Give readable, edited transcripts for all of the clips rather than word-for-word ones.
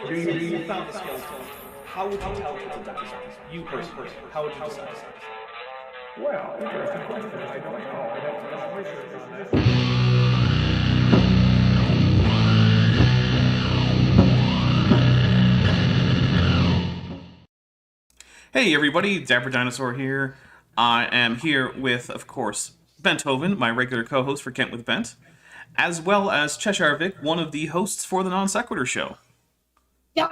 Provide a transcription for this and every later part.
So you found the skeleton. How would you tell people that was you personally? How would you decide? Well, interesting question. I don't know. I'd have to do some research on that. Hey everybody, Dapper Dinosaur here. I am here with, of course, Bent Hovind, my regular co-host for Kent with Bent, as well as Cheshire Vic, one of the hosts for the Non Sequitur Show. Yeah!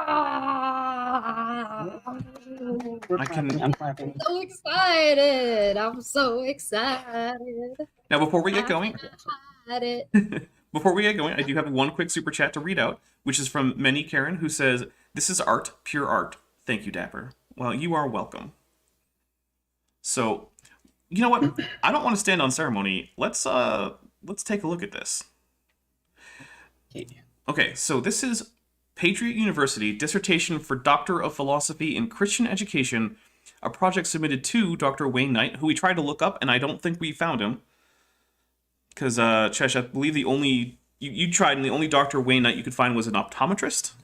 I'm clapping. So excited! I'm so excited. Now, before we get going, It. I do have one quick super chat to read out, which is from Many Karen, who says, "This is art, pure art. Thank you, Dapper." Well, you are welcome. So, you know what? I don't want to stand on ceremony. Let's take a look at this. Okay, so this is Patriot University Dissertation for Doctor of Philosophy in Christian Education, a project submitted to Dr. Wayne Knight, who we tried to look up, and I don't think we found him. Because, Chesh, I believe the only... You tried, and the only Dr. Wayne Knight you could find was an optometrist?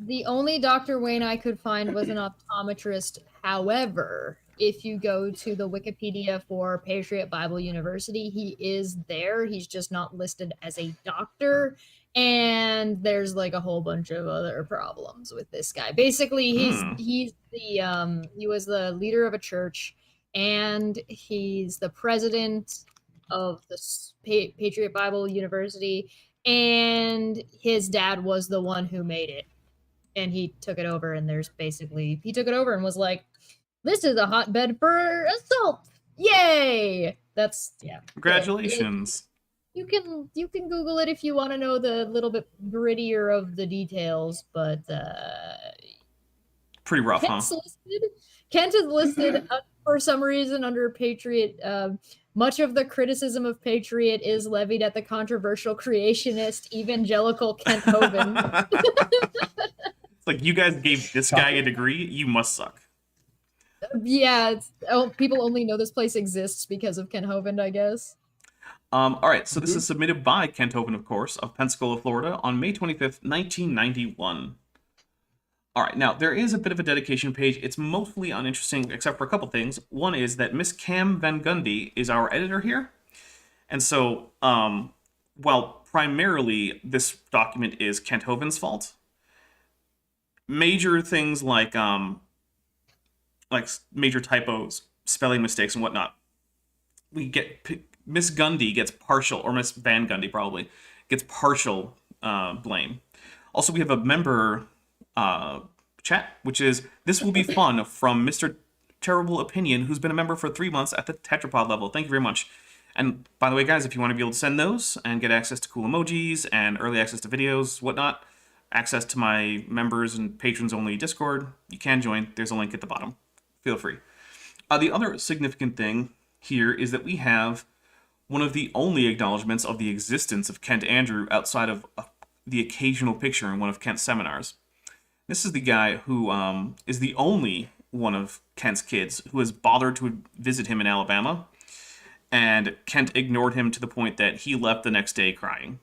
The only Dr. Wayne I could find was an optometrist. However, if you go to the Wikipedia for Patriot Bible University, he is there. He's just not listed as a doctor. And there's like a whole bunch of other problems with this guy. Basically, he was the leader of a church, and he's the president of the Patriot Bible University, and his dad was the one who made it. And he took it over, and he took it over and was like, "This is a hotbed for assault! Yay!" That's, yeah. Congratulations. You can Google it if you want to know the little bit grittier of the details, but pretty rough, Kent is listed for some reason under Patriot. Much of the criticism of Patriot is levied at the controversial creationist evangelical Kent Hovind. It's like, you guys gave this guy a degree, you must suck. Yeah, people only know this place exists because of Kent Hovind, I guess. Alright, so this is submitted by Kent Hovind, of course, of Pensacola, Florida, on May 25th, 1991. Alright, now, there is a bit of a dedication page. It's mostly uninteresting, except for a couple things. One is that Miss Cam Van Gundy is our editor here. And so, while primarily this document is Kent Hovind's fault, major things like major typos, spelling mistakes, and whatnot, Miss Gundy gets partial, or Miss Van Gundy probably, gets partial blame. Also, we have a member chat, which is, "This will be fun," from Mr. Terrible Opinion, who's been a member for 3 months at the tetrapod level. Thank you very much. And by the way, guys, if you want to be able to send those and get access to cool emojis and early access to videos, whatnot, access to my members and patrons only Discord, you can join. There's a link at the bottom. Feel free. The other significant thing here is that we have one of the only acknowledgments of the existence of Kent Andrew outside of the occasional picture in one of Kent's seminars. This is the guy who is the only one of Kent's kids who has bothered to visit him in Alabama, and Kent ignored him to the point that he left the next day crying.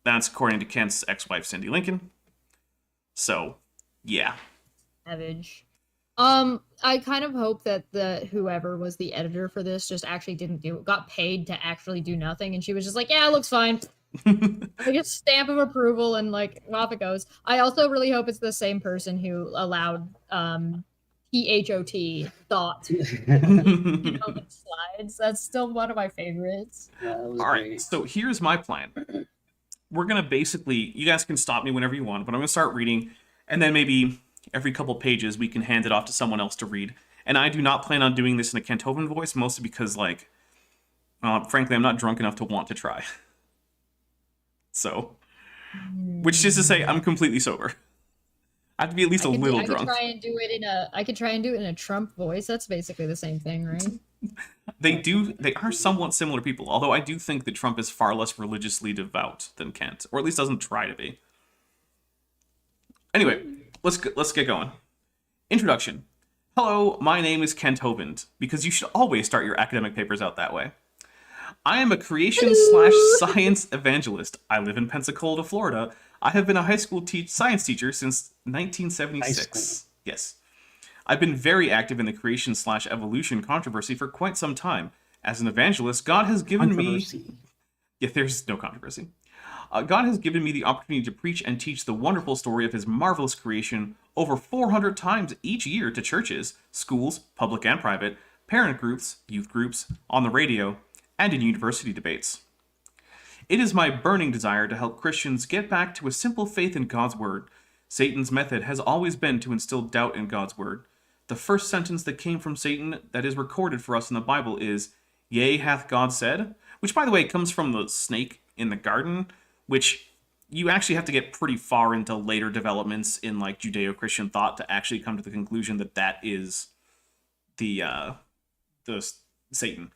That's according to Kent's ex-wife, Cindy Lincoln. So, yeah. Savage. I kind of hope that whoever was the editor for this just actually got paid to actually do nothing, and she was just like, "Yeah, it looks fine." Like a stamp of approval, and like off it goes. I also really hope it's the same person who allowed THOT thought slides. That's still one of my favorites. Yeah, all right, so here's my plan. We're gonna basically, you guys can stop me whenever you want, but I'm gonna start reading, and then maybe every couple pages we can hand it off to someone else to read. And I do not plan on doing this in a Kent Hovind voice, mostly because, like, frankly, I'm not drunk enough to want to try. So, which is to say, I'm completely sober. I have to be at least a little drunk. I could try and do it in a Trump voice. That's basically the same thing, right? They are somewhat similar people, although I do think that Trump is far less religiously devout than Kent, or at least doesn't try to be. Anyway, let's get going. Introduction. Hello, my name is Kent Hovind, because you should always start your academic papers out that way. I am a creation/science evangelist. I live in Pensacola, Florida. I have been a high school science teacher since High 1976. school. Yes. I've been very active in the creation/evolution controversy for quite some time. As an evangelist, God has given me... Controversy. Yeah, there's no controversy. God has given me the opportunity to preach and teach the wonderful story of his marvelous creation over 400 times each year to churches, schools, public and private, parent groups, youth groups, on the radio, and in university debates. It is my burning desire to help Christians get back to a simple faith in God's word. Satan's method has always been to instill doubt in God's word. The first sentence that came from Satan that is recorded for us in the Bible is, "Yea, hath God said?" Which, by the way, comes from the snake in the garden, which you actually have to get pretty far into later developments in like Judeo-Christian thought to actually come to the conclusion that that is the Satan.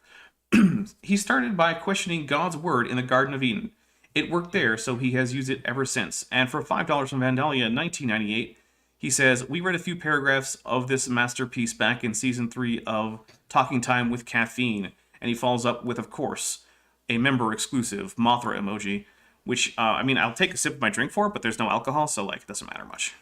He started by questioning God's word in the Garden of Eden. It worked there, so he has used it ever since. And for $5 from Vandalia in 1998, he says, "We read a few paragraphs of this masterpiece back in season 3 of Talking Time with Caffeine." And he follows up with, of course, a member-exclusive Mothra emoji, which, I mean, I'll take a sip of my drink for it, but there's no alcohol, so, like, it doesn't matter much.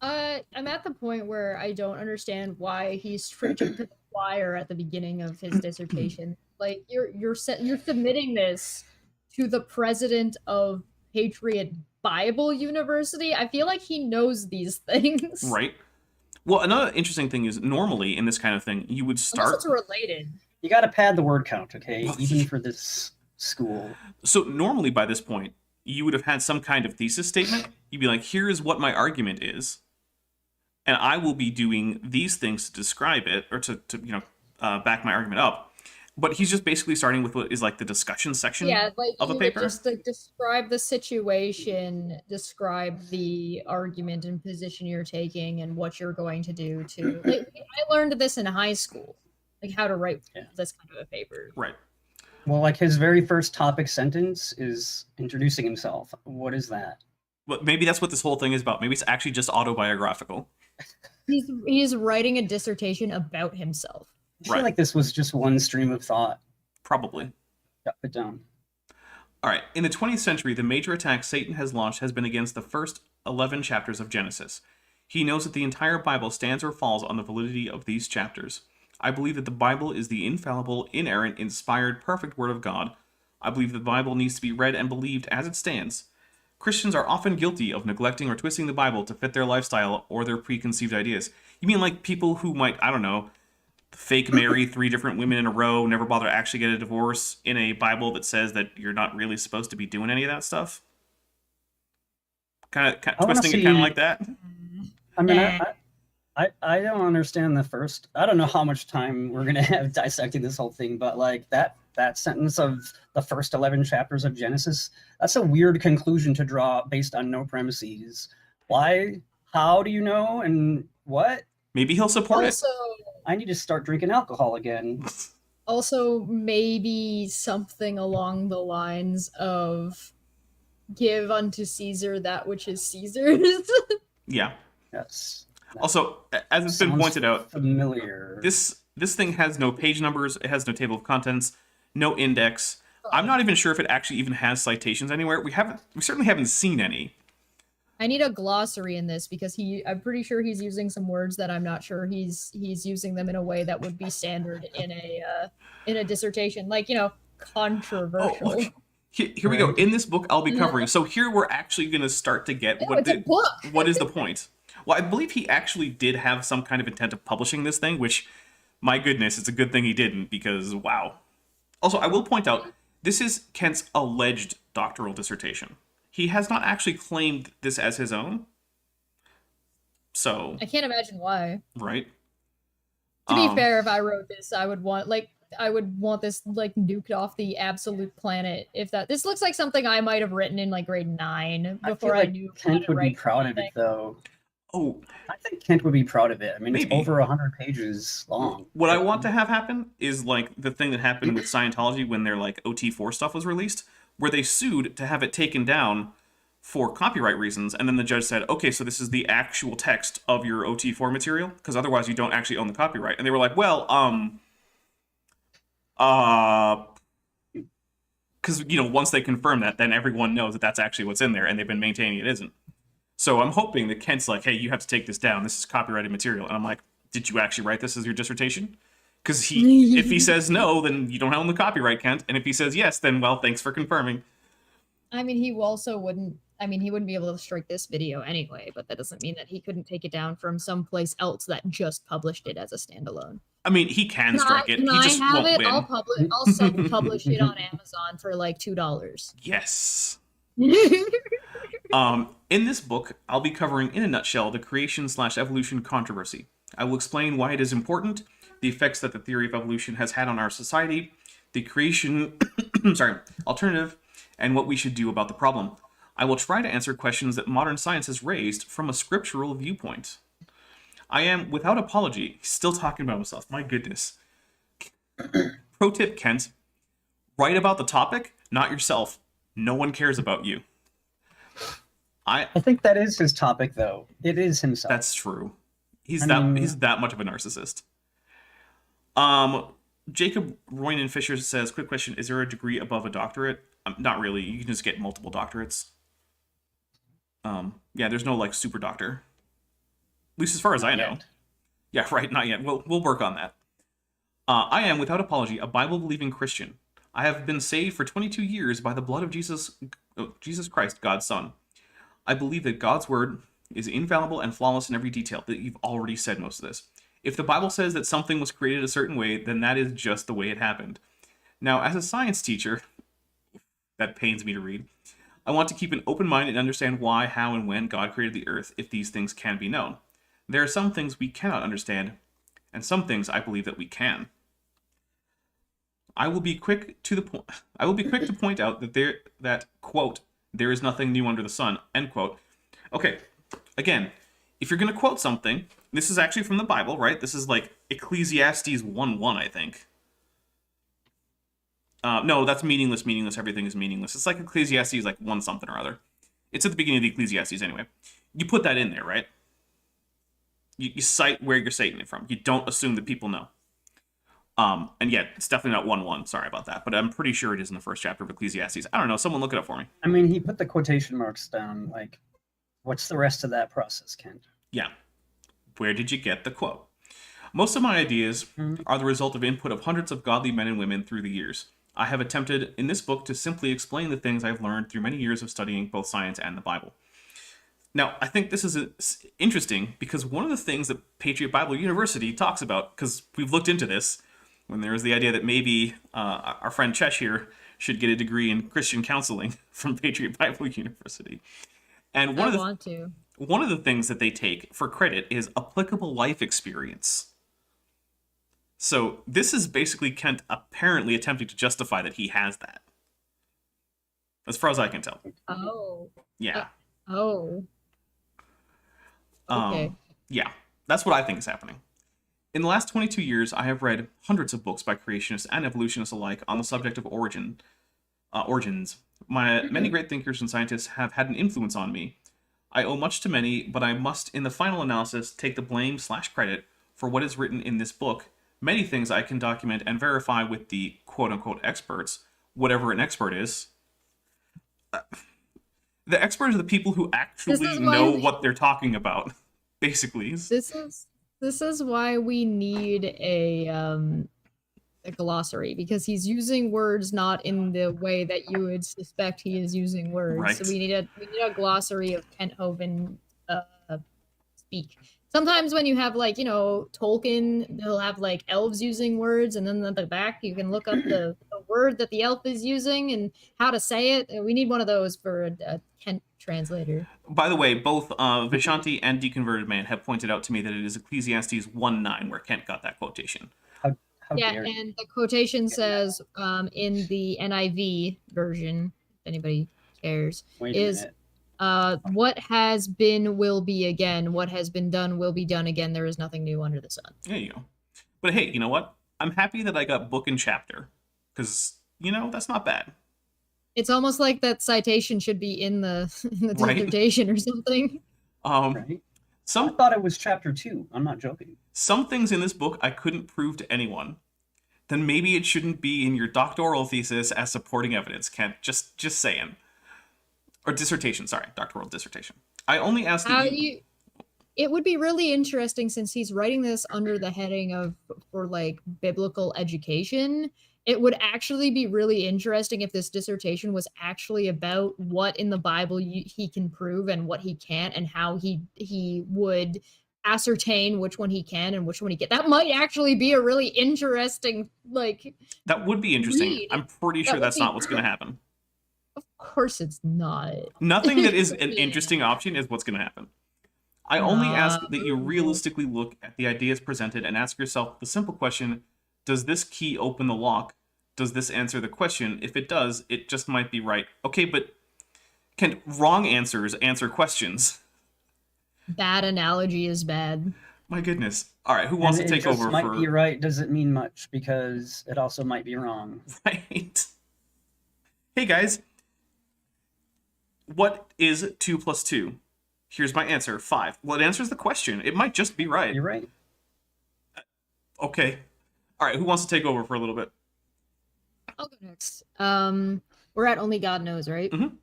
I'm at the point where I don't understand why he's preaching to the choir at the beginning of his dissertation. Like, you're submitting this to the president of Patriot Bible University. I feel like he knows these things. Right. Well, another interesting thing is, normally in this kind of thing, you would start... Unless it's related. You got to pad the word count, okay? Even for this school. So normally by this point, you would have had some kind of thesis statement. You'd be like, here is what my argument is, and I will be doing these things to describe it, or to back my argument up. But he's just basically starting with what is like the discussion section of a paper. Just like describe the situation, describe the argument and position you're taking, and what you're going to do to. Like, I learned this in high school, like how to write this kind of a paper. Right. Well, like his very first topic sentence is introducing himself. What is that? But maybe that's what this whole thing is about. Maybe it's actually just autobiographical. He's writing a dissertation about himself. I feel like this was just one stream of thought. Probably. Got put down. All right. In the 20th century, the major attack Satan has launched has been against the first 11 chapters of Genesis. He knows that the entire Bible stands or falls on the validity of these chapters. I believe that the Bible is the infallible, inerrant, inspired, perfect Word of God. I believe the Bible needs to be read and believed as it stands. Christians are often guilty of neglecting or twisting the Bible to fit their lifestyle or their preconceived ideas. You mean like people who might, I don't know, fake marry 3 different women in a row, never bother to actually get a divorce in a Bible that says that you're not really supposed to be doing any of that stuff? Kind of twisting it kind of like that? I mean, I don't understand the first... I don't know how much time we're going to have dissecting this whole thing, but like that sentence of the first 11 chapters of Genesis, that's a weird conclusion to draw based on no premises. Why? How do you know? And what? Maybe he'll support it. I need to start drinking alcohol again. Also, maybe something along the lines of give unto Caesar that which is Caesar's. Yeah. Yes. Also, as it's been pointed out, familiar. This thing has no page numbers, it has no table of contents, no index. I'm not even sure if it actually even has citations anywhere. We certainly haven't seen any. I need a glossary in this because I'm pretty sure he's using some words that I'm not sure he's using them in a way that would be standard in a dissertation, like, controversial. Oh, look. Here we go. In this book I'll be covering. So here we're actually going to start to get what is the point. Well, I believe he actually did have some kind of intent of publishing this thing, which, my goodness, it's a good thing he didn't, because wow. Also, I will point out, this is Kent's alleged doctoral dissertation. He has not actually claimed this as his own. So... I can't imagine why. Right? To be fair, if I wrote this, I would want this, like, nuked off the absolute planet. This looks like something I might have written in, like, grade 9 before I knew Kent would be proud of it, though. Oh. I think Kent would be proud of it. I mean, maybe. It's over 100 pages long. What I want to have happen is, like, the thing that happened with Scientology when their, like, OT4 stuff was released, where they sued to have it taken down for copyright reasons, and then the judge said, okay, so this is the actual text of your OT4 material, because otherwise you don't actually own the copyright. And they were like, well, because once they confirm that, then everyone knows that that's actually what's in there, and they've been maintaining it isn't. So I'm hoping that Kent's like, hey, you have to take this down. This is copyrighted material. And I'm like, did you actually write this as your dissertation? Because if he says no, then you don't own the copyright, Kent. And if he says yes, then, well, thanks for confirming. I mean, he also wouldn't. I mean, he wouldn't be able to strike this video anyway, but that doesn't mean that he couldn't take it down from someplace else that just published it as a standalone. I mean, he can strike it. He just have won't it? win. I'll self-publish it on Amazon for like $2. Yes. In this book, I'll be covering in a nutshell the creation/evolution controversy. I will explain why it is important, the effects that the theory of evolution has had on our society, the creation alternative, and what we should do about the problem. I will try to answer questions that modern science has raised from a scriptural viewpoint. I am, without apology, still talking about myself. My goodness. Pro tip, Kent. Write about the topic, not yourself. No one cares about you. I think that is his topic, though. It is himself. That's true. He's that much of a narcissist. Jacob Roynan Fisher says, quick question, is there a degree above a doctorate? Not really. You can just get multiple doctorates. Yeah, there's no like super doctor. At least as far as I know. Yeah, right, not yet. We'll work on that. I am, without apology, a Bible-believing Christian. I have been saved for 22 years by the blood of Jesus Christ, God's Son. I believe that God's word is infallible and flawless in every detail. That you've already said most of this. If the Bible says that something was created a certain way, then that is just the way it happened. Now, as a science teacher, that pains me to read, I want to keep an open mind and understand why, how, and when God created the earth, if these things can be known. There are some things we cannot understand, and some things I believe that we can. I will be quick to point out that quote, there is nothing new under the sun, end quote. Okay, again, if you're going to quote something, this is actually from the Bible, right? This is like Ecclesiastes 1:1, I think. No, that's meaningless, everything is meaningless. It's like Ecclesiastes like 1 something or other. It's at the beginning of the Ecclesiastes anyway. You put that in there, right? You cite where you're citing it from. You don't assume that people know. And yet, it's definitely not 1:1. Sorry about that. But I'm pretty sure it is in the first chapter of Ecclesiastes. I don't know. Someone look it up for me. I mean, he put the quotation marks down. Like, what's the rest of that process, Kent? Yeah. Where did you get the quote? Most of my ideas are the result of input of hundreds of godly men and women through the years. I have attempted in this book to simply explain the things I've learned through many years of studying both science and the Bible. Now, I think this is interesting because one of the things that Patriot Bible University talks about, because we've looked into this, when there was the idea that maybe our friend Chesh here should get a degree in Christian counseling from Patriot Bible University. And one of the things that they take for credit is applicable life experience. So this is basically Kent apparently attempting to justify that he has that. As far as I can tell. Oh. Yeah. Okay. Yeah, that's what I think is happening. In the last 22 years, I have read hundreds of books by creationists and evolutionists alike on the subject of origins. Many great thinkers and scientists have had an influence on me. I owe much to many, but I must, in the final analysis, take the blame/credit for what is written in this book. Many things I can document and verify with the quote-unquote experts, whatever an expert is. The experts are the people who actually know what they're talking about, basically. This is why we need a glossary, because he's using words not in the way that you would suspect he is using words. Right. So we need a glossary of Kent Hovind speak. Sometimes when you have like, Tolkien, they'll have like elves using words, and then at the back you can look up the word that the elf is using and how to say it. We need one of those for a Kent translator. By the way, both Vishanti and Deconverted Man have pointed out to me that it is Ecclesiastes 1:9 where Kent got that quotation. How Yeah, dare you. and the quotation says in the NIV version, if anybody cares, Wait a is minute. what has been will be again. What has been done will be done again. There is nothing new under the sun. There you go. But hey, you know what? I'm happy that I got book and chapter, because, that's not bad. It's almost like that citation should be in the Right. dissertation or something. Right? I thought it was chapter 2. I'm not joking. Some things in this book I couldn't prove to anyone. then maybe it shouldn't be in your doctoral thesis as supporting evidence, Kent. Just saying. Or dissertation, sorry. Doctoral dissertation. I only ask that It would be really interesting, since he's writing this under the heading of for like biblical education. It would actually be really interesting if this dissertation was actually about what in the Bible he can prove and what he can't, and how he would ascertain which one he can and which one he can't. That might actually be a really interesting, like... That would be interesting. Read. I'm pretty sure that's not what's going to happen. Of course it's not. Nothing that is an interesting option is what's going to happen. I only ask that you realistically look at the ideas presented and ask yourself the simple question, does this key open the lock? Does this answer the question? If it does, it just might be right. Okay, but can wrong answers answer questions? Bad analogy is bad. My goodness. All right, who wants to take over? Might be right doesn't mean much, because it also might be wrong. Right. Hey guys, what is 2 plus 2? Here's my answer, 5. Well, it answers the question. It might just be right. You're right. Okay. All right, who wants to take over for a little bit? I'll go next. We're at Only God Knows, right? Mm-hmm.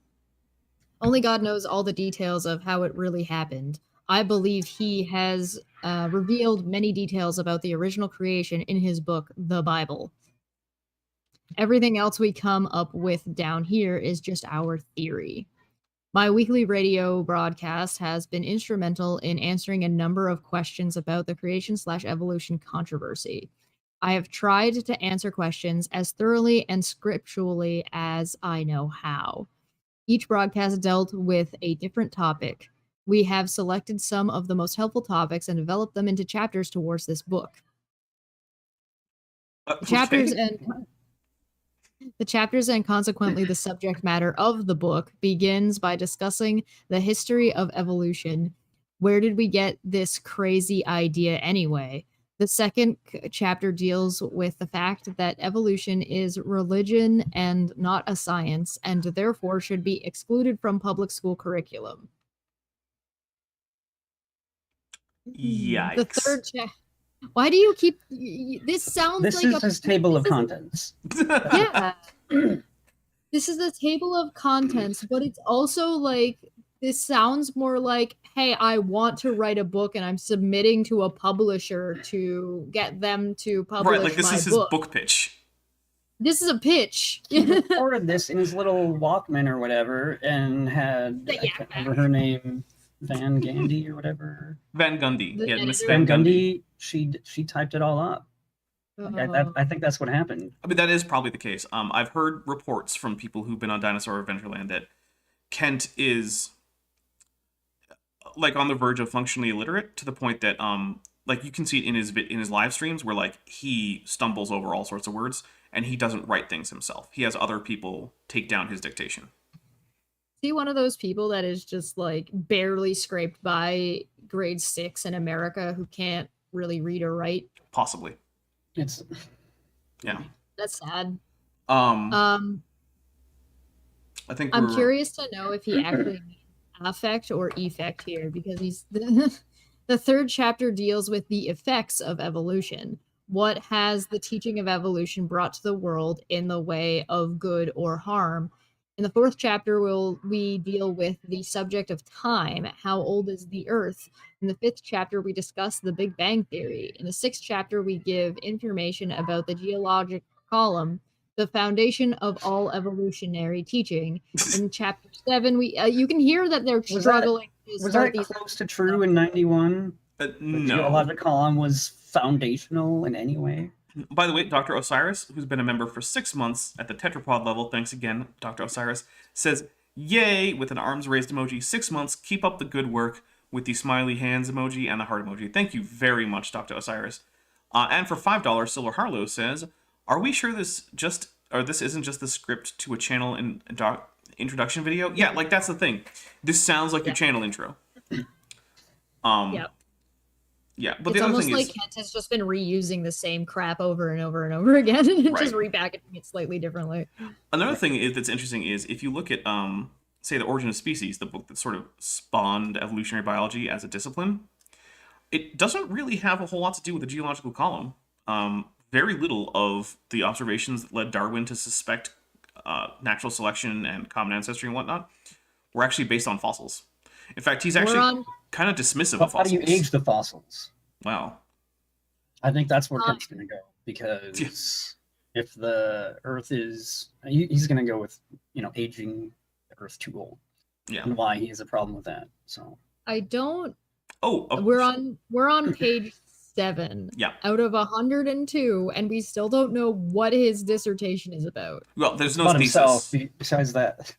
Only God knows all the details of how it really happened. I believe he has revealed many details about the original creation in his book, The Bible. Everything else we come up with down here is just our theory. My weekly radio broadcast has been instrumental in answering a number of questions about the creation/evolution controversy. I have tried to answer questions as thoroughly and scripturally as I know how. Each broadcast dealt with a different topic. We have selected some of the most helpful topics and developed them into chapters towards this book. The chapters and consequently the subject matter of the book begins by discussing the history of evolution. Where did we get this crazy idea anyway? The second chapter deals with the fact that evolution is religion and not a science, and therefore should be excluded from public school curriculum. Yikes. The third chapter. Why do you keep... This sounds This like is his table of contents. Yeah. This is the table of contents, but it's also like... This sounds more like, hey, I want to write a book and I'm submitting to a publisher to get them to publish right, like this my is his book pitch. This is a pitch. He recorded this in his little Walkman or whatever, and had, I can't remember her name, Van Gundy or whatever. Van Gundy. The Yeah, Miss editor? Van Van Gundy. Gundy, she typed it all up. I think that's what happened. I mean, that is probably the case. I've heard reports from people who've been on Dinosaur Adventureland that Kent is like on the verge of functionally illiterate, to the point that like you can see it in his live streams where like he stumbles over all sorts of words and he doesn't write things himself. He has other people take down his dictation. See, one of those people that is just like barely scraped by grade 6 in America who can't really read or write. Possibly. It's Yeah. That's sad. I think I'm curious to know if he actually means affect or effect here, because he's the third chapter deals with the effects of evolution. What has the teaching of evolution brought to the world in the way of good or harm? In the fourth chapter, we deal with the subject of time. How old is the Earth? In the fifth chapter, we discuss the Big Bang Theory. In the sixth chapter, we give information about the geologic column, the foundation of all evolutionary teaching. In chapter 7, we you can hear that they're struggling. Was that close to true in 91? no. The geologic column was foundational in any way? By the way, Dr. Osiris, who's been a member for 6 months at the tetrapod level, thanks again, Dr. Osiris, says, yay, with an arms raised emoji, 6 months, keep up the good work, with the smiley hands emoji and the heart emoji. Thank you very much, Dr. Osiris. And for $5, Silver Harlow says, are we sure this isn't just the script to a channel introduction video? Yeah, like that's the thing. This sounds like your channel intro. Yep. Yeah, but it's the other almost thing like is, Kent has just been reusing the same crap over and over and over again, and Right. just repackaging it slightly differently. another thing that's interesting is if you look at, say, The Origin of Species, the book that sort of spawned evolutionary biology as a discipline, it doesn't really have a whole lot to do with the geological column. very little of the observations that led Darwin to suspect natural selection and common ancestry and whatnot were actually based on fossils. In fact, he's actually kind of dismissive of But how fossils. do you age the fossils? Wow. I think that's where Kent's going to go, because if the Earth is, he's going to go with, aging the Earth too old. Yeah. And why he has a problem with that. So I don't. Oh, We're on page 7. Yeah. Out of 102, and we still don't know what his dissertation is about. Well, there's no about thesis. himself, besides that.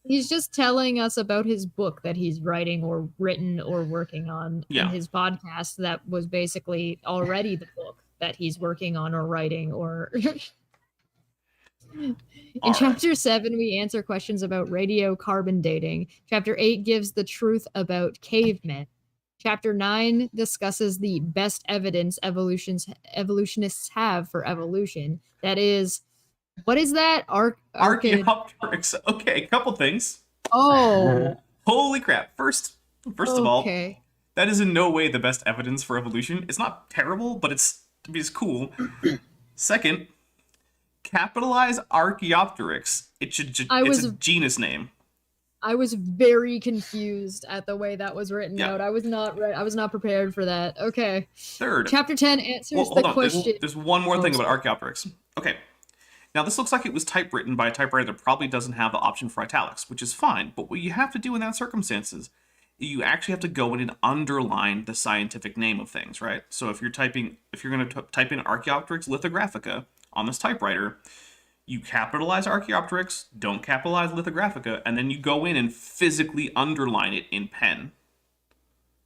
He's just telling us about his book that he's writing or written or working on in his podcast that was basically already the book that he's working on or writing or... In chapter 7, we answer questions about radiocarbon dating. Chapter 8 gives the truth about cavemen. Chapter 9 discusses the best evidence evolutionists have for evolution. That is, what is that? Archaeopteryx. Okay, a couple things. Oh. Holy crap. First of all, Okay. that is in no way the best evidence for evolution. It's not terrible, but it's cool. Second, capitalize Archaeopteryx. It's a genus name. I was very confused at the way that was written out. I was not prepared for that. Okay. Third. Chapter 10 answers hold the on. question. There's one more thing about Archaeopteryx. Okay. Now, this looks like it was typewritten by a typewriter that probably doesn't have the option for italics, which is fine. But what you have to do in that circumstances, you actually have to go in and underline the scientific name of things, right? So if you're going to type in Archaeopteryx lithographica on this typewriter, you capitalize Archaeopteryx, don't capitalize lithographica, and then you go in and physically underline it in pen.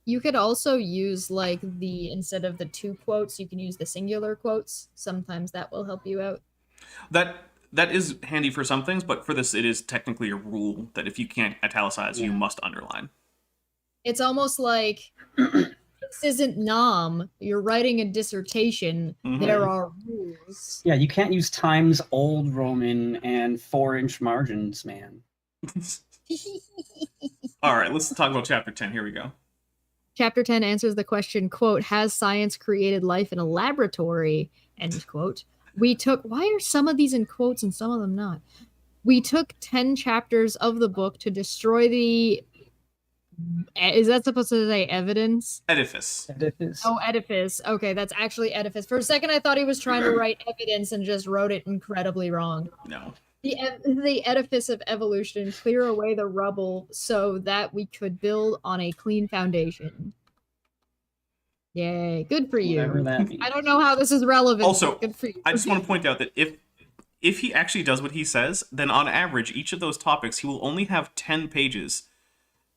You could also use instead of the 2 quotes, you can use the singular quotes. Sometimes that will help you out. That is handy for some things, but for this, it is technically a rule that if you can't italicize, you must underline. It's almost like this isn't Nom. You're writing a dissertation. Mm-hmm. There are rules. Yeah, you can't use Times Old Roman and 4-inch margins, man. All right, let's talk about chapter 10. Here we go. Chapter 10 answers the question, quote, has science created life in a laboratory, end quote. Why are some of these in quotes and some of them not? We took 10 chapters of the book to destroy the... Is that supposed to say evidence? Edifice. Oh, edifice. Okay, that's actually edifice. For a second, I thought he was trying to write evidence and just wrote it incredibly wrong. No. The edifice of evolution, clear away the rubble so that we could build on a clean foundation. Yay, good for you. Whatever that means. I don't know how this is relevant. Also, good for you. I just want to point out that if he actually does what he says, then on average, each of those topics, he will only have 10 pages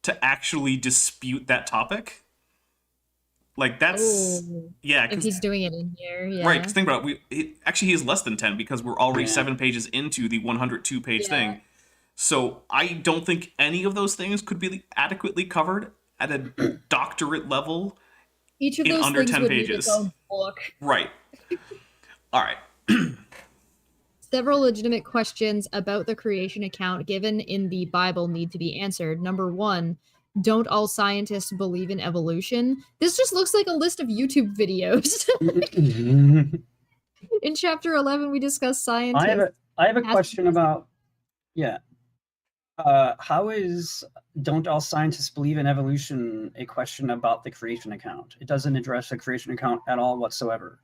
to actually dispute that topic. Like, that's... Yeah. If he's doing it in here, yeah. Right, because think about it. Actually, he is less than 10 because we're already 7 pages into the 102-page thing. So I don't think any of those things could be adequately covered at a doctorate level. Each of in those under things 10 would pages. need its own book. Right. All right. Several legitimate questions about the creation account given in the Bible need to be answered. Number 1, don't all scientists believe in evolution? This just looks like a list of YouTube videos. In chapter 11, we discuss scientists. I have a question about, how is don't all scientists believe in evolution a question about the creation account? It doesn't address the creation account at all whatsoever.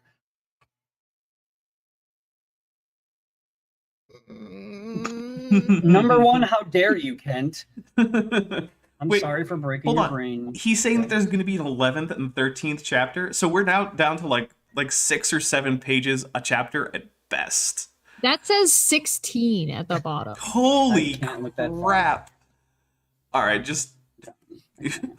Number 1, how dare you, Kent? I'm sorry for breaking your brain. He's saying that there's going to be an 11th and 13th chapter, so we're now down to like 6 or 7 pages a chapter at best. That says 16 at the bottom. Holy crap. All right,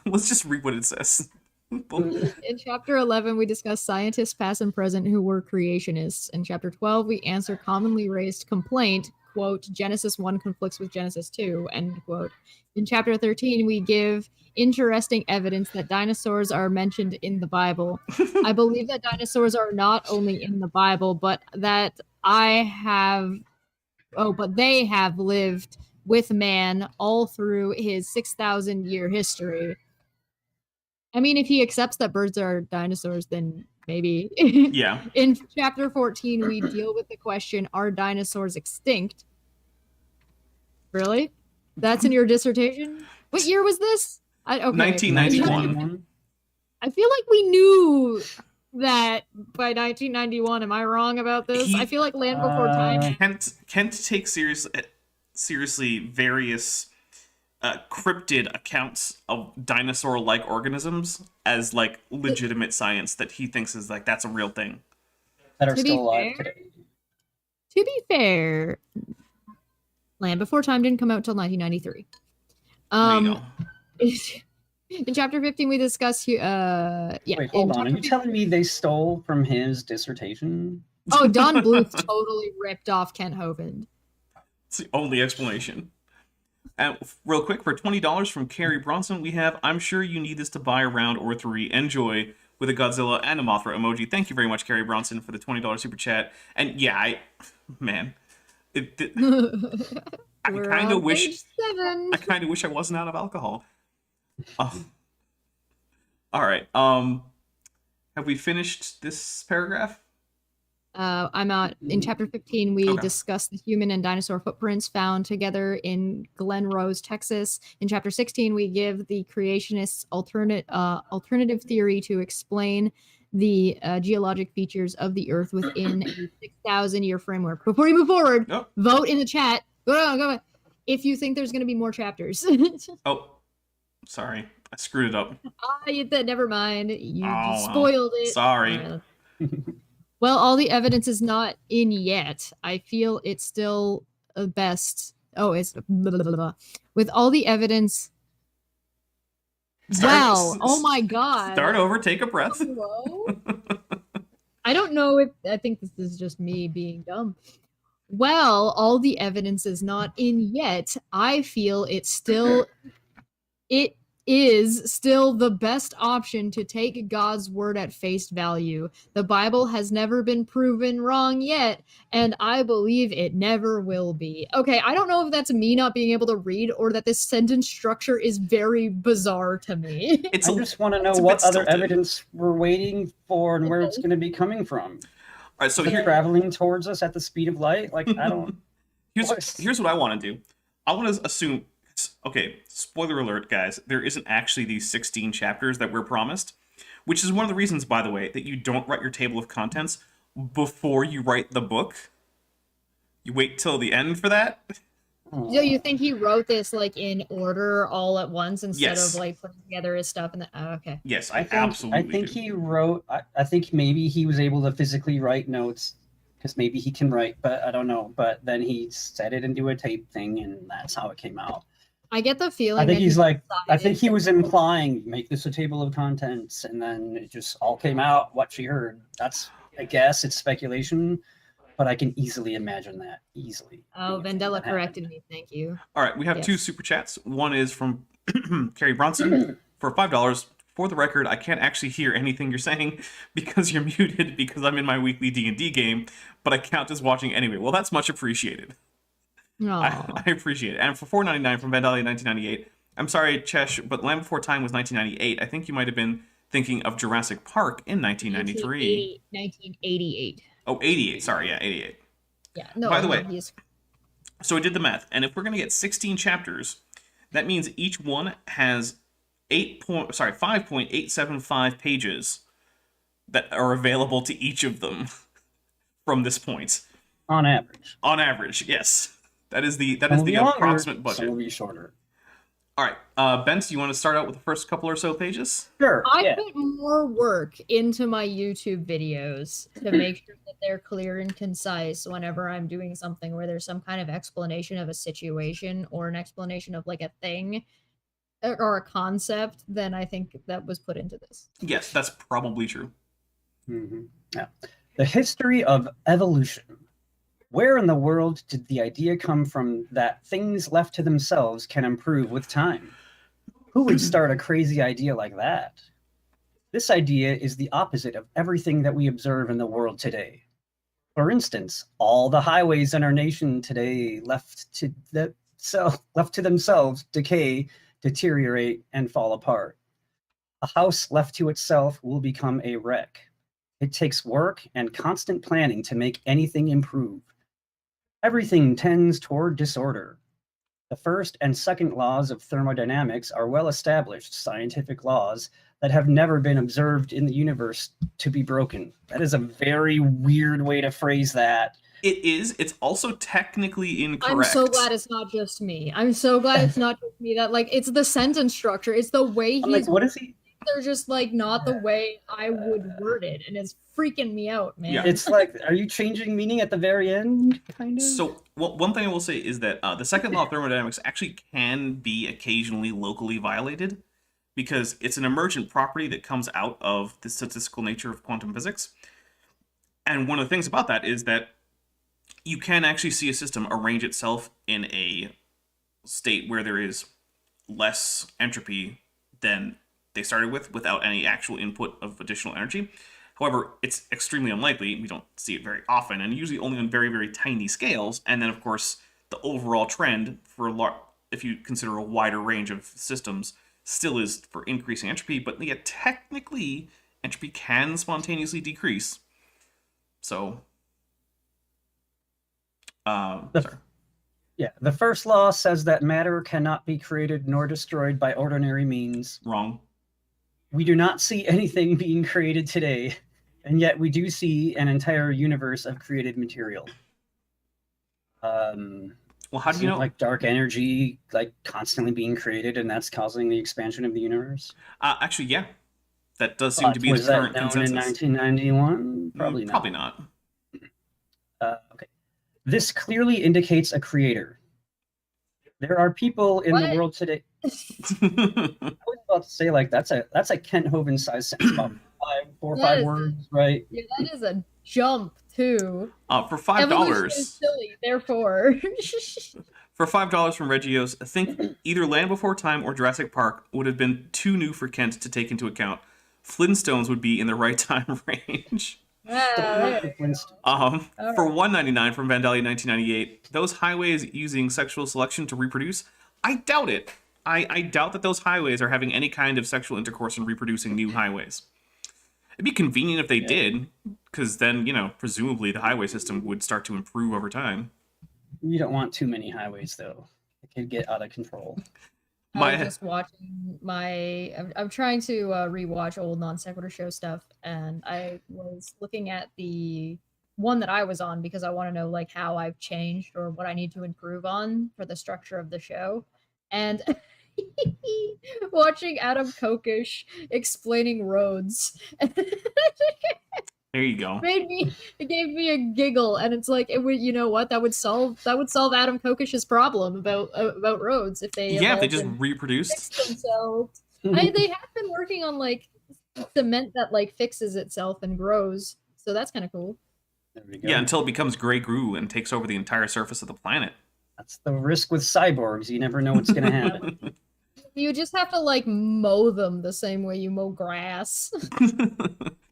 let's just read what it says. In chapter 11, we discuss scientists past and present who were creationists. In chapter 12, we answer commonly raised complaint, quote, Genesis 1 conflicts with Genesis 2, end quote. In chapter 13, we give interesting evidence that dinosaurs are mentioned in the Bible. I believe that dinosaurs are not only in the Bible, but that they have lived with man all through his 6,000-year history. I mean, if he accepts that birds are dinosaurs, then maybe. Yeah. In chapter 14, we deal with the question, are dinosaurs extinct? Really? That's in your dissertation? What year was this? Okay. 1991. I feel like we knew that by 1991. Am I wrong about this? I feel like Land Before Time. Kent takes seriously various cryptid accounts of dinosaur-like organisms as like legitimate science that he thinks is like that's a real thing that are still alive today. To be fair, Land Before Time didn't come out until 1993. In chapter 15, we discuss Wait, hold on. Are you telling me they stole from his dissertation? Oh, Don Bluth totally ripped off Kent Hovind. It's the only explanation. And real quick, for $20 from Carrie Bronson, we have I'm sure you need this to buy a round or three. Enjoy, with a Godzilla and a Mothra emoji. Thank you very much, Carrie Bronson, for the $20 super chat. And yeah, I kind of wish I wasn't out of alcohol. Oh. All right. Have we finished this paragraph? I'm out in chapter 15. We discuss the human and dinosaur footprints found together in Glen Rose, Texas. In chapter 16, we give the creationists' alternative theory to explain the geologic features of the Earth within a 6,000-year framework. Before you move forward, vote in the chat. Go on. If you think there's going to be more chapters. Oh, sorry. I screwed it up. Never mind. You spoiled it. Sorry. Well, all the evidence is not in yet. I feel it's still best. Oh, it's blah, blah, blah, blah. With all the evidence. Oh my God. Start over. Take a breath. Hello? I don't know if I think this is just me being dumb. Well, all the evidence is not in yet. I feel it is still the best option to take God's word at face value. The Bible has never been proven wrong yet, and I believe it never will be. Okay, I don't know if that's me not being able to read or that this sentence structure is very bizarre to me. I just want to know what other evidence we're waiting for and where it's going to be coming from. All right, so you're traveling towards us at the speed of light? Like, I don't... Here's what I want to do. I want to assume... Okay, spoiler alert, guys. There isn't actually these 16 chapters that we're promised, which is one of the reasons, by the way, that you don't write your table of contents before you write the book. You wait till the end for that. So you think he wrote this like in order all at once instead of like putting together his stuff? Okay. Yes, I absolutely I think he wrote... I think maybe he was able to physically write notes because maybe he can write, but I don't know. But then he set it into a tape thing, and that's how it came out. I get the feeling. I think he's like. I think he was implying make this a table of contents, and then it just all came out what she heard. That's, I guess, it's speculation, but I can easily imagine that easily. Oh, Vandella corrected me. Thank you. All right, we have two super chats. One is from Carrie Bronson for $5. For the record, I can't actually hear anything you're saying because you're muted because I'm in my weekly D&D game, but I count as watching anyway. Well, that's much appreciated. I appreciate it. And for $4.99 from Vandalia 1998, I'm sorry, Chesh, but Land Before Time was 1998. I think you might have been thinking of Jurassic Park in 1993. 1988. Oh, 88. Sorry, yeah, 88. Yeah, no. By the way, so I did the math, and if we're going to get 16 chapters, that means each one has 5.875 pages that are available to each of them from this point. On average. On average, yes. That is the approximate budget. Some will be shorter. All right, Ben, do you want to start out with the first couple or so pages? Sure. I put more work into my YouTube videos to make sure that they're clear and concise whenever I'm doing something where there's some kind of explanation of a situation or an explanation of like a thing or a concept. Then I think that was put into this. Yes, that's probably true. Mm-hmm. Yeah. The history of evolution. Where in the world did the idea come from that things left to themselves can improve with time? Who would start a crazy idea like that? This idea is the opposite of everything that we observe in the world today. For instance, all the highways in our nation today left to themselves decay, deteriorate, and fall apart. A house left to itself will become a wreck. It takes work and constant planning to make anything improve. Everything tends toward disorder. The first and second laws of thermodynamics are well-established scientific laws that have never been observed in the universe to be broken. That is a very weird way to phrase that. It is. It's also technically incorrect. I'm so glad it's not just me. I'm so glad it's not just me. That like it's the sentence structure. It's the way he's. I'm like, what is he? They're just like not the way I would word it, and it's freaking me out, man. Yeah. It's like, are you changing meaning at the very end? Kind of. So, one thing I will say is that the second law of thermodynamics actually can be occasionally locally violated because it's an emergent property that comes out of the statistical nature of quantum physics. And one of the things about that is that you can actually see a system arrange itself in a state where there is less entropy than they started with without any actual input of additional energy. However, it's extremely unlikely. We don't see it very often, and usually only on very, very tiny scales. And then, of course, the overall trend for if you consider a wider range of systems still is for increasing entropy. But yet, technically, entropy can spontaneously decrease. So, sorry. Yeah, the first law says that matter cannot be created nor destroyed by ordinary means. Wrong. We do not see anything being created today, and yet we do see an entire universe of created material. Well, how do you know? Like dark energy, like constantly being created, and that's causing the expansion of the universe? Actually, yeah. That does seem to be the current consensus. Was that known in 1991? Probably not. Probably not. Okay. This clearly indicates a creator. There are people in the world today. I was about to say, like, that's a Kent Hovind size sentence, about 4 or 5 words, right? Yeah, that is a jump too. For $5. Evolution is silly, therefore. For $5 from Regios, I think either Land Before Time or Jurassic Park would have been too new for Kent to take into account. Flintstones would be in the right time range. For $1.99 from Vandalia 1998, those highways using sexual selection to reproduce, I doubt it. I doubt that those highways are having any kind of sexual intercourse and reproducing new highways. It'd be convenient if they did, because then, presumably the highway system would start to improve over time. You don't want too many highways, though. It could get out of control. I'm just watching I'm trying to rewatch old Non Sequitur Show stuff, and I was looking at the one that I was on because I want to know like how I've changed or what I need to improve on for the structure of the show. And watching Adam Kokesh explaining roads. There you go. It gave me a giggle, and it's like you know what, that would solve Adam Kokesh's problem about roads if they if they just reproduced themselves. They have been working on like cement that like fixes itself and grows, so that's kind of cool. There we go. Yeah, until it becomes gray goo and takes over the entire surface of the planet. That's the risk with cyborgs. You never know what's going to happen. You just have to like mow them the same way you mow grass.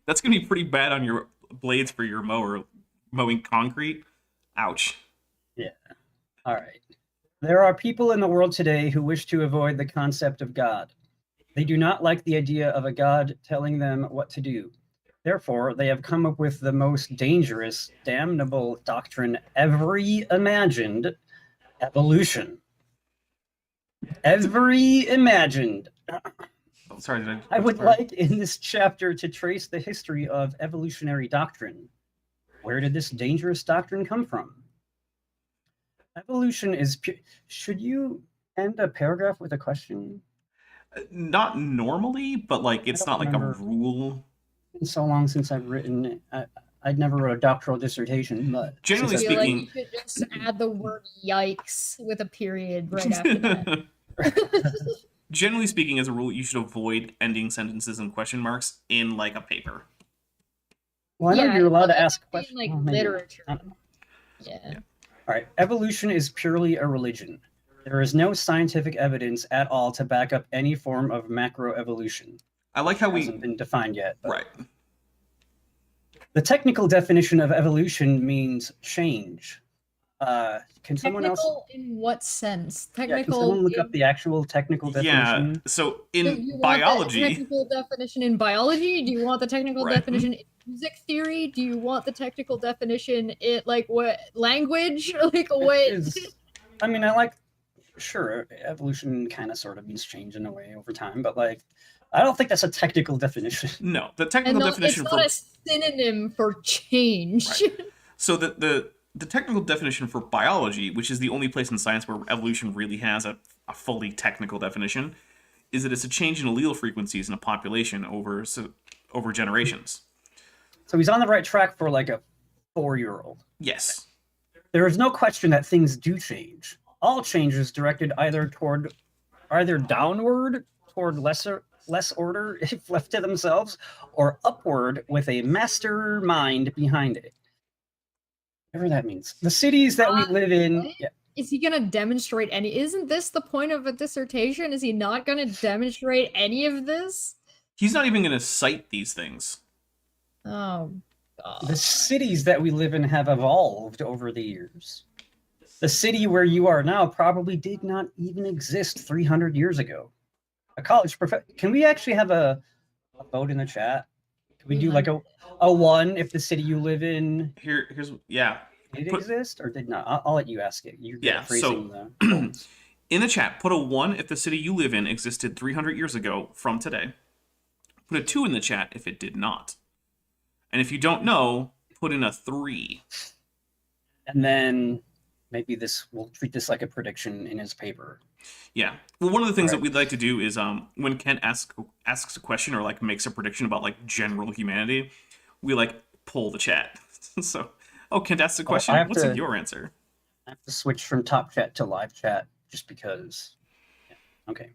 That's going to be pretty bad on your blades for your mower, mowing concrete. Ouch. Yeah. All right. There are people in the world today who wish to avoid the concept of God. They do not like the idea of a God telling them what to do. Therefore, they have come up with the most dangerous, damnable doctrine ever imagined: evolution. Every imagined. Oh, sorry, I would like in this chapter to trace the history of evolutionary doctrine. Where did this dangerous doctrine come from? Evolution is should you end a paragraph with a question? Not normally, but like it's not like a rule. It's been so long since I've written. I'd never wrote a doctoral dissertation, but generally speaking, like you should just add the word "yikes" with a period right after that. Generally speaking, as a rule, you should avoid ending sentences and question marks in like a paper. Well, I know you're allowed to ask questions. Like literature. Yeah. All right. Evolution is purely a religion. There is no scientific evidence at all to back up any form of macroevolution. I like how it hasn't been defined yet. Right. The technical definition of evolution means change. Can someone else? In what sense? Technical. Yeah, can someone look up the actual technical definition? Yeah. So in biology. Technical definition in biology? Do you want the technical definition in music theory? Do you want the technical definition? Like what language? Like what? I mean, I like. Sure, evolution kind of sort of means change in a way over time, but like, I don't think that's a technical definition. No, the technical definition it's not a synonym for change. Right. So the technical definition for biology, which is the only place in science where evolution really has a fully technical definition, is that it's a change in allele frequencies in a population over generations. So he's on the right track for like a 4-year-old. Yes. There is no question that things do change. All change is directed either downward toward less order if left to themselves, or upward with a mastermind behind it. Whatever that means. The cities that we live in. Yeah. Is he going to demonstrate any? Isn't this the point of a dissertation? Is he not going to demonstrate any of this? He's not even going to cite these things. Oh, God. The cities that we live in have evolved over the years. The city where you are now probably did not even exist 300 years ago. A college professor. Can we actually have a vote in the chat? Can we do like a 1 if the city you live in here's yeah. Did exist or did not? I'll let you ask it. You're so in the chat, put a 1 if the city you live in existed 300 years ago from today. Put a 2 in the chat if it did not. And if you don't know, put in a 3. And then maybe we'll treat this like a prediction in his paper. Yeah. Well, one of the things that we'd like to do is when Kent asks a question or like makes a prediction about like general humanity, we like pull the chat. So, Kent asks a question. What's your answer? I have to switch from top chat to live chat just because. Yeah. Okay.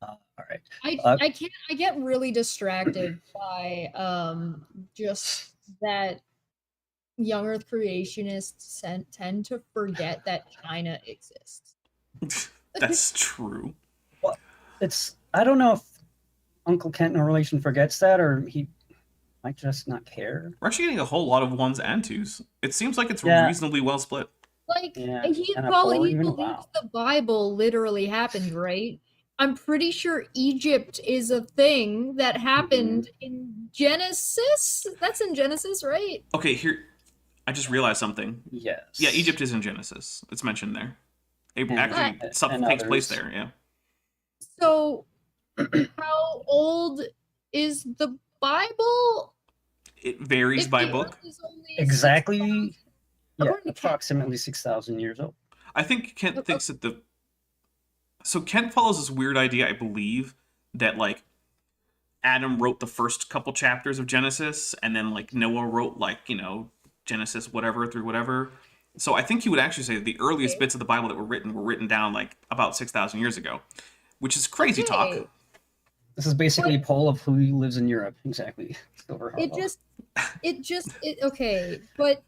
All right. I get really distracted by just that young Earth creationists tend to forget that China exists. That's true. Well, I don't know if Uncle Kent in a relation forgets that, or he might just not care. We're actually getting a whole lot of 1s and 2s. It seems like it's reasonably well split. Like he believes the Bible literally happened, right? I'm pretty sure Egypt is a thing that happened in Genesis. That's in Genesis, right? Okay, here I just realized something. Yes. Yeah, Egypt is in Genesis. It's mentioned there. Something takes place there, yeah. So, how old is the Bible? It varies by book. Exactly. Yeah, approximately 6,000 years old. I think Kent thinks that So Kent follows this weird idea, I believe, that like Adam wrote the first couple chapters of Genesis, and then like Noah wrote like, Genesis whatever through whatever. So I think he would actually say that the earliest bits of the Bible that were written down like about 6,000 years ago, which is crazy talk. This is basically a poll of who lives in Europe. Exactly. Okay, but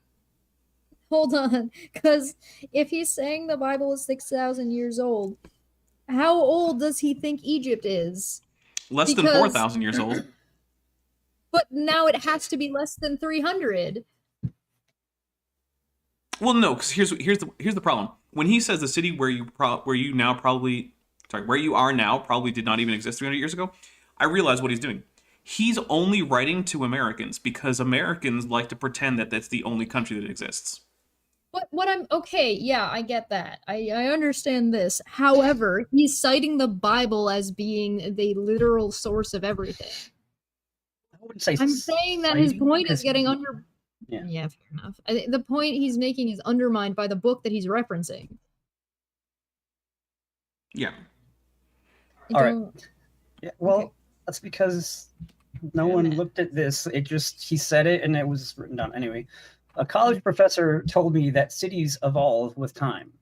hold on, because if he's saying the Bible is 6,000 years old, how old does he think Egypt is? Less than 4,000 years old. But now it has to be less than 300. Well, no, because here's the problem. When he says the city where you are now probably did not even exist 300 years ago, I realize what he's doing. He's only writing to Americans because Americans like to pretend that that's the only country that exists. I get that. I understand this. However, he's citing the Bible as being the literal source of everything. I'm saying that his point is getting under. Yeah, fair enough. The point he's making is undermined by the book that he's referencing. Yeah. All right. Yeah. Well, that's because no one looked at this. He said it and it was written down anyway. A college professor told me that cities evolve with time.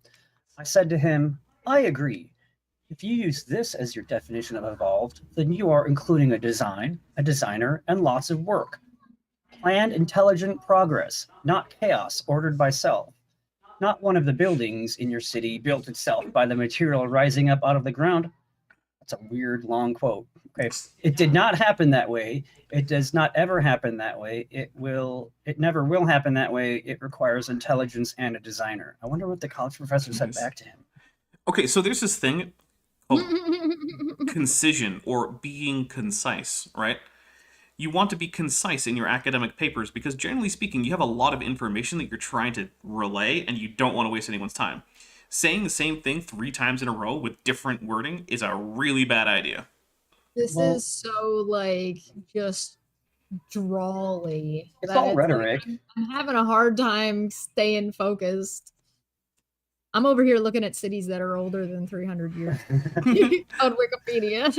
I said to him, I agree. If you use this as your definition of evolved, then you are including a designer, and lots of work. Planned, intelligent progress, not chaos ordered by self. Not one of the buildings in your city built itself by the material rising up out of the ground. That's a weird, long quote. Okay. It did not happen that way. It does not ever happen that way. It never will happen that way. It requires intelligence and a designer. I wonder what the college professor said back to him. Okay, so there's this thing called concision or being concise, right? you want to be concise in your academic papers because generally speaking, you have a lot of information that you're trying to relay and you don't want to waste anyone's time. Saying the same thing 3 times in a row with different wording is a really bad idea. This is so like just drawly. It's that all like, rhetoric. I'm having a hard time staying focused. I'm over here looking at cities that are older than 300 years on Wikipedia.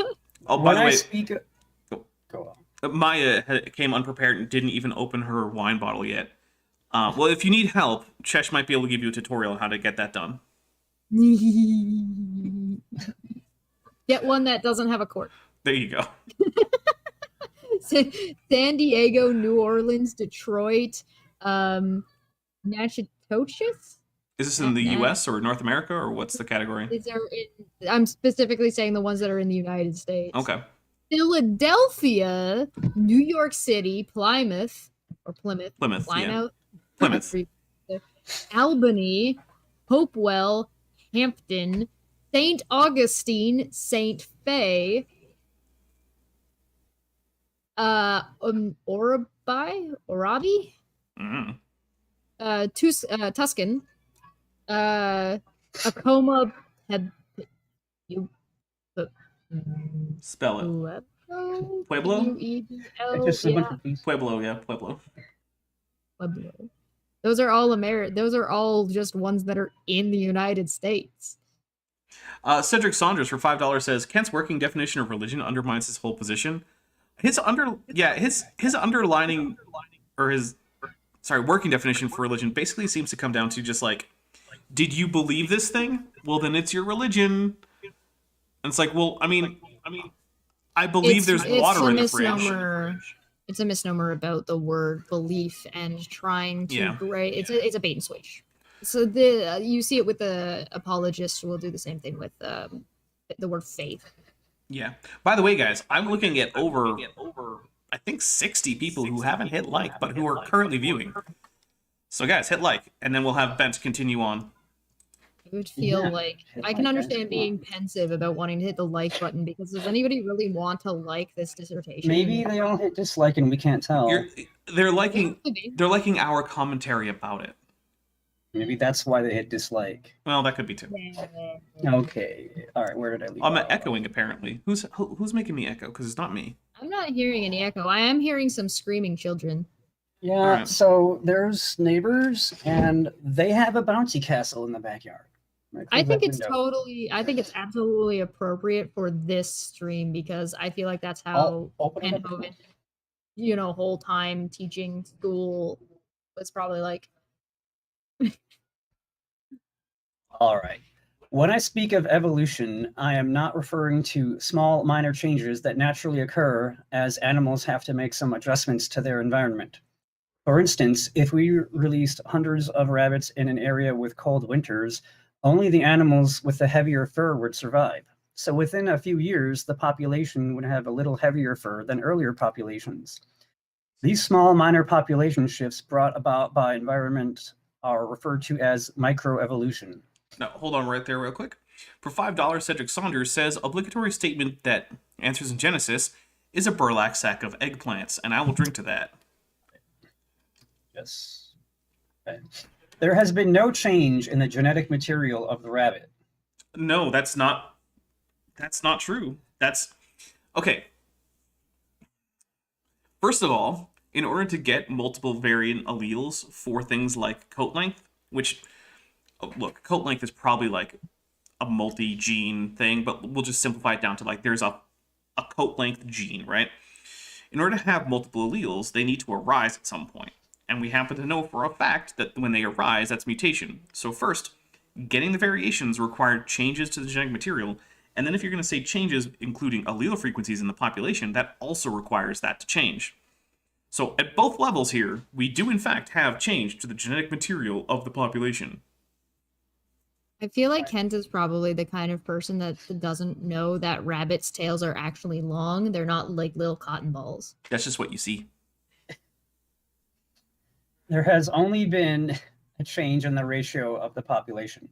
Oh, by When the I way, speak, go on. Maya came unprepared and didn't even open her wine bottle yet. Well, if you need help, Chesh might be able to give you a tutorial on how to get that done. Get one that doesn't have a cork. There you go. San Diego, New Orleans, Detroit, Natchitoches? Is this in the U.S. or North America, or what's the category? I'm specifically saying the ones that are in the United States. Okay. Philadelphia, New York City, Plymouth, Plymouth, Plymouth, Plymouth. Albany, Hopewell, Hampton, St. Augustine, St. Fay, Orabi, Tuscan, Acoma, Spell it. Pueblo? It's just a bunch of pieces. Pueblo, yeah, Pueblo. Pueblo. Those are all Those are all just ones that are in the United States. Cedric Saunders for $5 says Kent's working definition of religion undermines his whole position. His underlining or his working definition for religion basically seems to come down to just like, did you believe this thing? Well, then it's your religion. And it's like, well, I mean, I believe there's water in the fridge. It's a misnomer about the word belief and trying to it's a bait and switch. So you see it with the apologists will do the same thing with the word faith. Yeah. By the way, guys, I'm looking at over I think 60 people who haven't hit like, but who are currently viewing. So guys, hit like, and then we'll have Bent continue on. I would feel like I can understand being pensive about wanting to hit the like button because does anybody really want to like this dissertation? Maybe they all hit dislike and we can't tell. They're liking our commentary about it. Maybe that's why they hit dislike. Well, that could be too. Okay. All right. Where did I leave? I'm echoing apparently. Who's making me echo? Because it's not me. I'm not hearing any echo. I am hearing some screaming children. Yeah. Right. So there's neighbors, and they have a bouncy castle in the backyard. I think it's absolutely appropriate for this stream because I feel like that's how and Hovind, whole time teaching school was probably like. All right. When I speak of evolution, I am not referring to small, minor changes that naturally occur as animals have to make some adjustments to their environment. For instance, if we released hundreds of rabbits in an area with cold winters, only the animals with the heavier fur would survive. So within a few years, the population would have a little heavier fur than earlier populations. These small, minor population shifts brought about by environment are referred to as microevolution. Now, hold on right there real quick. For $5, Cedric Saunders says, obligatory statement that answers in Genesis is a burlap sack of eggplants, and I will drink to that. Yes. Okay. There has been no change in the genetic material of the rabbit. No, that's not true. That's okay. First of all, in order to get multiple variant alleles for things like coat length, which look, coat length is probably like a multi-gene thing, but we'll just simplify it down to like there's a coat length gene, right? In order to have multiple alleles, they need to arise at some point. And we happen to know for a fact that when they arise, that's mutation. So first, getting the variations required changes to the genetic material, and then if you're going to say changes including allele frequencies in the population, that also requires that to change. So at both levels here, we do in fact have change to the genetic material of the population. I feel like Kent is probably the kind of person that doesn't know that rabbits' tails are actually long. They're not like little cotton balls. That's just what you see. There has only been a change in the ratio of the population.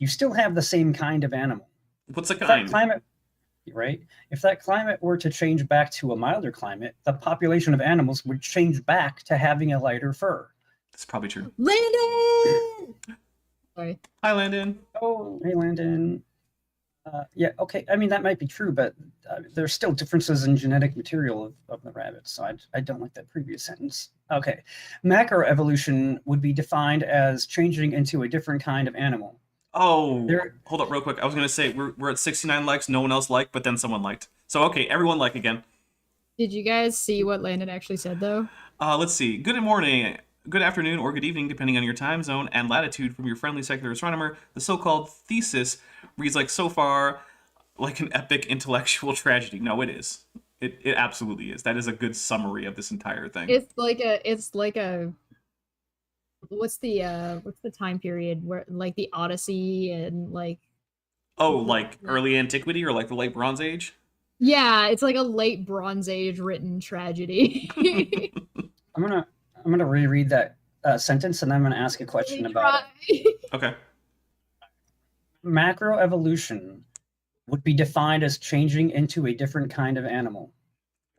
You still have the same kind of animal. What's the kind? right? If that climate were to change back to a milder climate, the population of animals would change back to having a lighter fur. That's probably true. Landon. Sorry. Hi, Landon. Oh, hey, Landon. Yeah, okay. I mean, that might be true, but there's still differences in genetic material of the rabbits, so I don't like that previous sentence. Okay. Macroevolution would be defined as changing into a different kind of animal. Oh, hold up real quick. I was going to say, we're at 69 likes, no one else liked, but then someone liked. So, okay, everyone like again. Did you guys see what Landon actually said, though? Let's see. Good morning, good afternoon, or good evening, depending on your time zone and latitude from your friendly secular astronomer. The so-called thesis reads like so far like an epic intellectual tragedy. No, it is. It absolutely is. That is a good summary of this entire thing. It's like a what's the time period where like the Odyssey and like like early antiquity or like the late Bronze Age? Yeah, it's like a late Bronze Age written tragedy. I'm gonna reread that sentence, and I'm gonna ask a question about it. Okay. Macroevolution would be defined as changing into a different kind of animal.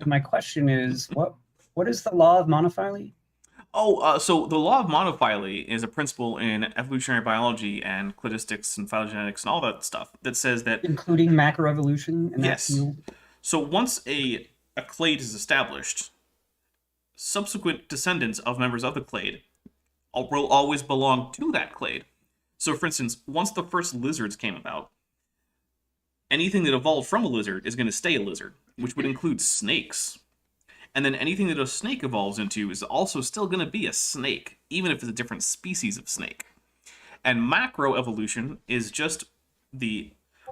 My question is, what is the law of monophyly? So the law of monophyly is a principle in evolutionary biology and cladistics and phylogenetics and all that stuff that says that... Including macroevolution in that yes. field? So once a clade is established, subsequent descendants of members of the clade will always belong to that clade. So for instance, once the first lizards came about, anything that evolved from a lizard is going to stay a lizard, which would include snakes. And then anything that a snake evolves into is also still going to be a snake, even if it's a different species of snake. And macroevolution is just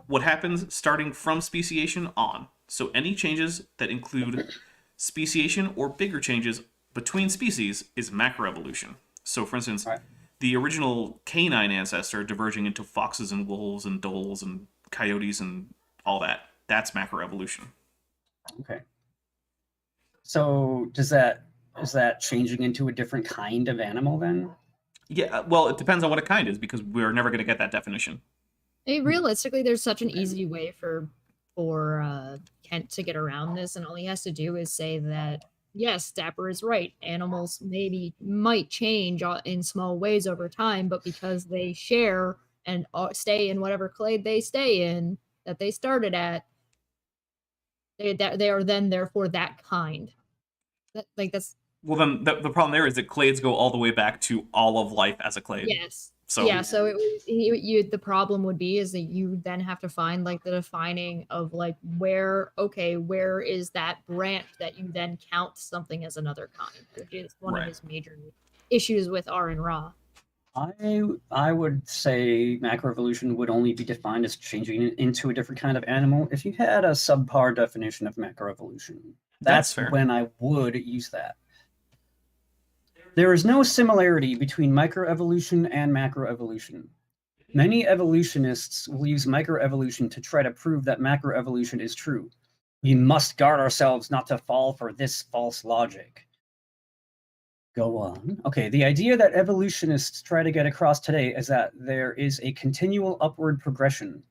what happens starting from speciation on. So any changes that include speciation or bigger changes between species is macroevolution. So for instance, the original canine ancestor diverging into foxes and wolves and dholes and coyotes and all that, that's macroevolution. Okay. So is that changing into a different kind of animal then? Yeah, well, it depends on what a kind is, because we're never going to get that definition. Realistically, there's such an easy way for Kent to get around this, and all he has to do is say that, yes, Dapper is right. Animals might change in small ways over time, but because they share and stay in whatever clade they stay in that they started at, they are then therefore that kind. That's well, then the problem there is that clades go all the way back to all of life as a clade. yes. So yeah, so the problem would be is that you then have to find like the defining of like where is that branch that you then count something as another kind, which is one of his major issues with R and Ra. I would say macroevolution would only be defined as changing into a different kind of animal if you had a subpar definition of macroevolution. That's fair. When I would use that. There is no similarity between microevolution and macroevolution. Many evolutionists will use microevolution to try to prove that macroevolution is true. We must guard ourselves not to fall for this false logic. Go on. Okay, the idea that evolutionists try to get across today is that there is a continual upward progression.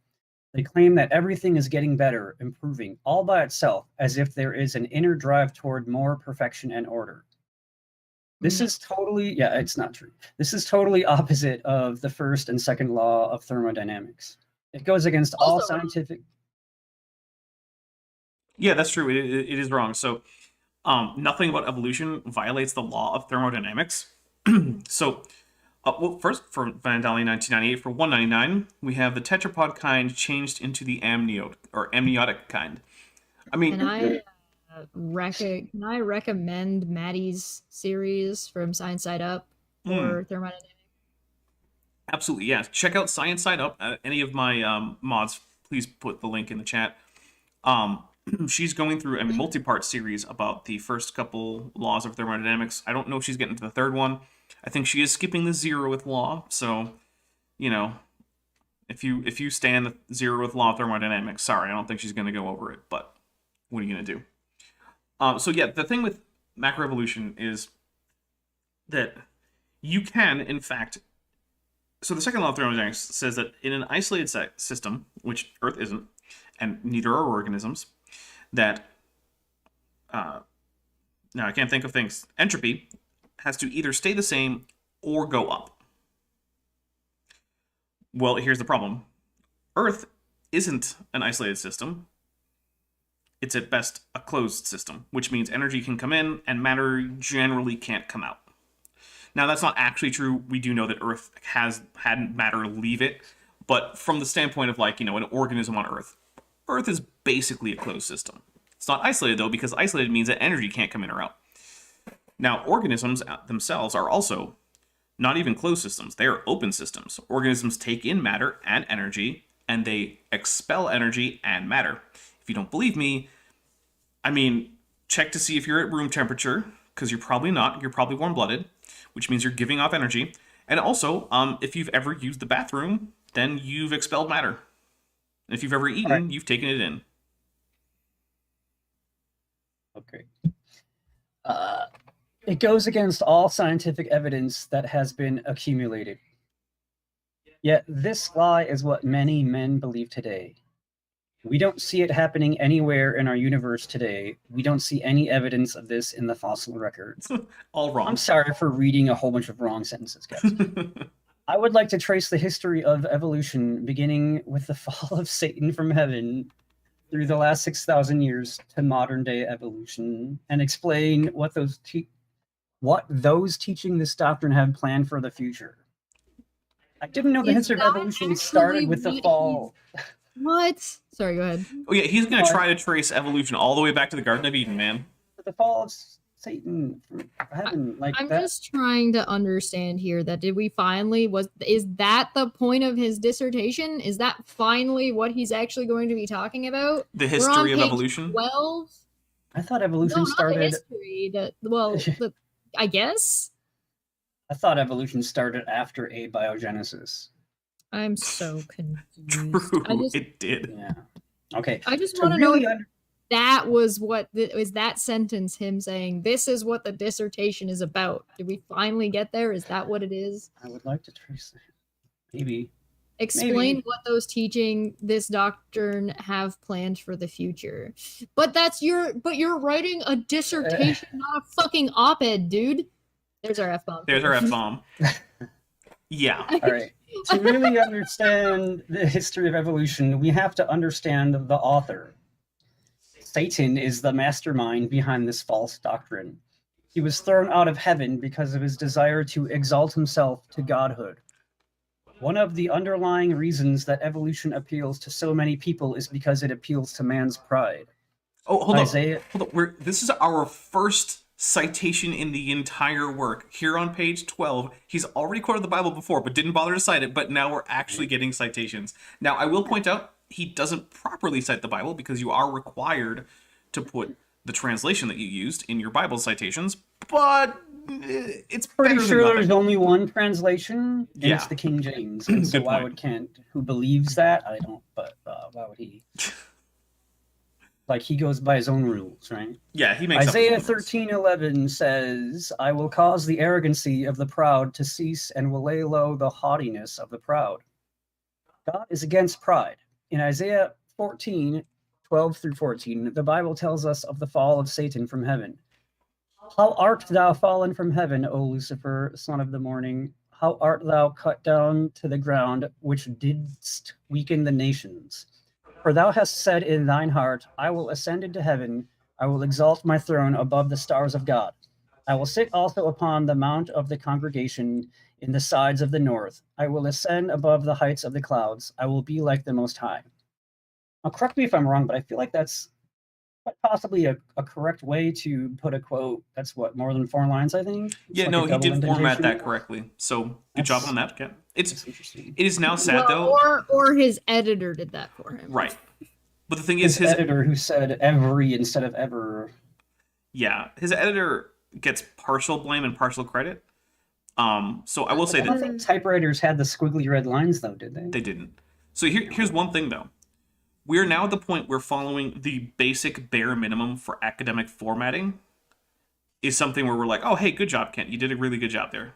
They claim that everything is getting better, improving, all by itself, as if there is an inner drive toward more perfection and order. This is totally, it's not true. This is totally opposite of the first and second law of thermodynamics. It goes against all scientific... Yeah, that's true. It is wrong. So nothing about evolution violates the law of thermodynamics. So, well, first, for Vandali 1998, for 199, we have the tetrapod kind changed into the amniotic kind. I mean... Can I recommend Maddie's series from Science Side Up for thermodynamics? Absolutely, yeah. Check out Science Side Up. Any of my mods, please put the link in the chat. She's going through a multi-part series about the first couple laws of thermodynamics. I don't know if she's getting to the third one. I think she is skipping the 0th law. So, you know, if you stand the 0th law of thermodynamics, sorry, I don't think she's going to go over it. But what are you going to do? So yeah, the thing with macroevolution is that you can, in fact... So the second law of thermodynamics says that in an isolated system, which Earth isn't, and neither are organisms, that now I can't think of things. Entropy has to either stay the same or go up. Well, here's the problem. Earth isn't an isolated system. It's at best a closed system, which means energy can come in and matter generally can't come out. Now, that's not actually true. We do know that Earth has had matter leave it, but from the standpoint of, like, you know, an organism on Earth, Earth is basically a closed system. It's not isolated, though, because isolated means that energy can't come in or out. Now, organisms themselves are also not even closed systems. They are open systems. Organisms take in matter and energy, and they expel energy and matter. If you don't believe me, I mean, check to see if you're at room temperature, because you're probably not. You're probably warm-blooded, which means you're giving off energy. And also, if you've ever used the bathroom, then you've expelled matter. And if you've ever eaten, you've taken it in. Okay. It goes against all scientific evidence that has been accumulated. Yet this lie is what many men believe today. We don't see it happening anywhere in our universe today. We don't see any evidence of this in the fossil records. All wrong. I'm sorry for reading a whole bunch of wrong sentences, guys. I would like to trace the history of evolution, beginning with the fall of Satan from heaven through the last 6,000 years to modern-day evolution, and explain what those teaching this doctrine have planned for the future. I didn't know the history of evolution started with the fall. What? Sorry, go ahead. Oh yeah, he's gonna try to trace evolution all the way back to the Garden of Eden, man. The fall of Satan from heaven, I'm just trying to understand here that is that the point of his dissertation? Is that finally what he's actually going to be talking about? The history of evolution? 12? I thought evolution started. Not the history. I guess. I thought evolution started after abiogenesis. I'm so confused. True, it did. Yeah. Okay. I just want to know if that was is that sentence him saying this is what the dissertation is about. Did we finally get there? Is that what it is? I would like to trace that. Maybe. Explain what those teaching this doctrine have planned for the future. But you're writing a dissertation, not a fucking op-ed, dude. There's our F-bomb. There's our F-bomb. Yeah. All right. To really understand the history of evolution, we have to understand the author. Satan is the mastermind behind this false doctrine. He was thrown out of heaven because of his desire to exalt himself to godhood. One of the underlying reasons that evolution appeals to so many people is because it appeals to man's pride. Oh, hold on. This is our first citation in the entire work. Here on page 12, he's already quoted the Bible before, but didn't bother to cite it, but now we're actually getting citations. Now, I will point out, he doesn't properly cite the Bible because you are required to put the translation that you used in your Bible citations, but it's pretty sure than there's only one translation, and yeah. It's the King James. And so why would Kent, who believes that? I don't, but why would he? Like, he goes by his own rules, right? Yeah, he makes Isaiah 13:11 says, I will cause the arrogancy of the proud to cease and will lay low the haughtiness of the proud. God is against pride. In Isaiah 14:12-14, the Bible tells us of the fall of Satan from heaven. How art thou fallen from heaven, O Lucifer, son of the morning? How art thou cut down to the ground, which didst weaken the nations? For thou hast said in thine heart, I will ascend into heaven, I will exalt my throne above the stars of God. I will sit also upon the mount of the congregation in the sides of the north. I will ascend above the heights of the clouds. I will be like the Most High. Now, correct me if I'm wrong, but I feel like that's quite possibly a correct way to put a quote. That's what, more than 4 lines, I think? Yeah, like no, he did format that correctly. So good job on that, Ken. It is now sad, though. Or his editor did that for him. Right. But the thing is, his editor who said every instead of ever. Yeah, his editor gets partial blame and partial credit. So I will say that I don't think typewriters had the squiggly red lines, though, did they? They didn't. So here's one thing, though. We are now at the point where following the basic bare minimum for academic formatting is something where we're like, oh, hey, good job, Kent. You did a really good job there.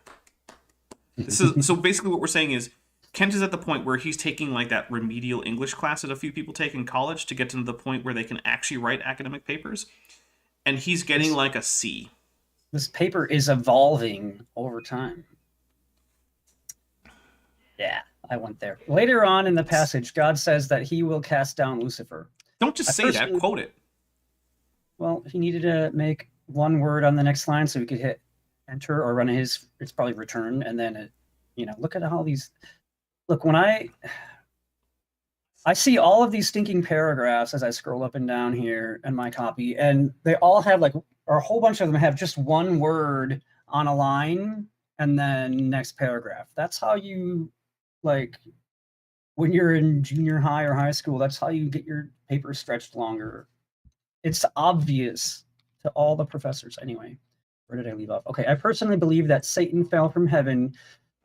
This is so basically what we're saying is Kent is at the point where he's taking like that remedial English class that a few people take in college to get to the point where they can actually write academic papers. And he's getting like a C. This paper is evolving over time. Yeah, I went there. Later on in the passage, God says that he will cast down Lucifer. Don't just say that, quote it. Well, he needed to make one word on the next line so we could hit enter or run his, it's probably return, and then, look at all these. Look, when I see all of these stinking paragraphs as I scroll up and down here in my copy, and they all have or a whole bunch of them have just one word on a line and then next paragraph. That's how you, when you're in junior high or high school, that's how you get your paper stretched longer. It's obvious to all the professors. Anyway, where did I leave off? Okay, I personally believe that Satan fell from heaven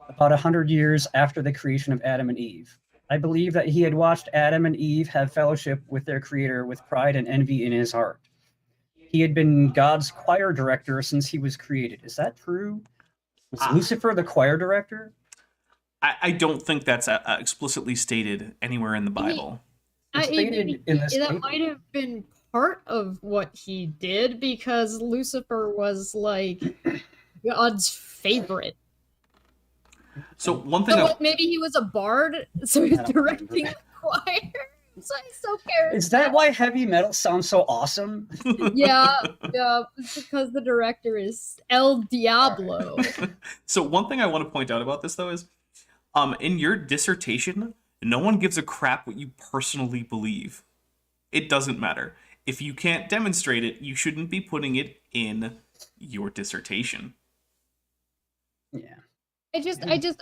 about 100 years after the creation of Adam and Eve. I believe that he had watched Adam and Eve have fellowship with their creator with pride and envy in his heart. He had been God's choir director since he was created. Is that true? Was Lucifer the choir director? I don't think that's explicitly stated anywhere in the Bible. That might have been part of what he did, because Lucifer was like God's favorite. So one thing, maybe he was a bard, so he's directing the choir. So he's so charismatic. Is that why heavy metal sounds so awesome? Yeah, it's because the director is El Diablo. So one thing I want to point out about this though is, in your dissertation, no one gives a crap what you personally believe. It doesn't matter. If you can't demonstrate it, you shouldn't be putting it in your dissertation. Yeah.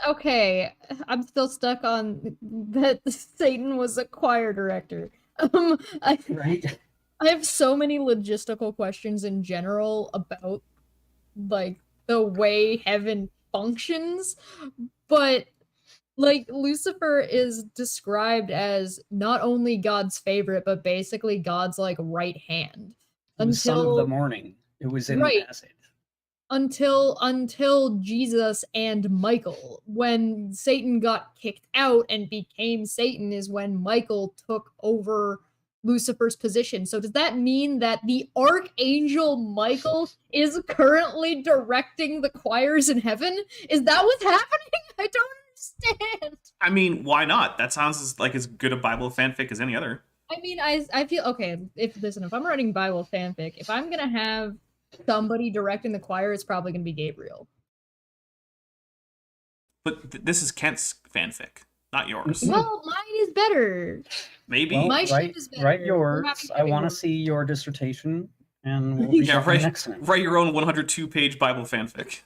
Okay, I'm still stuck on that Satan was a choir director. Right. I have so many logistical questions in general about, the way heaven functions, but, Lucifer is described as not only God's favorite, but basically God's, right hand. The son of the morning. It was in the passage. Until Jesus and Michael. When Satan got kicked out and became Satan is when Michael took over Lucifer's position. So does that mean that the Archangel Michael is currently directing the choirs in heaven? Is that what's happening? I don't understand. I mean, why not? That sounds like as good a Bible fanfic as any other. I mean, I feel, okay, if I'm writing Bible fanfic, if I'm gonna have somebody directing the choir, it's probably going to be Gabriel. But this is Kent's fanfic, not yours. Well, mine is better. Maybe. Well, My shit is better. Write yours. I want to see your dissertation, and we'll be next time. Write your own 102-page Bible fanfic.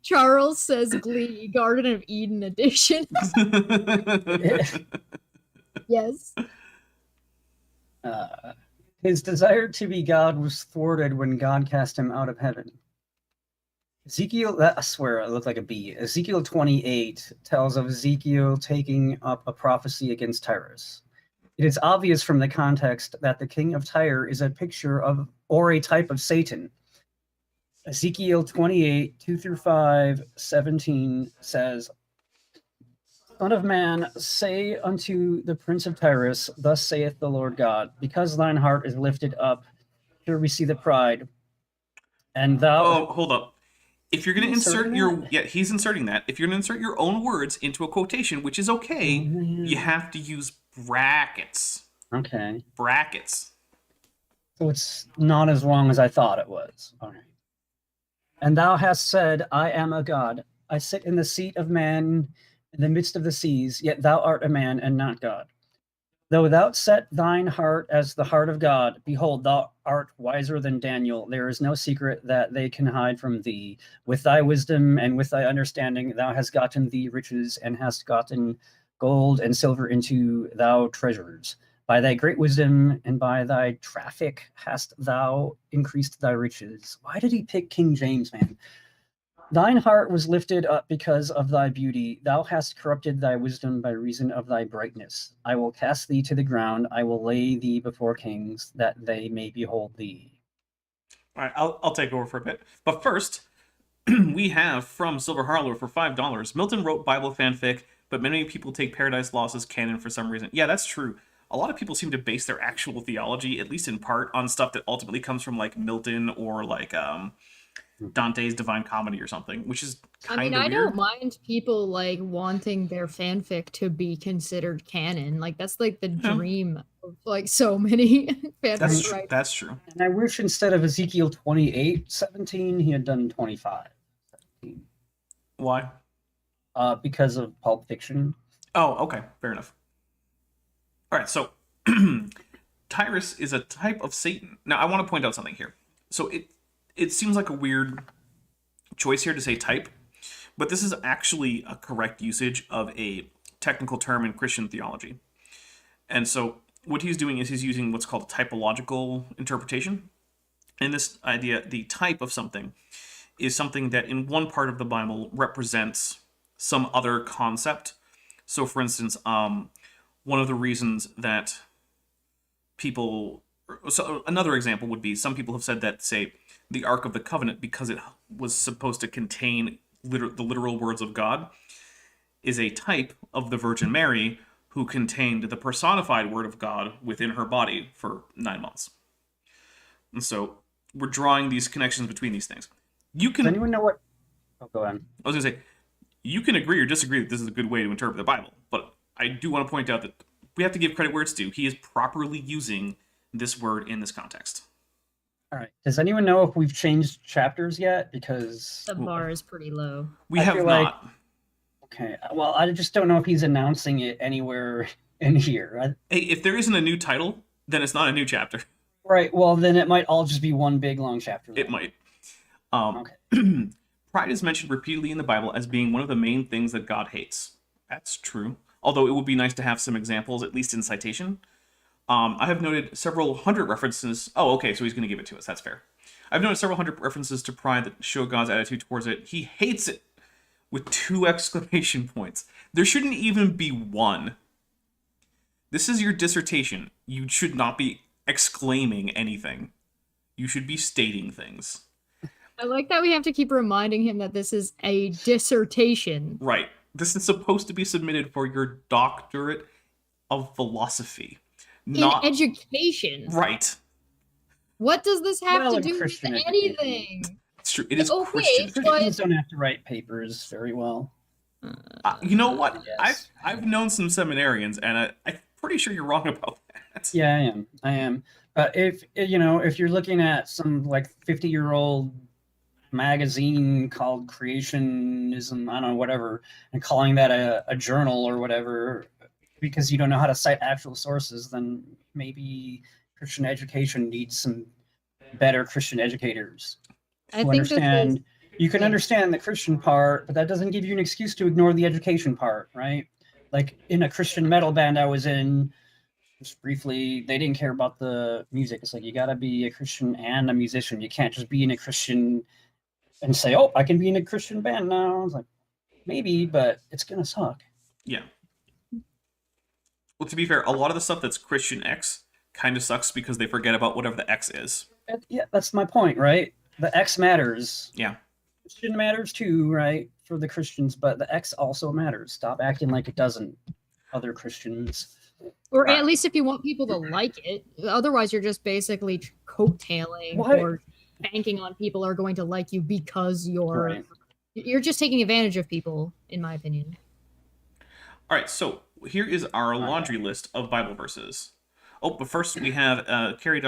Charles says Glee, Garden of Eden edition. Yes. His desire to be God was thwarted when God cast him out of heaven. I swear it looked like a B. Ezekiel 28 tells of Ezekiel taking up a prophecy against Tyrus. It is obvious from the context that the king of Tyre is a picture of, or a type of Satan. Ezekiel 28, 2-5, 17 says, Son of man, say unto the prince of Tyrus, thus saith the Lord God, because thine heart is lifted up, here we see the pride, and thou... Oh, hold up. If you're going to insert your... Yeah, he's inserting that. If you're going to insert your own words into a quotation, which is okay, you have to use brackets. Okay. Brackets. So it's not as long as I thought it was. All right. And thou hast said, I am a God. I sit in the seat of man in the midst of the seas, yet thou art a man and not God. Though thou set thine heart as the heart of God, behold, thou art wiser than Daniel. There is no secret that they can hide from thee. With thy wisdom and with thy understanding, thou hast gotten thee riches and hast gotten gold and silver into thou treasures. By thy great wisdom and by thy traffic hast thou increased thy riches. Why did he pick King James, man? Thine heart was lifted up because of thy beauty. Thou hast corrupted thy wisdom by reason of thy brightness. I will cast thee to the ground. I will lay thee before kings, that they may behold thee. All right, I'll take over for a bit. But first, we have from Silver Harlow for $5. Milton wrote Bible fanfic but many people take Paradise Lost as canon for some reason. Yeah, that's true. A lot of people seem to base their actual theology, at least in part, on stuff that ultimately comes from like Milton or like Dante's Divine Comedy or something, which is kind of I weird. don't mind people like wanting their fanfic to be considered canon. Like that's like the dream of like so many fanfic writers. That's true. And I wish instead of Ezekiel 28:17, he had done 25:17. Why? Because of Pulp Fiction. Oh, okay, fair enough. All right, so Tyrus is a type of Satan. Now, I want to point out something here. So it seems like a weird choice here to say type, but this is actually a correct usage of a technical term in Christian theology. And so what he's doing is he's using what's called a typological interpretation. And this idea, the type of something, is something that in one part of the Bible represents some other concept. So, for instance, one of the reasons that people... So another example would be some people have said that, say, the Ark of the Covenant, because it was supposed to contain the literal words of God, is a type of the Virgin Mary who contained the personified word of God within her body for 9 months. And so we're drawing these connections between these things. You can... Does anyone know what... Oh, go on. I was going to say, you can agree or disagree that this is a good way to interpret the Bible, but I do want to point out that we have to give credit where it's due. He is properly using this word in this context. All right. Does anyone know if we've changed chapters yet? Because The bar is pretty low. We I have feel not. Okay. Well, I just don't know if he's announcing it anywhere in here. Hey, if there isn't a new title, then it's not a new chapter. Right. Well, then it might all just be one big long chapter. It might. Okay. Pride is mentioned repeatedly in the Bible as being one of the main things that God hates. That's true. Although it would be nice to have some examples, at least in citation. I have noted several hundred references. Oh, okay, so he's going to give it to us. That's fair. I've noted several hundred references to pride that show God's attitude towards it. He hates it with 2 exclamation points. There shouldn't even be 1. This is your dissertation. You should not be exclaiming anything. You should be stating things. I like that we have to keep reminding him that this is a dissertation. Right. This is supposed to be submitted for your doctorate of philosophy. Not in education. Right. What does this have Well, to in do with Christian anything? It's true. It is Okay, Christian. but- Christians don't have to write papers very well. You know what? Yes. I've known some seminarians, and I'm pretty sure you're wrong about that. Yeah, I am. But if you're looking at some like 50-year-old magazine called Creationism, I don't know, whatever, and calling that a journal or whatever, because you don't know how to cite actual sources, then maybe Christian education needs some better Christian educators I who think this understand. is You can understand the Christian part, but that doesn't give you an excuse to ignore the education part, right? Like in a Christian metal band I was in, just briefly, they didn't care about the music. It's like you got to be a Christian and a musician. You can't just be in a Christian and say, "Oh, I can be in a Christian band now." I was like, maybe, but it's gonna suck. Yeah. Well, to be fair, a lot of the stuff that's Christian X kind of sucks because they forget about whatever the X is. Yeah, that's my point, right? The X matters. Yeah. Christian matters too, right? For the Christians, but the X also matters. Stop acting like it doesn't, other Christians. Or at least if you want people to like it. Otherwise, you're just basically coattailing What? or banking on people are going to like you because Right. you're just taking advantage of people, in my opinion. All right, so here is our laundry list of Bible verses. Oh, but first we have Carrie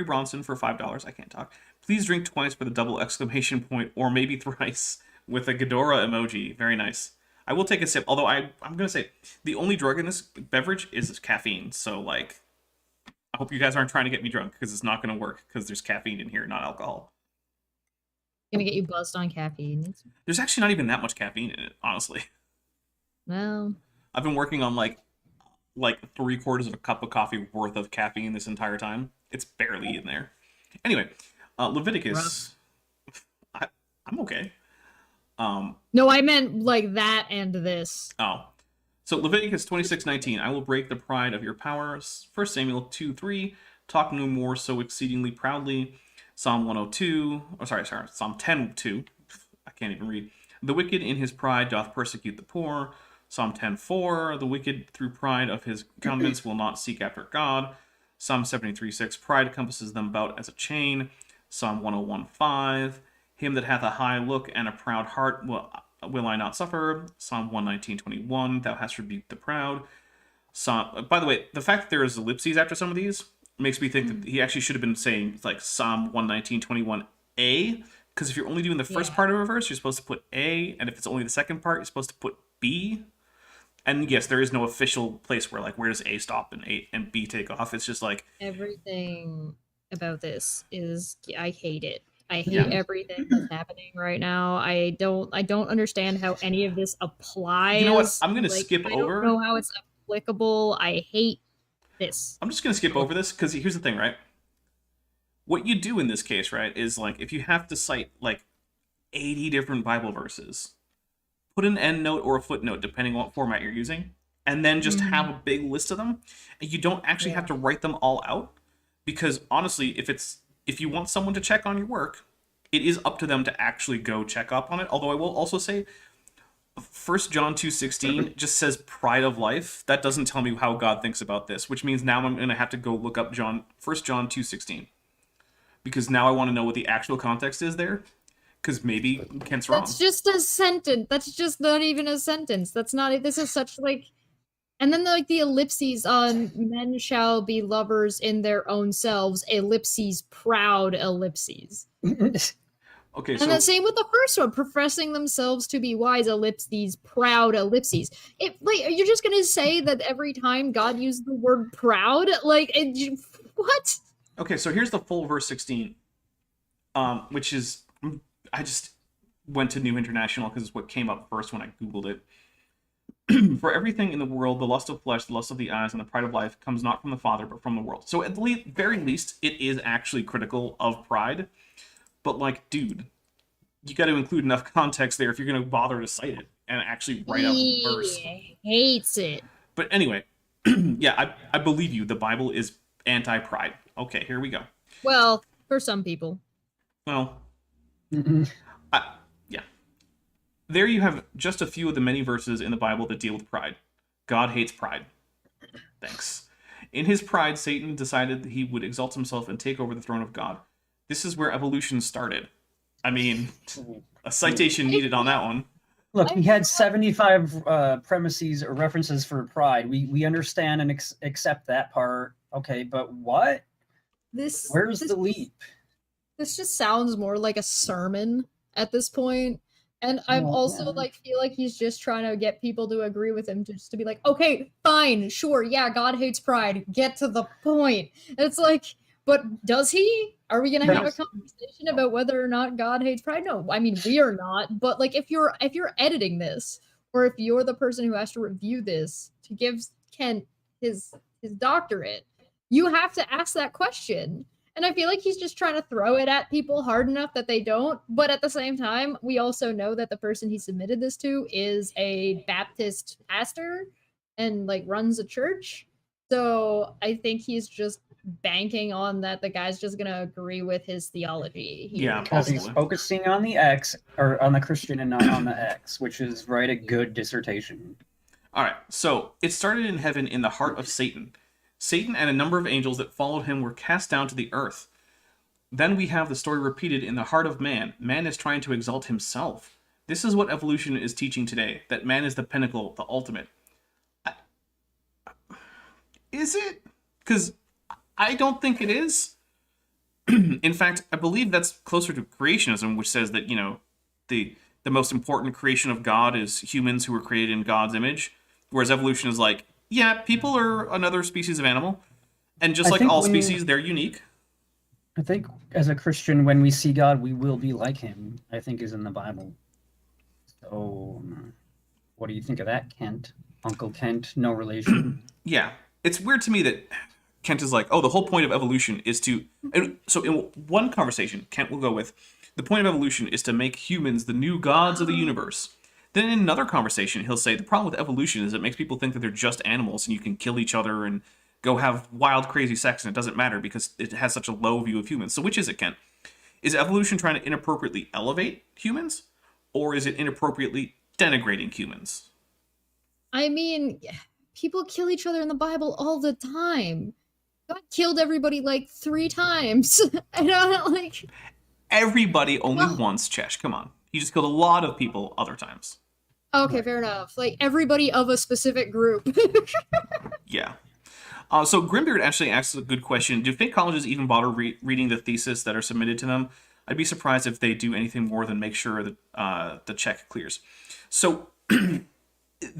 Bronson for $5. I can't talk. Please drink twice for the double exclamation point, or maybe thrice with a Ghidorah emoji. Very nice. I will take a sip, although I'm going to say the only drug in this beverage is caffeine. So, like, I hope you guys aren't trying to get me drunk because it's not going to work because there's caffeine in here, not alcohol. Gonna get you buzzed on caffeine. There's actually not even that much caffeine in it, honestly. Well, I've been working on like 3/4 of a cup of coffee worth of caffeine this entire time. It's barely in there. Anyway, Leviticus. I'm okay. no, I meant like that and this. Oh. So Leviticus 26:19, I will break the pride of your powers. 1 Samuel 2:3, talk no more so exceedingly proudly. Psalm 102, Psalm 10:2. I can't even read. The wicked in his pride doth persecute the poor. Psalm 10:4, the wicked through pride of his countenance will not seek after God. Psalm 73:6, pride compasses them about as a chain. Psalm 101:5, him that hath a high look and a proud heart will I not suffer. Psalm 119:21, thou hast rebuked the proud. By the way, the fact that there is ellipses after some of these makes me think that he actually should have been saying like Psalm 119:21a, because if you're only doing the first part of a verse, you're supposed to put A, and if it's only the second part, you're supposed to put B. And yes, there is no official place where like where does A stop and A and B take off. It's just like Everything about this is I hate it. I hate everything that's happening right now. I don't understand how any of this applies. You know what? I'm gonna skip I over. don't know how it's applicable. I hate this. I'm just gonna skip over this because here's the thing, right? What you do in this case, right, is like if you have to cite like 80 different Bible verses, put an endnote or a footnote depending on what format you're using, and then just have a big list of them, and you don't actually have to write them all out, because honestly, if you want someone to check on your work, it is up to them to actually go check up on it. Although I will also say 1 John 2:16 just says pride of life. That doesn't tell me how God thinks about this, which means now I'm going to have to go look up 1 John 2:16, because now I want to know what the actual context is there, because maybe Kent's wrong. That's just a sentence. That's just not even a sentence. That's not. This is such like. And then like the ellipses on men shall be lovers in their own selves, ellipses, proud ellipses. Okay, And so the same with the first one, professing themselves to be wise, ellipses, proud ellipses. Like, you're just gonna say that every time God used the word proud? Like, what? okay, so here's the full verse 16, which is, I just went to New International because it's what came up first when I Googled it. For everything in the world, the lust of flesh, the lust of the eyes, and the pride of life comes not from the Father, but from the world. So at the very least, it is actually critical of pride. But like, dude, you got to include enough context there if you're going to bother to cite it and actually write out the verse. He hates it. But anyway, yeah, I believe you. The Bible is anti-pride. Okay, here we go. Well, for some people. Well, yeah. There you have just a few of the many verses in the Bible that deal with pride. God hates pride. Thanks. In his pride, Satan decided that he would exalt himself and take over the throne of God. This is where evolution started. I mean, a citation needed on that one. Look, we had 75 premises or references for pride. We understand and accept that part. Okay, but what? Where's the leap? This just sounds more like a sermon at this point. And I'm also like feel like he's just trying to get people to agree with him, just to be like, okay, fine, sure, yeah, God hates pride. Get to the point. And it's like, but does he? Are we gonna have a conversation about whether or not God hates pride? No, I mean we are not. But like if you're editing this, or if you're the person who has to review this to give Kent his doctorate, you have to ask that question. And I feel like he's just trying to throw it at people hard enough that they don't. But at the same time, we also know that the person he submitted this to is a Baptist pastor and like runs a church. So I think he's just banking on that the guy's just going to agree with his theology. Yeah, because he's focusing on the X, or on the Christian and not on the X, which is write a good dissertation. All right, so it started in heaven in the heart of Satan. Satan and a number of angels that followed him were cast down to the earth. Then we have the story repeated in the heart of man. Man is trying to exalt himself. This is what evolution is teaching today, that man is the pinnacle, the ultimate. Is it? Because I don't think it is. In fact, I believe that's closer to creationism, which says that, you know, the most important creation of God is humans who were created in God's image, whereas evolution is like, yeah, people are another species of animal, and just like all species, they're unique. I think as a Christian, when we see God, we will be like him, I think is in the Bible. So, what do you think of that, Kent? Uncle Kent, no relation. Yeah, it's weird to me that Kent is like, oh, the whole point of evolution is to... And so in one conversation, Kent will go with, the point of evolution is to make humans the new gods of the universe. Then in another conversation, he'll say, the problem with evolution is it makes people think that they're just animals and you can kill each other and go have wild, crazy sex and it doesn't matter because it has such a low view of humans. So which is it, Kent? Is evolution trying to inappropriately elevate humans? Or is it inappropriately denigrating humans? I mean, people kill each other in the Bible all the time. God killed everybody like 3 times. I don't like. Everybody only Well, once, Chesh. Come on. He just killed a lot of people other times. okay, fair enough. Like everybody of a specific group. Yeah. So Grimbeard actually asks a good question. Do fake colleges even bother reading the thesis that are submitted to them? I'd be surprised if they do anything more than make sure that the check clears. So the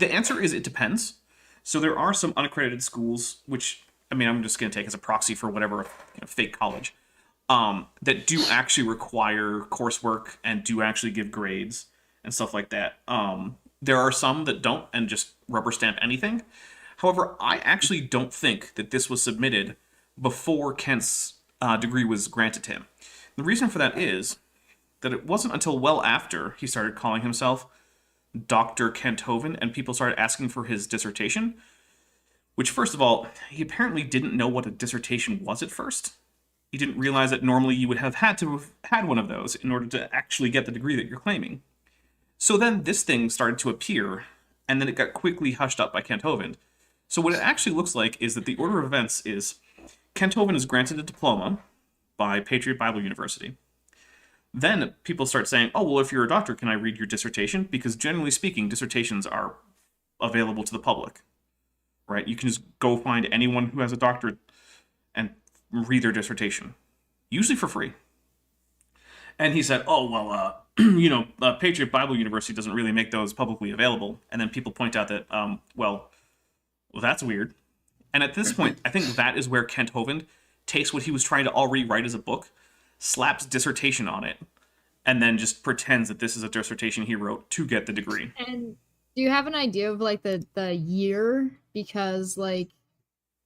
answer is it depends. So there are some unaccredited schools, which, I mean, I'm just going to take as a proxy for whatever fake college, that do actually require coursework and do actually give grades and stuff like that. There are some that don't and just rubber stamp anything. However, I actually don't think that this was submitted before Kent's degree was granted to him. The reason for that is that it wasn't until well after he started calling himself Dr. Kent Hovind and people started asking for his dissertation, which, first of all, he apparently didn't know what a dissertation was at first. He didn't realize that normally you would have had to have had one of those in order to actually get the degree that you're claiming. So then this thing started to appear, and then it got quickly hushed up by Kent Hovind. So what it actually looks like is that the order of events is Kent Hovind is granted a diploma by Patriot Bible University. Then people start saying, oh, well, if you're a doctor, can I read your dissertation? Because generally speaking, dissertations are available to the public, right? You can just go find anyone who has a doctorate and read their dissertation, usually for free. And he said, oh, well, Patriot Bible University doesn't really make those publicly available. And then people point out that, well, that's weird. And at this point, I think that is where Kent Hovind takes what he was trying to already write as a book, slaps dissertation on it, and then just pretends that this is a dissertation he wrote to get the degree. And do you have an idea of like the year? Because like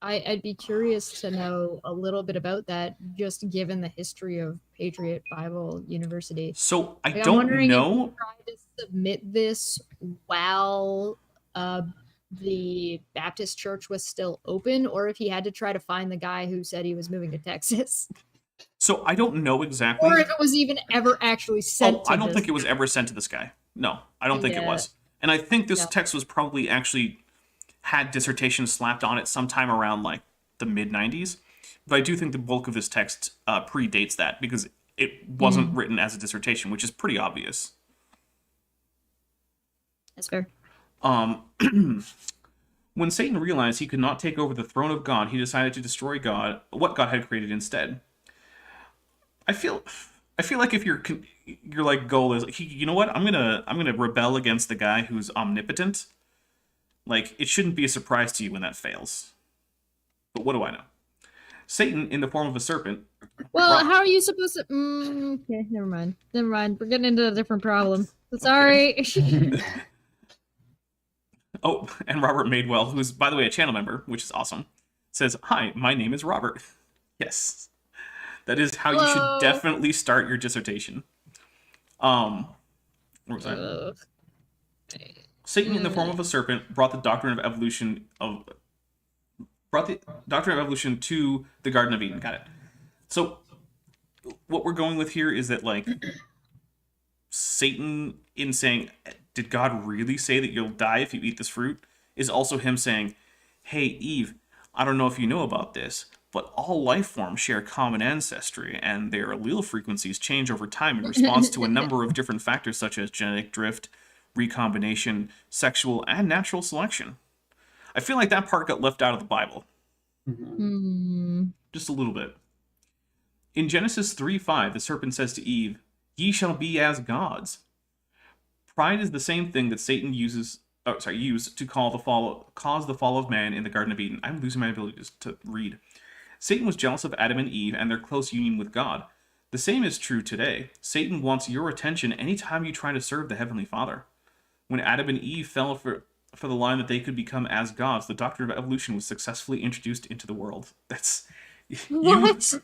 I'd be curious to know a little bit about that, just given the history of Patriot Bible University. So I I'm don't wondering know. if he tried to submit this while the Baptist church was still open, or if he had to try to find the guy who said he was moving to Texas. So I don't know exactly. Or if it was even ever actually sent to I don't this think it was ever sent to this guy. No, I don't think it was. And I think this text was probably actually had dissertation slapped on it sometime around like the mid-90s. But I do think the bulk of this text predates that because it wasn't written as a dissertation, which is pretty obvious. That's fair. When Satan realized he could not take over the throne of God, he decided to destroy what God had created instead. I feel like if your like goal is, you know what, I'm gonna rebel against the guy who's omnipotent. Like, it shouldn't be a surprise to you when that fails. But what do I know? Satan, in the form of a serpent. Well, how are you supposed to? Okay, never mind. We're getting into a different problem. Sorry. Oh, and Robert Madewell, who's, by the way, a channel member, which is awesome, says, "Hi, my name is Robert." Yes. That is how you should definitely start your dissertation. What was that? Satan, in the form of a serpent, brought the doctrine of evolution to the Garden of Eden. Got it. So, what we're going with here is that, like, Satan, in saying, did God really say that you'll die if you eat this fruit, is also him saying, hey, Eve, I don't know if you know about this, but all life forms share common ancestry, and their allele frequencies change over time in response to a number of different factors such as genetic drift, recombination, sexual, and natural selection. I feel like that part got left out of the Bible. Just a little bit. In Genesis 3:5, the serpent says to Eve, "Ye shall be as gods." Pride is the same thing that Satan used to cause the fall of man in the Garden of Eden. I'm losing my ability to read. Satan was jealous of Adam and Eve and their close union with God. The same is true today. Satan wants your attention anytime you try to serve the Heavenly Father. When Adam and Eve fell for the line that they could become as gods, the doctrine of evolution was successfully introduced into the world. That's... What?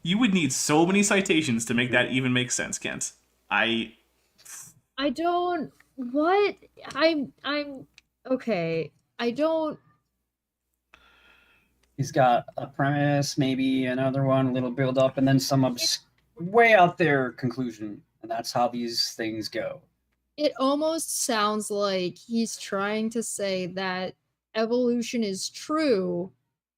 You would need so many citations to make that even make sense, Kent. I don't... What? I'm... Okay. I don't... He's got a premise, maybe another one, a little build up, and then some way out there conclusion. And that's how these things go. It almost sounds like he's trying to say that evolution is true,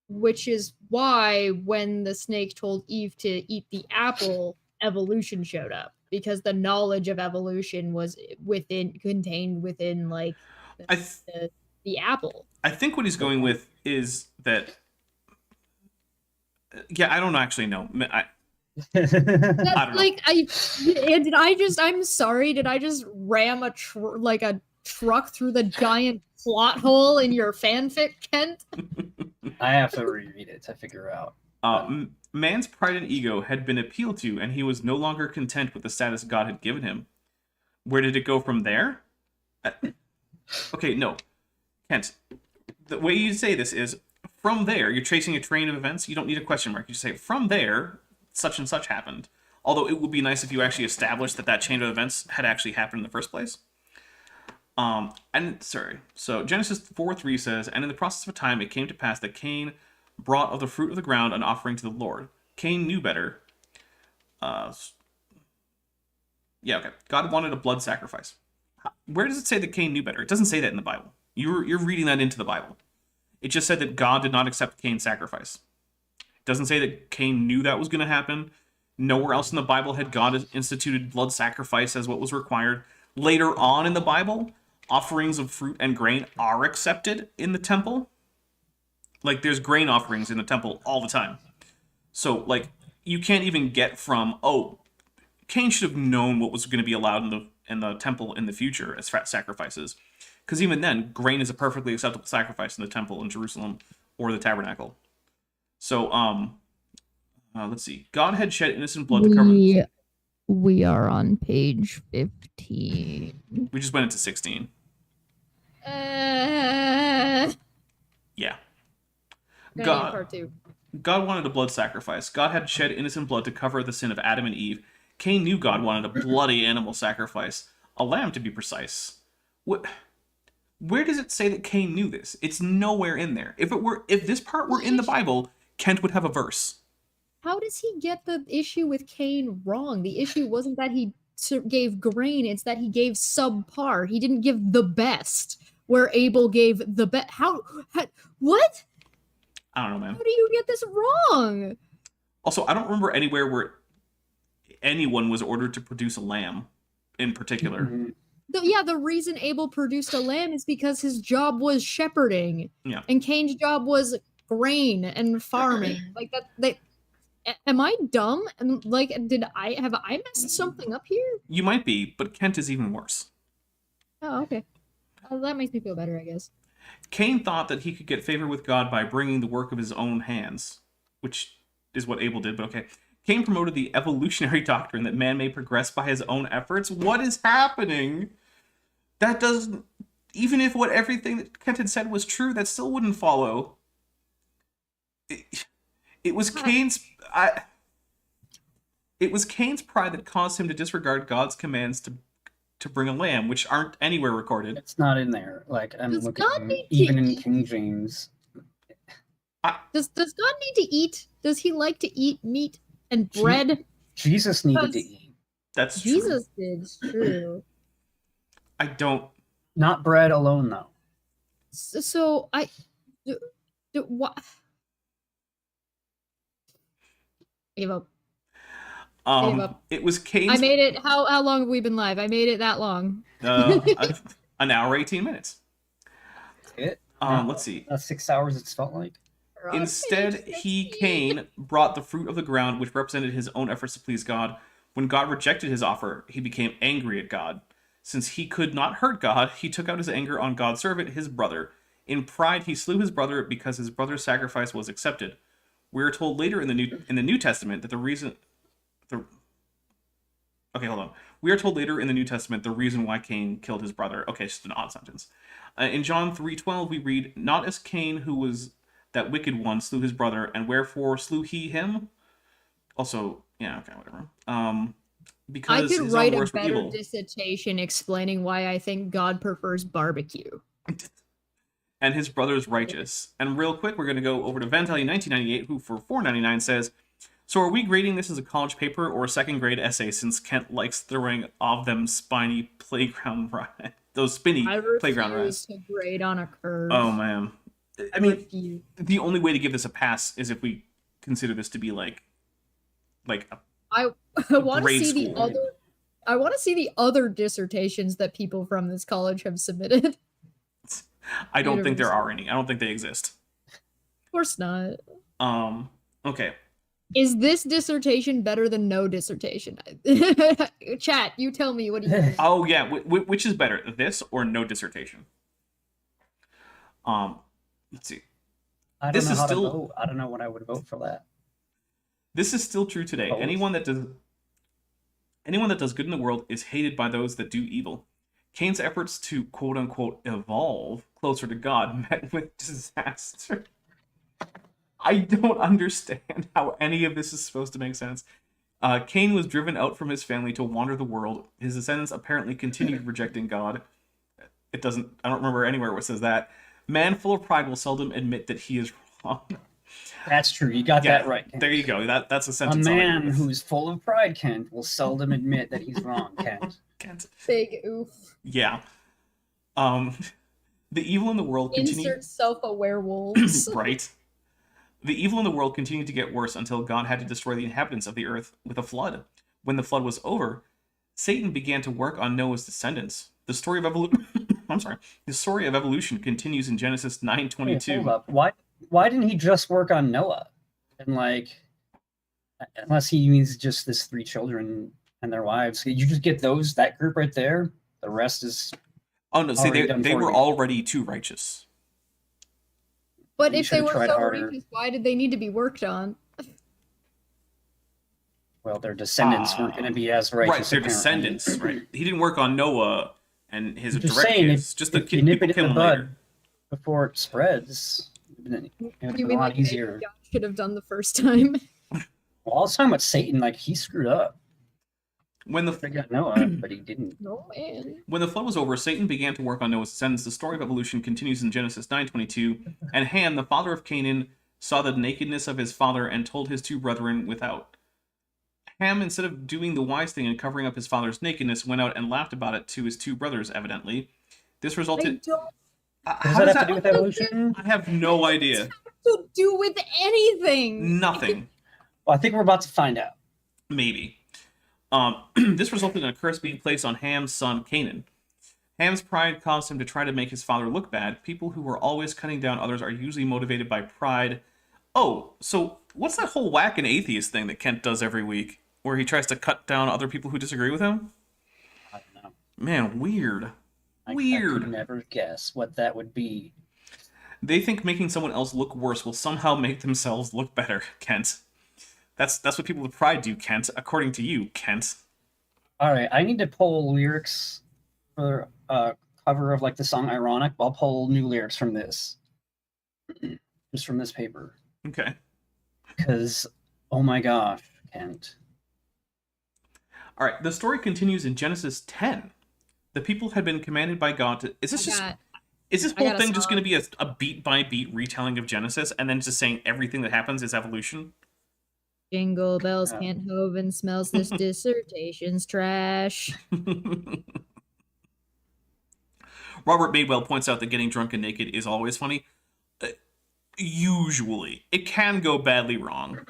which is why when the snake told Eve to eat the apple, evolution showed up because the knowledge of evolution was contained within like I the apple. I think what he's going with is that. Yeah, I don't actually know. That's I don't know. like I'm sorry, did I just ram a truck through the giant plot hole in your fanfic, Kent? I have to reread it to figure out. Man's pride and ego had been appealed to, and he was no longer content with the status God had given him. Where did it go from there? Okay, no. Kent, the way you say this is, from there, you're tracing a train of events, you don't need a question mark. You just say, from there, such and such happened. Although it would be nice if you actually established that that chain of events had actually happened in the first place. So Genesis 4:3 says, and in the process of time it came to pass that Cain brought of the fruit of the ground an offering to the Lord. Cain knew better. God wanted a blood sacrifice. Where does it say that Cain knew better? It doesn't say that in the Bible. You're reading that into the Bible. It just said that God did not accept Cain's sacrifice. It doesn't say that Cain knew that was going to happen. Nowhere else in the Bible had God instituted blood sacrifice as what was required. Later on in the Bible, offerings of fruit and grain are accepted in the temple. Like, there's grain offerings in the temple all the time. So, like, you can't even get from, Cain should have known what was going to be allowed in the temple in the future as sacrifices. Because even then, grain is a perfectly acceptable sacrifice in the temple in Jerusalem or the tabernacle. So, let's see. God had shed innocent blood to cover... We are on page 15. We just went into 16. Yeah. Part 2. God wanted a blood sacrifice. God had shed innocent blood to cover the sin of Adam and Eve. Cain knew God wanted a bloody animal sacrifice. A lamb, to be precise. Where does it say that Cain knew this? It's nowhere in there. If this part were in the Bible, Kent would have a verse. How does he get the issue with Cain wrong? The issue wasn't that he gave grain, it's that he gave subpar. He didn't give the best, where Abel gave the best. What? I don't know, man. How do you get this wrong? Also, I don't remember anywhere where anyone was ordered to produce a lamb in particular. Mm-hmm. The reason Abel produced a lamb is because his job was shepherding. Yeah. And Cain's job was grain and farming. Like that am I dumb? And like, have I messed something up here? You might be, but Kent is even worse. Oh, okay. That makes me feel better, I guess. Cain thought that he could get favor with God by bringing the work of his own hands, which is what Abel did, but okay. Cain promoted the evolutionary doctrine that man may progress by his own efforts. What is happening? That doesn't... Even if everything that Kent had said was true, that still wouldn't follow. It was Cain's... It was Cain's pride that caused him to disregard God's commands to bring a lamb, which aren't anywhere recorded. It's not in there. Like, I'm Does looking God need even to in eat? King James. Does God need to eat? Does he like to eat meat and bread? Jesus needed to eat. That's Jesus true. did, it's true. I don't... Not bread alone, though. So what? Give up. It was Cain's... I made it. How long have we been live? I made it that long. An hour, 18 minutes. It? Let's see. 6 hours it's felt like. Instead, Cain, brought the fruit of the ground, which represented his own efforts to please God. When God rejected his offer, he became angry at God. Since he could not hurt God, he took out his anger on God's servant, his brother. In pride, he slew his brother because his brother's sacrifice was accepted. We are told later in the New Testament that the reason... Okay, hold on. We are told later in the New Testament the reason why Cain killed his brother. Okay, it's just an odd sentence. In John 3:12, we read, "Not as Cain, who was that wicked one, slew his brother, and wherefore slew he him?" Also, yeah, okay, whatever. Because I could his write own a works were better evil. dissertation explaining why I think God prefers barbecue. And his brother's righteous. And real quick, we're going to go over to Vantelli 1998, who for $4.99 says, So are we grading this as a college paper or a second grade essay since Kent likes throwing off them spiny playground rides? Those spinny I playground refuse rides. to grade on a curve. Oh, man. I mean, Refuse. the only way to give this a pass is if we consider this to be like I want to grade see the school. other. I want to see the other dissertations that people from this college have submitted. Of I don't think there are any. I don't think they exist. course not. Okay. Is this dissertation better than no dissertation? Chat, you tell me. What do you think? Oh yeah, which is better, this or no dissertation? Let's see. I don't This know is how still- to vote. I don't know what I would vote for that. This is still true today. Both. Anyone that does good in the world is hated by those that do evil. Cain's efforts to quote unquote evolve closer to God met with disaster. I don't understand how any of this is supposed to make sense. Cain was driven out from his family to wander the world. His descendants apparently continued rejecting God. I don't remember anywhere where it says that. Man full of pride will seldom admit that he is wrong. That's true. You got that right. Kent. There you go. That's a A sentence. man who's full of pride, Kent, will seldom admit that he's wrong, Kent. Big oof. Yeah. The evil in the world continued. Insert self-aware wolves. Right. The evil in the world continued to get worse until God had to destroy the inhabitants of the earth with a flood. When the flood was over, Satan began to work on Noah's descendants. The story of evolution. I'm sorry. The story of evolution continues in Genesis 9:22. Hey, hold up. Why didn't he just work on Noah? And unless he means just his 3 children and their wives, you just get that group right there. The rest is. Oh no! See, Already done they for were you. already too righteous. But You if they should've were tried so harder. righteous, why did they need to be worked on? Well, their descendants weren't going to be as righteous. Right, their apparently. descendants. Right. He didn't work on Noah and his I'm just direct saying, kids. Just the if you kid, nip people it in kill the him bud later. before it spreads, it would have You been a mean lot like maybe easier. God should have done the first time? Well, I was talking about Satan, like he screwed up. When the They got Noah, but he didn't. No man. When the flood was over, Satan began to work on Noah's descendants. The story of evolution continues in Genesis 9:22. And Ham, the father of Canaan, saw the nakedness of his father and told his 2 brethren without. Ham, instead of doing the wise thing and covering up his father's nakedness, went out and laughed about it to his 2 brothers, evidently. This I resulted... don't How Does that have to do with evolution? I have no idea. have to do with anything. Nothing. Well, I think we're about to find out. Maybe. This resulted in a curse being placed on Ham's son, Canaan. Ham's pride caused him to try to make his father look bad. People who are always cutting down others are usually motivated by pride. Oh, so what's that whole whack and atheist thing that Kent does every week, where he tries to cut down other people who disagree with him? I don't know. Man, weird. I Weird. could never guess what that would be. They think making someone else look worse will somehow make themselves look better, Kent. That's what people with pride do, Kent, according to you, Kent. All right, I need to pull lyrics for cover of like the song "Ironic." I'll pull new lyrics from this, just from this paper, Okay. because oh my gosh, Kent. All right, the story continues in Genesis 10. The people had been commanded by God to... Is this just... Is this I whole got a thing just song. going to be a beat-by-beat retelling of Genesis, and then just saying everything that happens is evolution? Jingle bells, Yeah. Kent Hovind smells this dissertation's trash. Robert Madewell points out that getting drunk and naked is always funny. Usually. It can go badly wrong.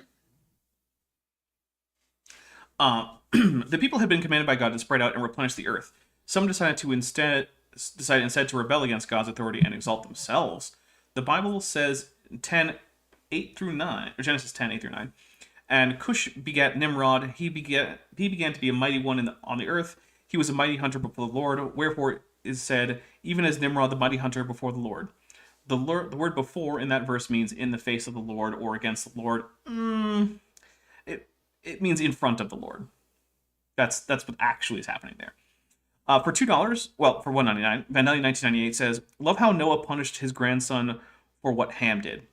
The people had been commanded by God to spread out and replenish the earth. Some decided instead to rebel against God's authority and exalt themselves. The Bible says 10:8 through 9, or Genesis 10:8 through 9. And Cush begat Nimrod. He began to be a mighty one on the earth. He was a mighty hunter before the Lord. Wherefore it is said, even as Nimrod, the mighty hunter before the Lord. The word before in that verse means in the face of the Lord or against the Lord. It means in front of the Lord. That's what actually is happening there. For $2, well, for $1.99, Vanelli 1998 says, love how Noah punished his grandson for what Ham did.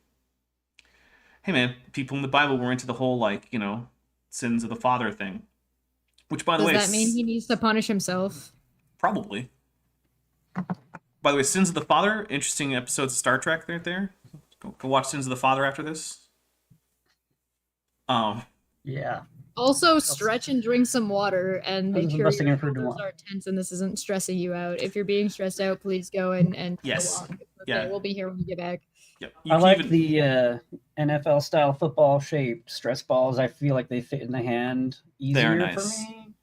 Hey man, people in the Bible were into the whole, sins of the father thing. Which, by the way... Does that mean he needs to punish himself? Probably. By the way, Sins of the Father, interesting episodes of Star Trek right there. Go watch Sins of the Father after this. You Yeah. Also, stretch and drink some water, and make That's the sure best thing your I've heard in a shoulders while. are tense and this isn't stressing you out. If you're being stressed out, please go and take Yes. a walk. It's okay. Yeah. We'll be here when you get back. Yep. I like the NFL style football shaped stress balls. I feel like they fit in the hand easier nice. for me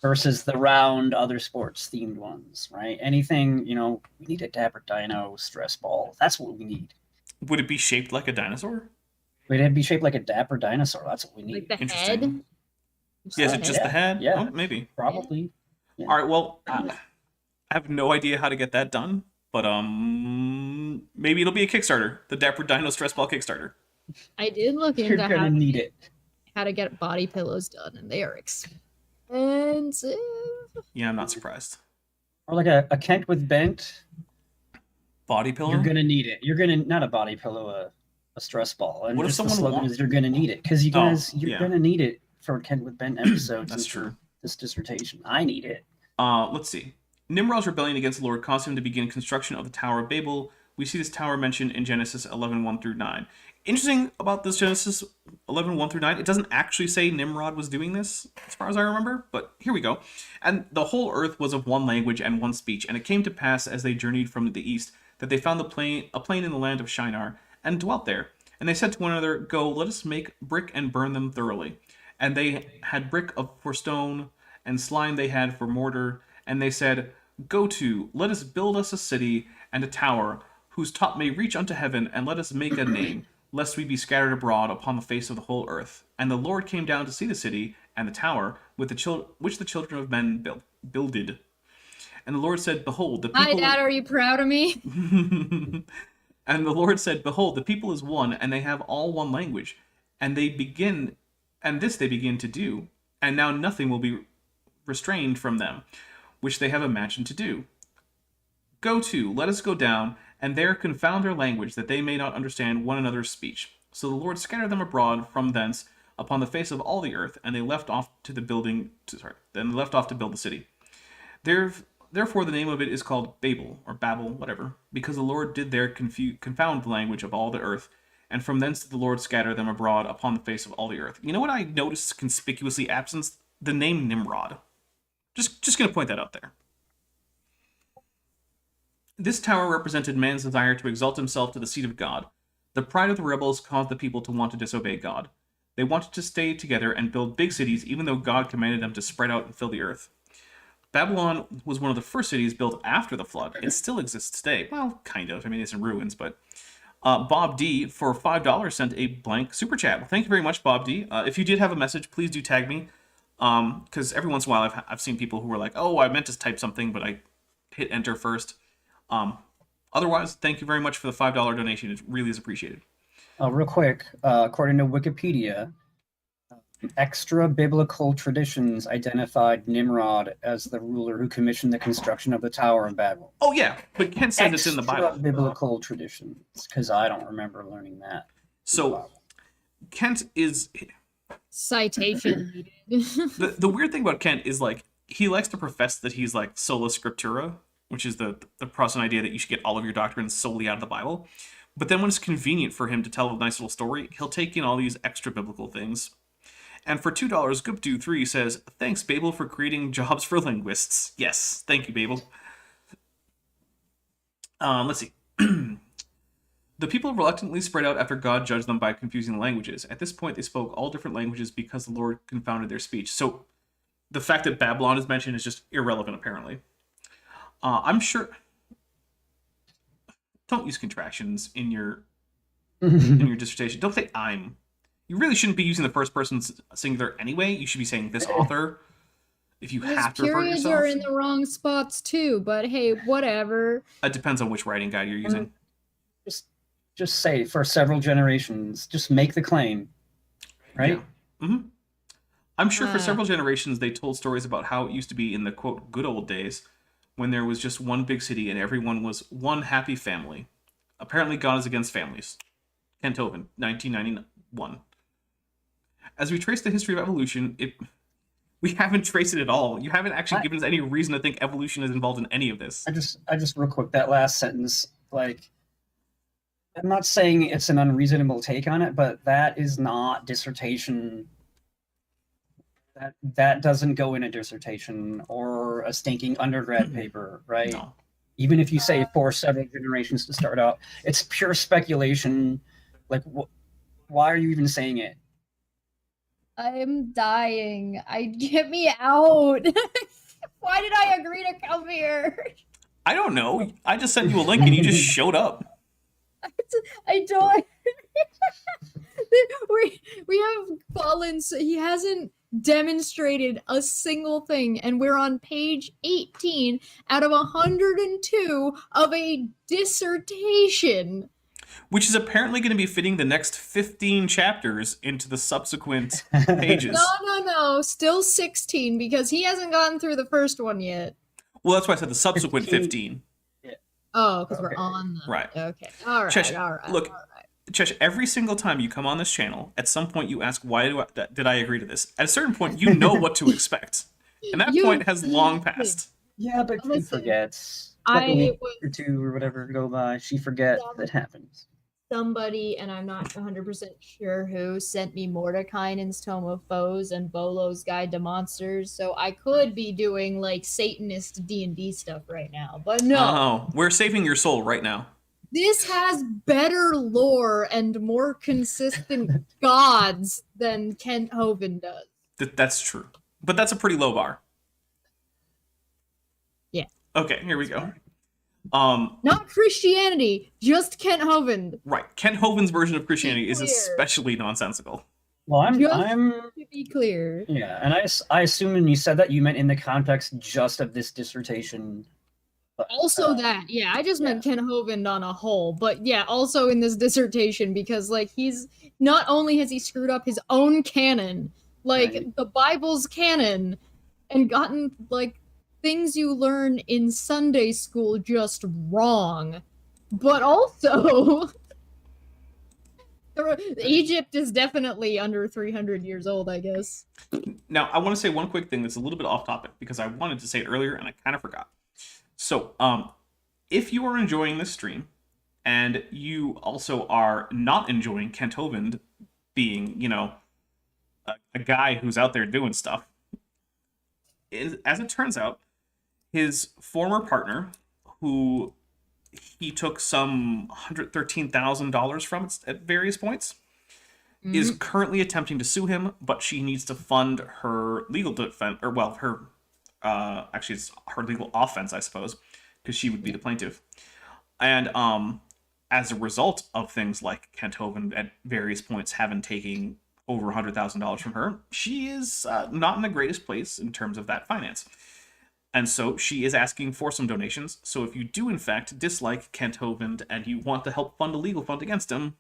versus the round other sports themed ones, right? Anything, we need a Dapper Dino stress ball. That's what we need. Would it be shaped like a dinosaur? Would it be shaped like a dapper dinosaur? That's what we need. Like the Interesting. head. Yeah, is it just the head? Yeah. Oh, maybe. Probably. Yeah. All right. Well, I have no idea how to get that done, but maybe it'll be a Kickstarter, the Dapper Dino Stress Ball Kickstarter. I did look You're into gonna need it. how to get body pillows done, and they are expensive. Yeah, I'm not surprised. Or like a Kent with bent. Body pillow. You're gonna need it. You're gonna not a body pillow, a stress ball. And What if just the someone slogan wants- is you're gonna need it because you're yeah. gonna need it for Kent with bent episodes. That's and for true. This dissertation, I need it. Let's see. Nimrod's rebellion against the Lord caused him to begin construction of the Tower of Babel. We see this tower mentioned in Genesis 11:1 through 9. Interesting about this Genesis 11:1 through 9, it doesn't actually say Nimrod was doing this, as far as I remember, but here we go. And the whole earth was of one language and one speech, and it came to pass as they journeyed from the east that they found a plain in the land of Shinar, and dwelt there. And they said to one another, Go, let us make brick and burn them thoroughly. And they had brick for stone, and slime they had for mortar. And they said, Go to, let us build us a city and a tower, whose top may reach unto heaven, and let us make a name, lest we be scattered abroad upon the face of the whole earth. And the Lord came down to see the city and the tower, which the children of men builded. And the Lord said, Behold, the people... Hi, Dad, are you proud of me? And the Lord said, Behold, the people is one, and they have all one language. And they begin to do, and now nothing will be restrained from them, which they have imagined to do. Go to, let us go down, and there confound their language, that they may not understand one another's speech. So the Lord scattered them abroad from thence upon the face of all the earth, and they left off to build the city. Therefore the name of it is called Babel, or Babel, whatever, because the Lord did there confound the language of all the earth, and from thence did the Lord scatter them abroad upon the face of all the earth. You know what I noticed conspicuously absent? The name Nimrod. Just going to point that out there. This tower represented man's desire to exalt himself to the seat of God. The pride of the rebels caused the people to want to disobey God. They wanted to stay together and build big cities, even though God commanded them to spread out and fill the earth. Babylon was one of the first cities built after the flood. It still exists today. Well, kind of. I mean, it's in ruins, but... Bob D, for $5, sent a blank super chat. Well, thank you very much, Bob D. If you did have a message, please do tag me. Because every once in a while I've seen people who were like, oh, I meant to type something, but I hit enter first. Otherwise, thank you very much for the $5 donation. It really is appreciated. Real quick, according to Wikipedia, extra biblical traditions identified Nimrod as the ruler who commissioned the construction of the Tower of Babel. Oh, yeah, but Kent says it's in the Bible. Extra biblical traditions, because I don't remember learning that. So, Kent is... Citation needed. The weird thing about Kent is, like, he likes to profess that he's, like, sola scriptura, which is the Protestant idea that you should get all of your doctrines solely out of the Bible. But then when it's convenient for him to tell a nice little story, he'll take in all these extra biblical things. And for $2, Gupdu3 says, Thanks, Babel, for creating jobs for linguists. Yes, thank you, Babel. Let's see. The people reluctantly spread out after God judged them by confusing the languages. At this point, they spoke all different languages because the Lord confounded their speech. So the fact that Babylon is mentioned is just irrelevant, apparently. I'm sure... Don't use contractions in your dissertation. Don't say I'm. You really shouldn't be using the first person singular anyway. You should be saying this author if you have to refer to Periods yourself. are in the wrong spots too, but hey, whatever. It depends on which writing guide you're using. Just say for several generations. Just make the claim, right? Yeah. Mm-hmm. I'm sure for several generations they told stories about how it used to be in the quote good old days when there was just one big city and everyone was one happy family. Apparently God is against families. Kent Hovind, 1991. As we trace the history of evolution, we haven't traced it at all. You haven't actually given us any reason to think evolution is involved in any of this. I just real quick, that last sentence, like, I'm not saying it's an unreasonable take on it, but that is not dissertation that doesn't go in a dissertation or a stinking undergrad paper, right? No. Even if you say for several generations to start out, it's pure speculation. Like, why are you even saying it? I'm dying. Get me out. Why did I agree to come here? I don't know. I just sent you a link and you just showed up. I don't. we have fallen. So he hasn't demonstrated a single thing, and we're on page 18 out of 102 of a dissertation. Which is apparently going to be fitting the next 15 chapters into the subsequent pages. No. Still 16 because he hasn't gotten through the first one yet. Well, that's why I said the subsequent 15. Oh, because we're on the... Right. Okay. All right. Chesh, all right. look, all right. Chesh, every single time you come on this channel, at some point you ask, why did I agree to this? At a certain point, you know what to expect. And that point has long passed. Yeah, but she Listen, forgets. Like a week was or two or whatever go by, she forgets. That happens. somebody, and I'm not 100% sure who, sent me Mordekainen's Tome of Foes and Bolo's Guide to Monsters, so I could be doing like Satanist D&D stuff right now, but no. Oh, we're saving your soul right now. This has better lore and more consistent gods than Kent Hovind does. That's true. But that's a pretty low bar. Yeah. Okay, here we go. Not Christianity, just Kent Hovind. Right. Kent Hovind's version of Christianity is Clear. especially nonsensical. Well, I'm To be clear. yeah, and I assume when you said that you meant in the context just of this dissertation. But, Also that, yeah, I just meant Kent Hovind on a whole, but yeah, also in this dissertation, because like he's not only has he screwed up his own canon, like Right. the Bible's canon, and gotten like things you learn in Sunday school just wrong, but also Egypt is definitely under 300 years old, I guess. Now, I want to say one quick thing that's a little bit off topic because I wanted to say it earlier and I kind of forgot. So, if you are enjoying this stream and you also are not enjoying Kent Hovind being, you know, a guy who's out there doing stuff, as it turns out, his former partner, who he took some $113,000 from at various points, is currently attempting to sue him, but she needs to fund her legal defense, or well, her actually it's her legal offense, I suppose, because she would be the plaintiff. And as a result of things like Kent Hovind at various points having taken over $100,000 from her, she is not in the greatest place in terms of that finance. And so she is asking for some donations. So if you do, in fact, dislike Kent Hovind and you want to help fund a legal fund against him,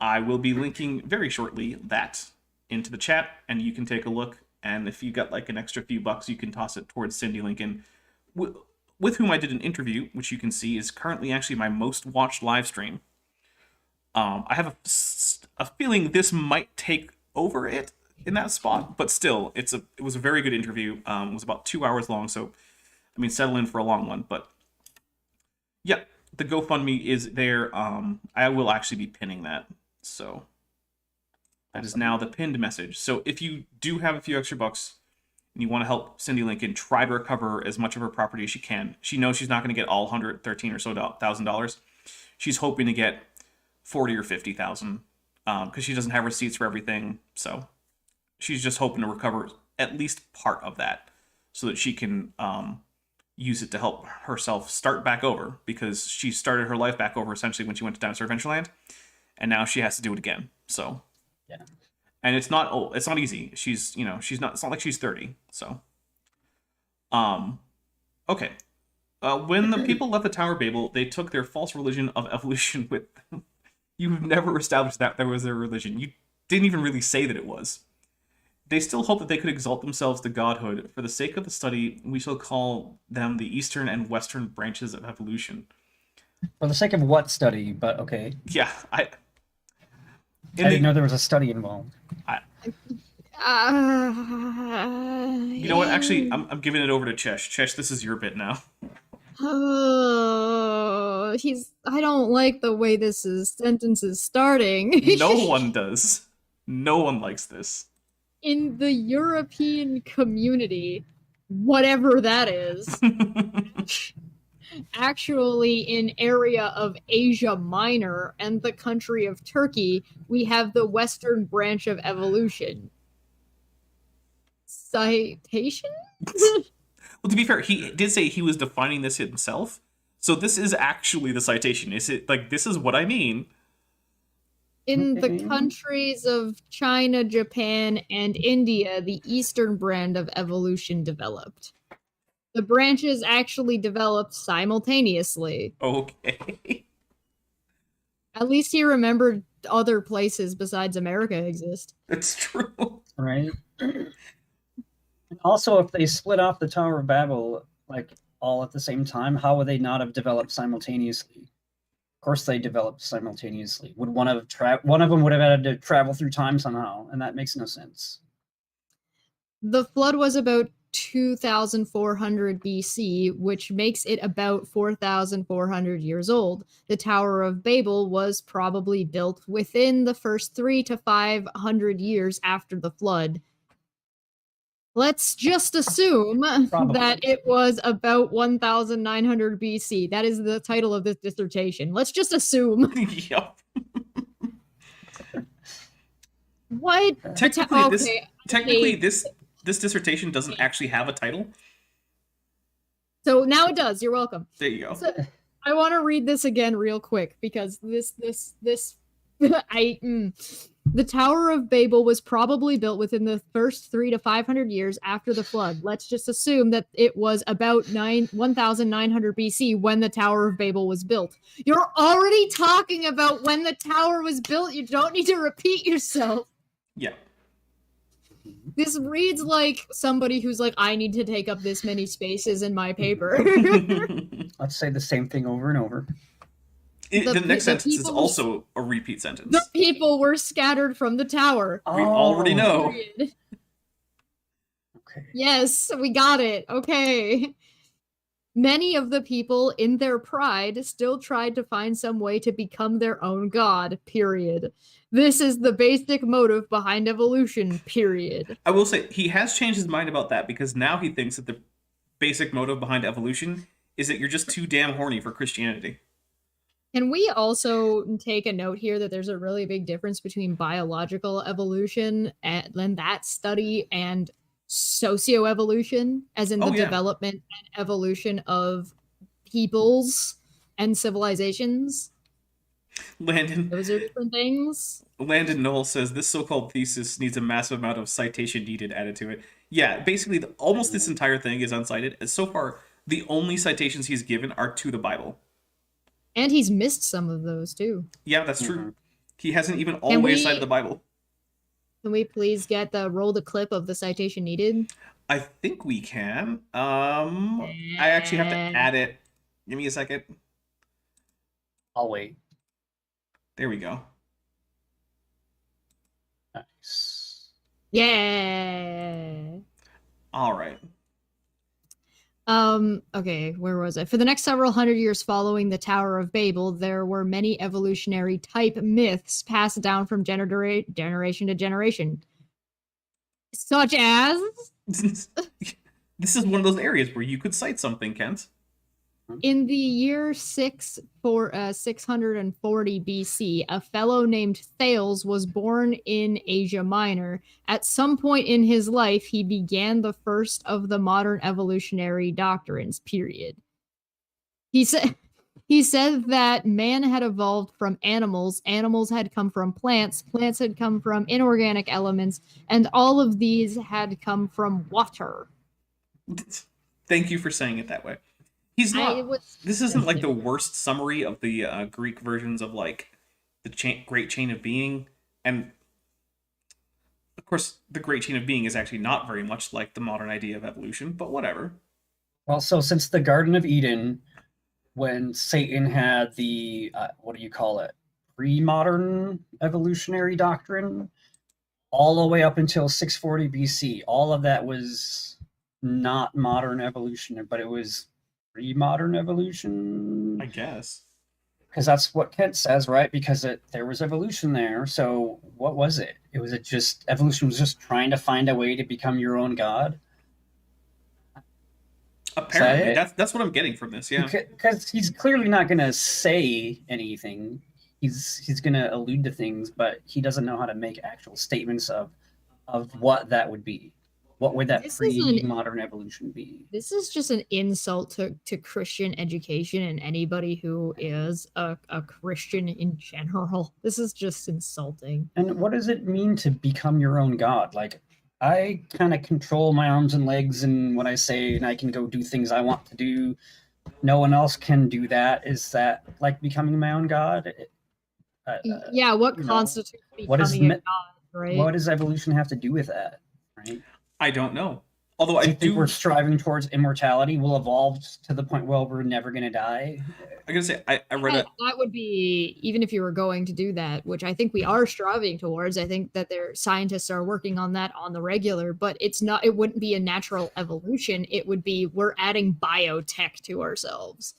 I will be linking very shortly that into the chat, and you can take a look. And if you got like an extra few bucks, you can toss it towards Cindy Lincoln, with whom I did an interview, which you can see is currently actually my most watched live stream. I have a feeling this might take over it in that spot, but still, it was a very good interview. It was about 2 hours long, so I mean, settle in for a long one. But yeah, the GoFundMe is there. I will actually be pinning that, so that is now the pinned message. So if you do have a few extra bucks and you want to help Cindy Lincoln try to recover as much of her property as she can, she knows she's not going to get all $113,000 or so thousand. She's hoping to get 40 or 50,000 because she doesn't have receipts for everything. So she's just hoping to recover at least part of that so that she can use it to help herself start back over, because she started her life back over essentially when she went to Dinosaur Adventureland, and now she has to do it again. So yeah, and it's not easy. She's it's not like she's 30. So okay. When the people left the Tower of Babel, they took their false religion of evolution with them. You've never established that there was their religion. You didn't even really say that it was. They still hope that they could exalt themselves to godhood. For the sake of the study, we shall call them the eastern and western branches of evolution. For the sake of what study? But okay. Yeah, I didn't know there was a study involved. You know what? Actually, I'm giving it over to Chesh. Chesh, this is your bit now. Oh, I don't like the way sentence is starting. No one does. No one likes this. in the European community, whatever that is, actually in area of Asia Minor and the country of Turkey, we have the Western branch of evolution. Citation? Well, to be fair, he did say he was defining this himself. So this is actually the citation. Is it like, this is what I mean? In the countries of China, Japan, and India, the Eastern brand of evolution developed. The branches actually developed simultaneously. Okay. At least he remembered other places besides America exist. That's true. Right. Also, if they split off the Tower of Babel, like, all at the same time, how would they not have developed simultaneously? Of course they developed simultaneously. Would one of them would have had to travel through time somehow, and that makes no sense. The flood was about 2,400 BC, which makes it about 4,400 years old. The Tower of Babel was probably built within the first 300 to 500 years after the flood. Let's just assume that it was about 1,900 BC. That is the title of this dissertation. Let's just assume. Yep. What? Technically, this dissertation doesn't actually have a title. So now it does. You're welcome. There you go. So, I want to read this again real quick because this The Tower of Babel was probably built within the first 300 to 500 years after the flood. Let's just assume that it was about 1,900 BC when the Tower of Babel was built. You're already talking about when the tower was built. You don't need to repeat yourself. Yeah. This reads like somebody who's like, I need to take up this many spaces in my paper. Let's say the same thing over and over. The next sentence is also a repeat sentence. The people were scattered from the tower. We already know. Period. Okay. Yes, we got it. Okay. Many of the people, in their pride, still tried to find some way to become their own god, period. This is the basic motive behind evolution, period. I will say, he has changed his mind about that, because now he thinks that the basic motive behind evolution is that you're just too damn horny for Christianity. Can we also take a note here that there's a really big difference between biological evolution and that study and socioevolution, as in the development and evolution of peoples and civilizations? Landon. Those are different things. Landon Knoll says, this so-called thesis needs a massive amount of citation needed added to it. Yeah, basically, almost this entire thing is uncited. And so far, the only citations he's given are to the Bible. And he's missed some of those, too. Yeah, that's true. He hasn't even always cited the Bible. Can we please roll the clip of the citation needed? I think we can. I actually have to add it. Give me a second. I'll wait. There we go. Nice. Yeah. All right. Okay, where was I? For the next several hundred years following the Tower of Babel, there were many evolutionary type myths passed down from generation to generation. Such as? This is one of those areas where you could cite something, Kent. In the year 640 BC, a fellow named Thales was born in Asia Minor. At some point in his life, he began the first of the modern evolutionary doctrines, period. He said that man had evolved from animals, animals had come from plants, plants had come from inorganic elements, and all of these had come from water. Thank you for saying it that way. He's not. This isn't like the worst summary of the Greek versions of like the Great Chain of Being, and of course, the Great Chain of Being is actually not very much like the modern idea of evolution. But whatever. Well, so since the Garden of Eden, when Satan had the what do you call it, pre-modern evolutionary doctrine, all the way up until 640 BC, all of that was not modern evolution, but it was pre-modern evolution, I guess. because that's what Kent says, right? Because there was evolution there. So what was it? It just evolution was just trying to find a way to become your own god. Apparently, that's what I'm getting from this. Yeah, because he's clearly not going to say anything. He's going to allude to things, but he doesn't know how to make actual statements of what that would be. What would that pre-modern evolution be? This is just an insult to Christian education and anybody who is a Christian in general. This is just insulting. And what does it mean to become your own god? Like, I kind of control my arms and legs and what I say, and I can go do things I want to do. No one else can do that. Is that like becoming my own god? Yeah, what constitutes becoming a god, right? What does evolution have to do with that, right? I don't know. Although I think we're striving towards immortality. We'll evolve to the point where we're never going to die. I gotta say, I read it. That would be, even if you were going to do that, which I think we are striving towards. I think that scientists are working on that on the regular, but it wouldn't be a natural evolution. It would be, we're adding biotech to ourselves.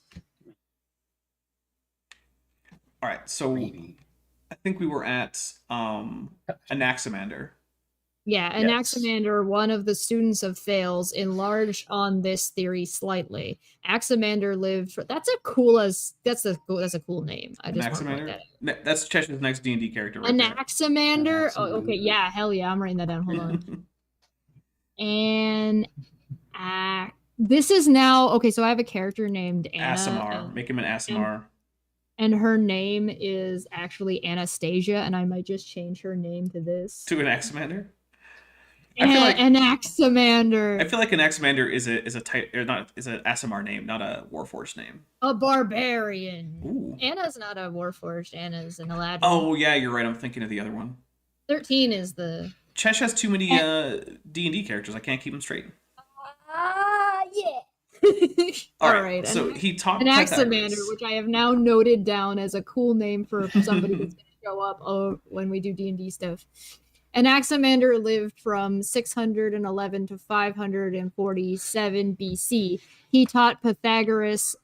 All right, so I think we were at Anaximander. Yeah, Anaximander, one of the students of Thales, enlarged on this theory slightly. Anaximander lived for, that's a cool name. I just Anaximander? That's Chesh's next D&D character right Anaximander? Oh, okay, yeah, hell yeah, I'm writing that down. Hold on. And this is now, okay, so I have a character named Anna. Asimar. Make him an Asimar. And her name is actually Anastasia, and I might just change her name to this. To Anaximander? Anaximander. I feel like Anaximander is an Asimar name, not a Warforged name. A barbarian. Ooh. Anna's not a Warforged. Anna's an Eladrin. Oh yeah, you're right. I'm thinking of the other one. 13 is the. Chesh has too many D&D characters. I can't keep them straight. Yeah. All right. So he taught Anaximander, which I have now noted down as a cool name for somebody who's going to show up when we do D&D stuff. Anaximander lived from 611 to 547 BC. He taught Pythagoras,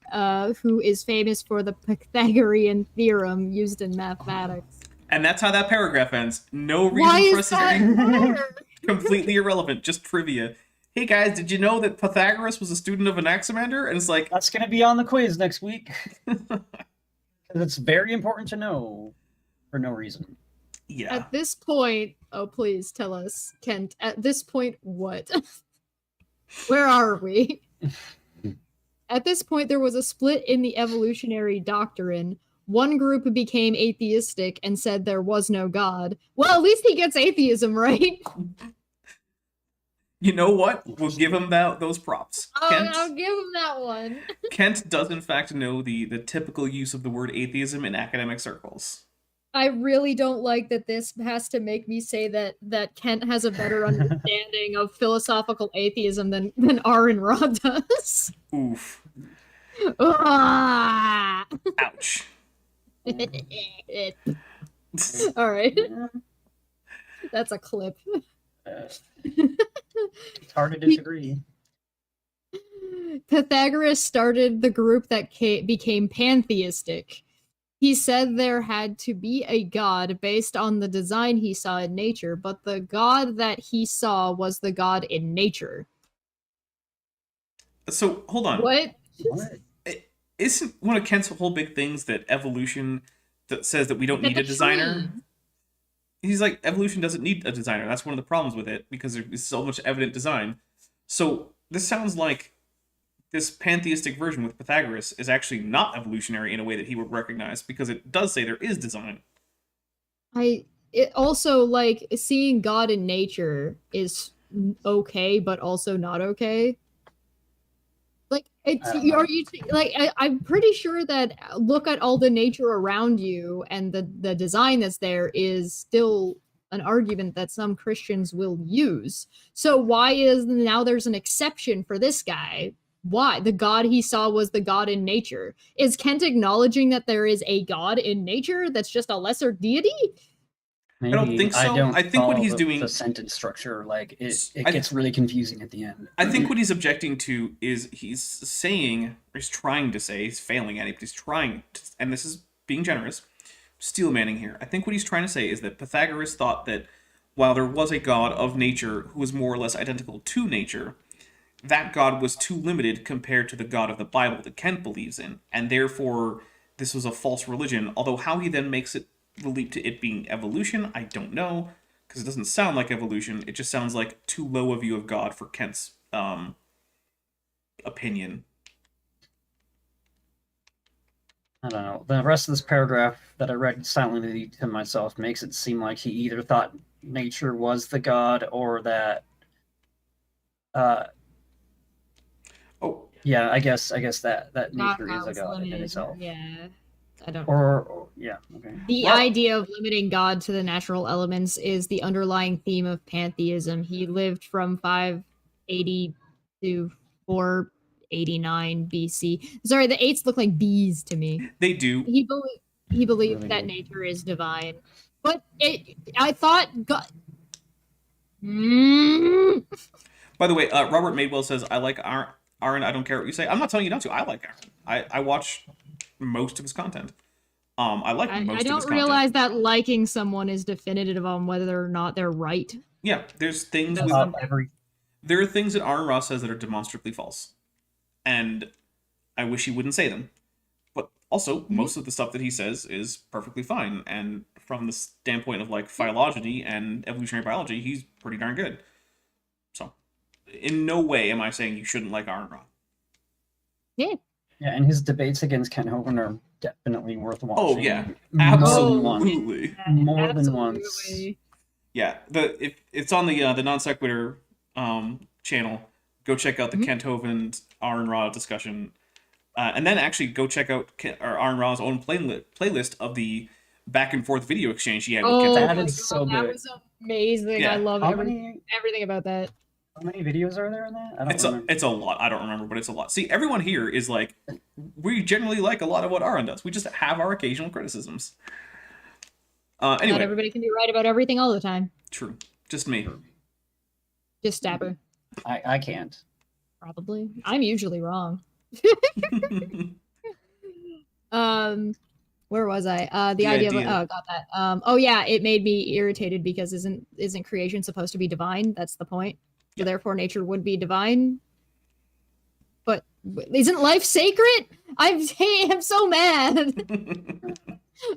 who is famous for the Pythagorean theorem used in mathematics. And that's how that paragraph ends. No reason for us to completely irrelevant, just trivia. Hey guys, did you know that Pythagoras was a student of Anaximander? And it's like, that's going to be on the quiz next week. It's very important to know for no reason. Yeah. At this point, oh please tell us, Kent, at this point, what? Where are we? At this point, there was a split in the evolutionary doctrine. One group became atheistic and said there was no God. Well, at least he gets atheism, right? You know what? We'll give him those props. I'll give him that one. Kent does, in fact, know the typical use of the word atheism in academic circles. I really don't like that this has to make me say that Kent has a better understanding of philosophical atheism than R and Rod does. Oof. Ah! Ouch. All right. That's a clip. It's hard to disagree. Pythagoras started the group that became pantheistic. He said there had to be a god based on the design he saw in nature, but the god that he saw was the god in nature. So, hold on. What? Isn't one of Kent's whole big things that evolution that says that we don't need a designer? He's like, evolution doesn't need a designer. That's one of the problems with it, because there's so much evident design. So, this sounds like this pantheistic version with Pythagoras is actually not evolutionary in a way that he would recognize, because it does say there is design. It also, like, seeing God in nature is okay, but also not okay. Like, I'm pretty sure that look at all the nature around you and the design that's there is still an argument that some Christians will use. So why is now there's an exception for this guy? Why? The God he saw was the God in nature. Is Kent acknowledging that there is a God in nature that's just a lesser deity? Maybe. I don't think so. I think what he's doing, the sentence structure, like it gets really confusing at the end. I think what he's objecting to is he's trying to say, he's failing at it, but he's trying to, and this is being generous, steel manning here. I think what he's trying to say is that Pythagoras thought that while there was a god of nature who was more or less identical to nature, that god was too limited compared to the god of the Bible that Kent believes in, and therefore this was a false religion. Although how he then makes it the leap to it being evolution, I don't know, because it doesn't sound like evolution. It just sounds like too low a view of God for Kent's opinion. I don't know. The rest of this paragraph that I read silently to myself makes it seem like he either thought nature was the god or that. Yeah, I guess that nature is a god in itself. Yeah, I don't. Or yeah, okay. The idea of limiting God to the natural elements is the underlying theme of pantheism. He lived from 580 to 489 BC. Sorry, the 8s look like B's to me. They do. He believed that nature is divine, but I thought God. By the way, Robert Madewell says, I like Aaron, I don't care what you say. I'm not telling you not to. I like Aaron. I watch most of his content. I like most of his content. I don't realize that liking someone is definitive on whether or not they're right. Yeah, there's things there are things that Aaron Ross says that are demonstrably false. And I wish he wouldn't say them. But also, most of the stuff that he says is perfectly fine. And from the standpoint of like phylogeny and evolutionary biology, he's pretty darn good. So in no way am I saying you shouldn't like Aaron Ross. Yeah, and his debates against Ken Hovind are definitely worth watching. Oh yeah, absolutely, more than once. Yeah, it's on the non sequitur channel. Go check out the Kent Hovind Aaron Ra discussion, and then actually go check out Aaron Ra's own playlist of the back and forth video exchange he had with Kent Hovind. That is so good. That was amazing. Yeah. I love everything about that. How many videos are there in that? I don't remember. It's a lot. I don't remember, but it's a lot. See, everyone here is like, we generally like a lot of what Aaron does. We just have our occasional criticisms. Anyway. Not everybody can be right about everything all the time. True. Just me. Just Stabber. I can't. Probably. I'm usually wrong. Where was I? The idea of got that. Oh yeah, it made me irritated because isn't creation supposed to be divine? That's the point. So therefore nature would be divine. But isn't life sacred? I'm so mad.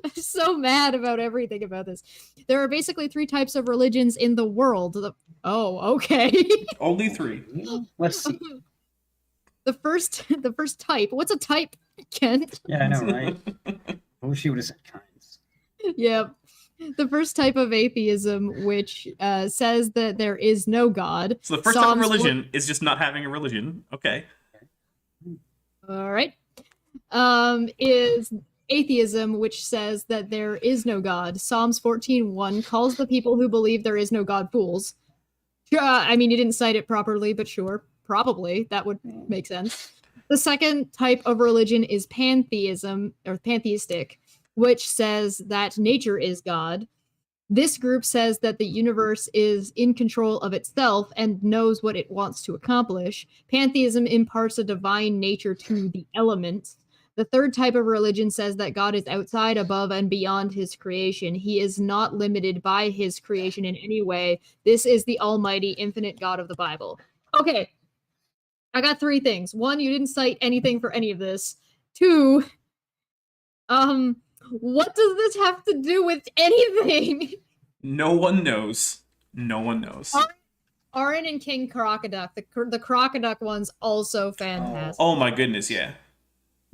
I'm so mad about everything about this. There are basically 3 types of religions in the world. Oh, okay. Only 3. Let's see. The first type. What's a type, Kent? Yeah, I know, right? I wish you would have said kinds. Yep. The first type of atheism, which says that there is no God. So the first type of religion is just not having a religion. Okay. All right. Is atheism, which says that there is no God. Psalms 14:1 calls the people who believe there is no God fools. I mean, you didn't cite it properly, but sure. Probably. That would make sense. The second type of religion is pantheism, or pantheistic, which says that nature is God. This group says that the universe is in control of itself and knows what it wants to accomplish. Pantheism imparts a divine nature to the elements. The third type of religion says that God is outside, above, and beyond his creation. He is not limited by his creation in any way. This is the almighty, infinite God of the Bible. Okay, I got 3 things. 1, you didn't cite anything for any of this. 2, what does this have to do with anything? No one knows. No one knows. Aaron and King Crocoduck. The Crocoduck one's also fantastic. Oh my goodness, yeah.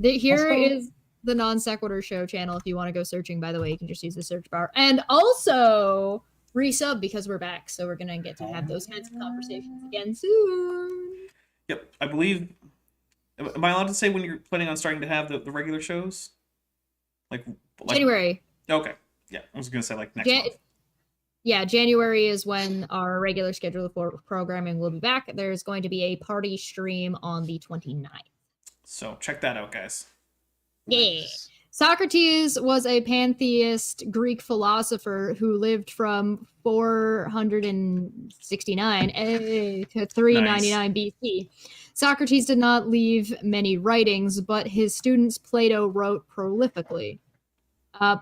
Here is the Non Sequitur Show channel if you want to go searching, by the way. You can just use the search bar. And also resub because we're back, so we're going to get to have those kinds of conversations again soon. Yep, I believe... Am I allowed to say when you're planning on starting to have the regular shows? Like January. Okay. Yeah, I was going to say like next month. Yeah, January is when our regular schedule for programming will be back. There's going to be a party stream on the 29th. So check that out, guys. Yeah. Socrates was a pantheist Greek philosopher who lived from 469 to 399 BC. Socrates did not leave many writings, but his student Plato wrote prolifically.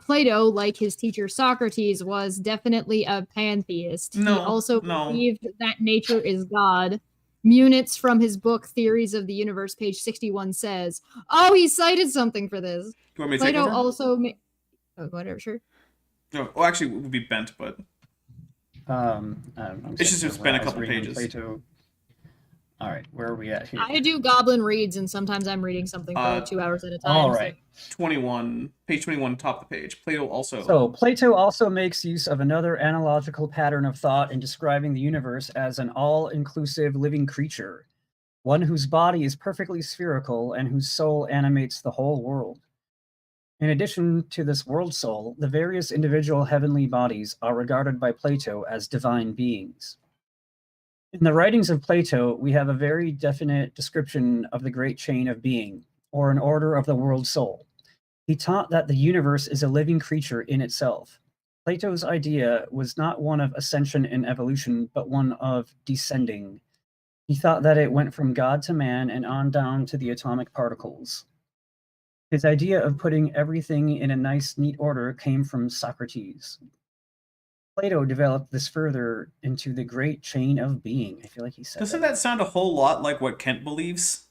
Plato, like his teacher Socrates, was definitely a pantheist. He No, also no. believed that nature is God. Munitz from his book Theories of the Universe, page 61 says, oh, he cited something for this. Do you want me to take Plato over? also oh, whatever, sure. No, well, actually, it would be bent, but it's just been a couple pages. Plato. All right, where are we at here? I do goblin reads, and sometimes I'm reading something for 2 hours at a time. All right. So. 21, page 21, top of the page. Plato also. So Plato also makes use of another analogical pattern of thought in describing the universe as an all-inclusive living creature, one whose body is perfectly spherical and whose soul animates the whole world. In addition to this world soul, the various individual heavenly bodies are regarded by Plato as divine beings. In the writings of Plato, we have a very definite description of the great chain of being, or an order of the world soul. He taught that the universe is a living creature in itself. Plato's idea was not one of ascension and evolution, but one of descending. He thought that it went from God to man and on down to the atomic particles. His idea of putting everything in a nice, neat order came from Socrates. Plato developed this further into the great chain of being. I feel like he said Doesn't that sound a whole lot like what Kent believes?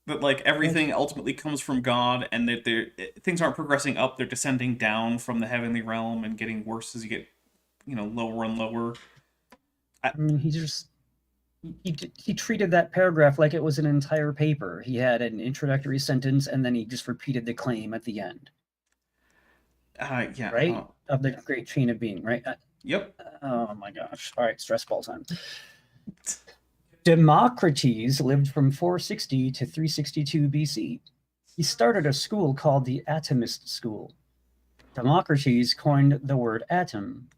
That like everything ultimately comes from God, and that things aren't progressing up; they're descending down from the heavenly realm and getting worse as you get, lower and lower. I mean, he treated that paragraph like it was an entire paper. He had an introductory sentence, and then he just repeated the claim at the end. Yeah. Right? Of the great chain of being, right? Yep. Oh my gosh. All right, stress ball time. Democritus lived from 460 to 362 BC. He started a school called the Atomist School. Democritus coined the word atom.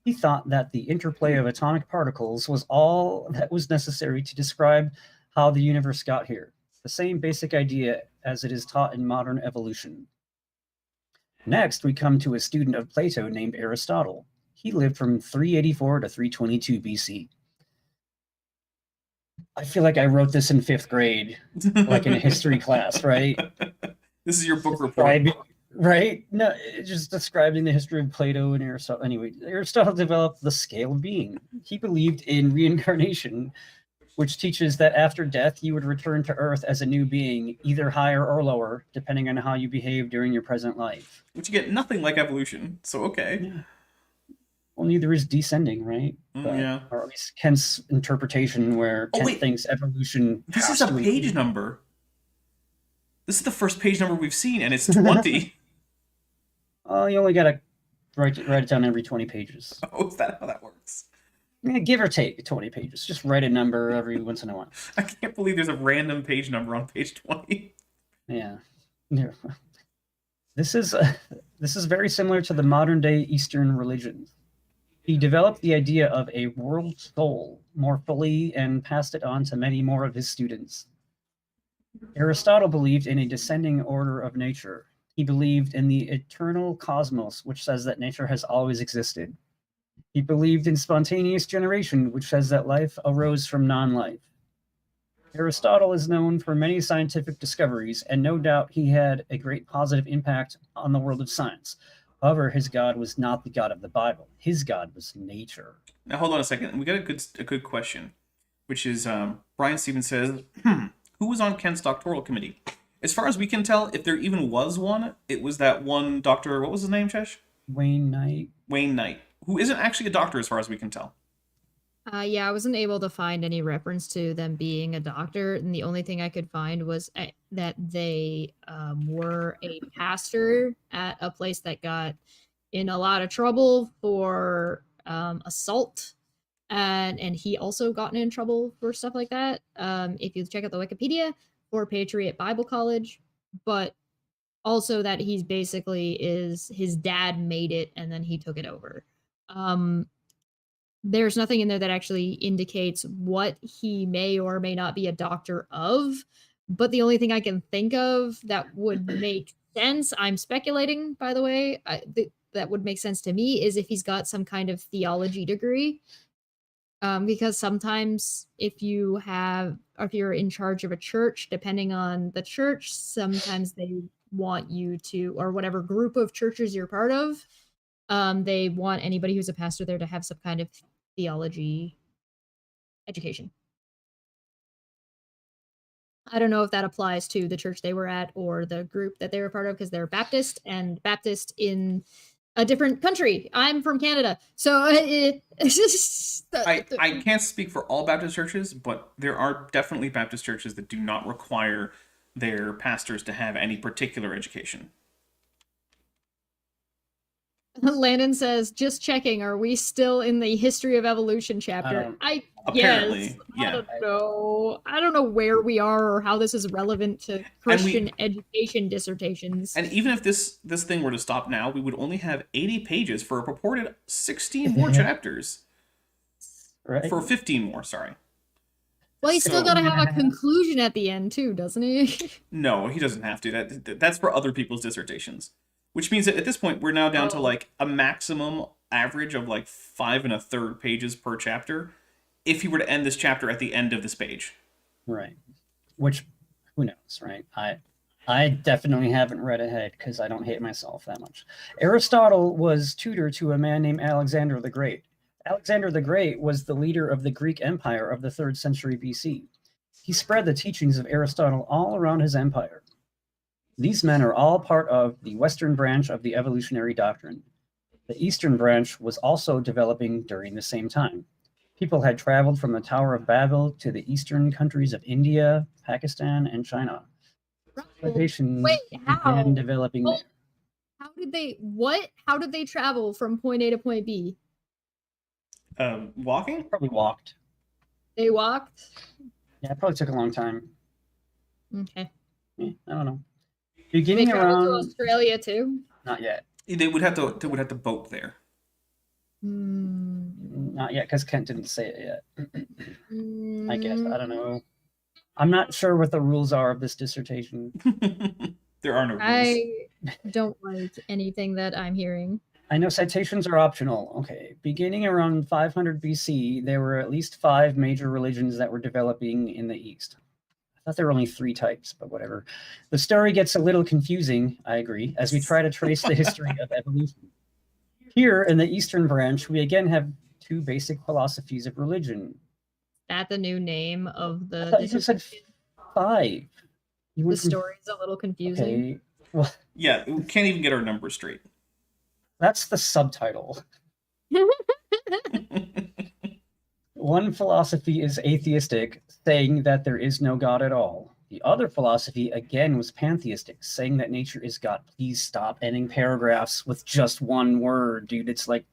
He thought that the interplay of atomic particles was all that was necessary to describe how the universe got here. The same basic idea as it is taught in modern evolution. Next, we come to a student of Plato named Aristotle. He lived from 384 to 322 BC. I feel like I wrote this in 5th grade, like in a history class, right? This is your book report. Right? No, just describing the history of Plato and Aristotle. Anyway, Aristotle developed the scale of being. He believed in reincarnation, which teaches that after death, you would return to Earth as a new being, either higher or lower, depending on how you behave during your present life. Which you get nothing like evolution, so okay. Yeah. Well, neither is descending, right? Yeah. Or at least Kent's interpretation, where Kent thinks evolution. This is a page number. This is the first page number we've seen, and it's 20. Oh, you only gotta write it down every 20 pages. Oh, is that how that works? Yeah, give or take 20 pages. Just write a number every once in a while. I can't believe there's a random page number on page 20. Yeah. This is very similar to the modern day Eastern religions. He developed the idea of a world soul more fully and passed it on to many more of his students. Aristotle believed in a descending order of nature. He believed in the eternal cosmos, which says that nature has always existed. He believed in spontaneous generation, which says that life arose from non-life. Aristotle is known for many scientific discoveries, and no doubt he had a great positive impact on the world of science. However, his God was not the God of the Bible. His God was nature. Now, hold on a second. We got a good question, which is Brian Stevens says, who was on Kent's doctoral committee? As far as we can tell, if there even was one, it was that one doctor. What was his name, Chesh? Wayne Knight. Wayne Knight, who isn't actually a doctor as far as we can tell. Yeah, I wasn't able to find any reference to them being a doctor, and the only thing I could find was that they were a pastor at a place that got in a lot of trouble for assault, and he also gotten in trouble for stuff like that. If you check out the Wikipedia for Patriot Bible College, but also that he's basically his dad made it and then he took it over. There's nothing in there that actually indicates what he may or may not be a doctor of, but the only thing I can think of that would make sense, I'm speculating, by the way, that would make sense to me is if he's got some kind of theology degree. Because sometimes if you're in charge of a church, depending on the church, sometimes they want you to, or whatever group of churches you're part of, they want anybody who's a pastor there to have some kind of theology education. I don't know if that applies to the church they were at or the group that they were part of, because they're Baptist and Baptist in a different country. I'm from Canada, so it's just. I can't speak for all Baptist churches, but there are definitely Baptist churches that do not require their pastors to have any particular education. Landon says, just checking, are we still in the history of evolution chapter? Apparently, yes. yeah. I don't know. I don't know where we are or how this is relevant to Christian education dissertations. And even if this thing were to stop now, we would only have 80 pages for a purported 16 more chapters. Right. For 15 more, sorry. Well, he's still got to have a conclusion at the end, too, doesn't he? No, he doesn't have to. That's for other people's dissertations. Which means that at this point, we're now down to like a maximum average of like 5 1/3 pages per chapter if you were to end this chapter at the end of this page. Right. Which, who knows, right? I definitely haven't read ahead because I don't hate myself that much. Aristotle was tutor to a man named Alexander the Great. Alexander the Great was the leader of the Greek Empire of the 3rd century BC. He spread the teachings of Aristotle all around his empire. These men are all part of the Western branch of the evolutionary doctrine. The Eastern branch was also developing during the same time. People had traveled from the Tower of Babel to the eastern countries of India, Pakistan, and China. Civilizations began developing there. How did they travel from point A to point B? Walking? Probably walked. They walked? Yeah, it probably took a long time. Okay. I don't know. They Beginning traveled to around Australia too? Not yet. They would have to boat there. Not yet, because Kent didn't say it yet. I guess. I don't know. I'm not sure what the rules are of this dissertation. There are no rules. I don't like anything that I'm hearing. I know citations are optional. Okay. Beginning around 500 BC, there were at least 5 major religions that were developing in the East. I thought there were only 3 types, but whatever. The story gets a little confusing, I agree, as we try to trace the history of evolution. Here in the Eastern branch, we again have 2 basic philosophies of religion. That the new name of the I thought you just said 5. The story's a little confusing. Okay. Well, yeah, we can't even get our numbers straight. That's the subtitle. One philosophy is atheistic, saying that there is no God at all. The other philosophy, again, was pantheistic, saying that nature is God. Please stop ending paragraphs with just one word, dude. It's like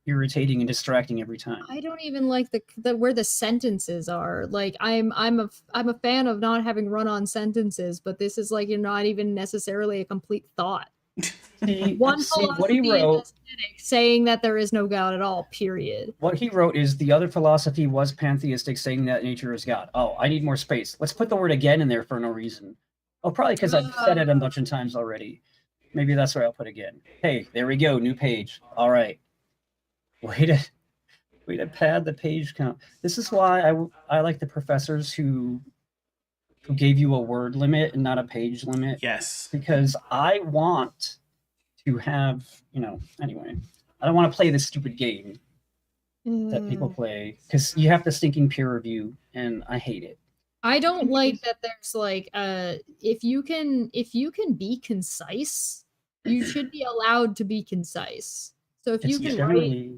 irritating and distracting every time. I don't even like the where the sentences are. Like I'm a fan of not having run-on sentences, but this is like you're not even necessarily a complete thought. One philosophy is aesthetic, saying that there is no God at all, period. What he wrote is the other philosophy was pantheistic, saying that nature is God. Oh, I need more space. Let's put the word again in there for no reason. Oh, probably because I've said it a bunch of times already. Maybe that's where I'll put again. Hey, there we go. New page. All right. Way to pad the page count. This is why I like the professors who gave you a word limit and not a page limit. Yes. Because I want to have, anyway, I don't want to play this stupid game that people play because you have to stinking peer review and I hate it. I don't like that there's like if you can be concise, you should be allowed to be concise. So if you can write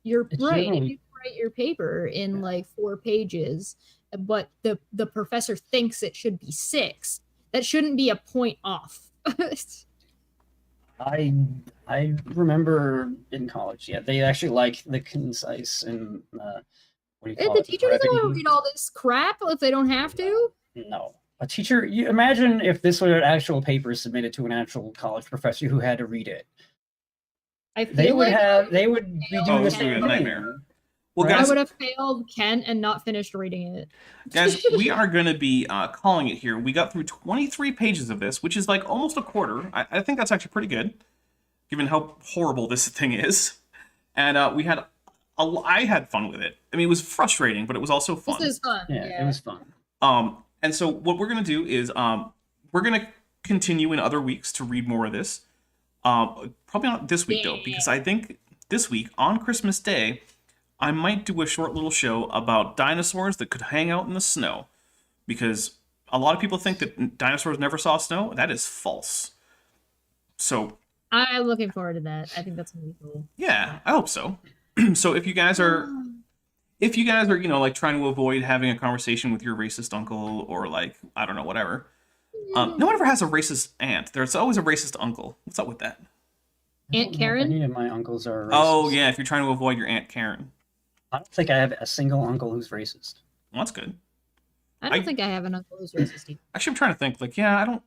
your paper in like 4 pages, but the professor thinks it should be 6, that shouldn't be a point off. I remember in college, they actually like the concise and what do you call the it? teacher doesn't want to read all this crap if they don't have to. No. A teacher, you imagine if this were an actual paper submitted to an actual college professor who had to read it. They would be doing this a nightmare. Well, right? guys, I would have failed Kent and not finished reading it. Guys, we are going to be calling it here. We got through 23 pages of this, which is like almost a quarter. I think that's actually pretty good, given how horrible this thing is. And I had fun with it. I mean, it was frustrating, but it was also fun. This is fun. Yeah, it was fun. And so what we're going to do is we're going to continue in other weeks to read more of this. Probably not this week, though, because I think this week, on Christmas Day, I might do a short little show about dinosaurs that could hang out in the snow. Because a lot of people think that dinosaurs never saw snow. That is false. So I'm looking forward to that. I think that's gonna be cool. yeah, I hope so. So if you guys are, you know, like trying to avoid having a conversation with your racist uncle or like, I don't know, whatever. No one ever has a racist aunt. There's always a racist uncle. What's up with that? Aunt Karen? Any of my uncles are racist. Oh yeah, if you're trying to avoid your Aunt Karen. I don't think I have a single uncle who's racist. Well, that's good. I don't think I have an uncle who's racist either. Actually, I'm trying to think. Like, yeah,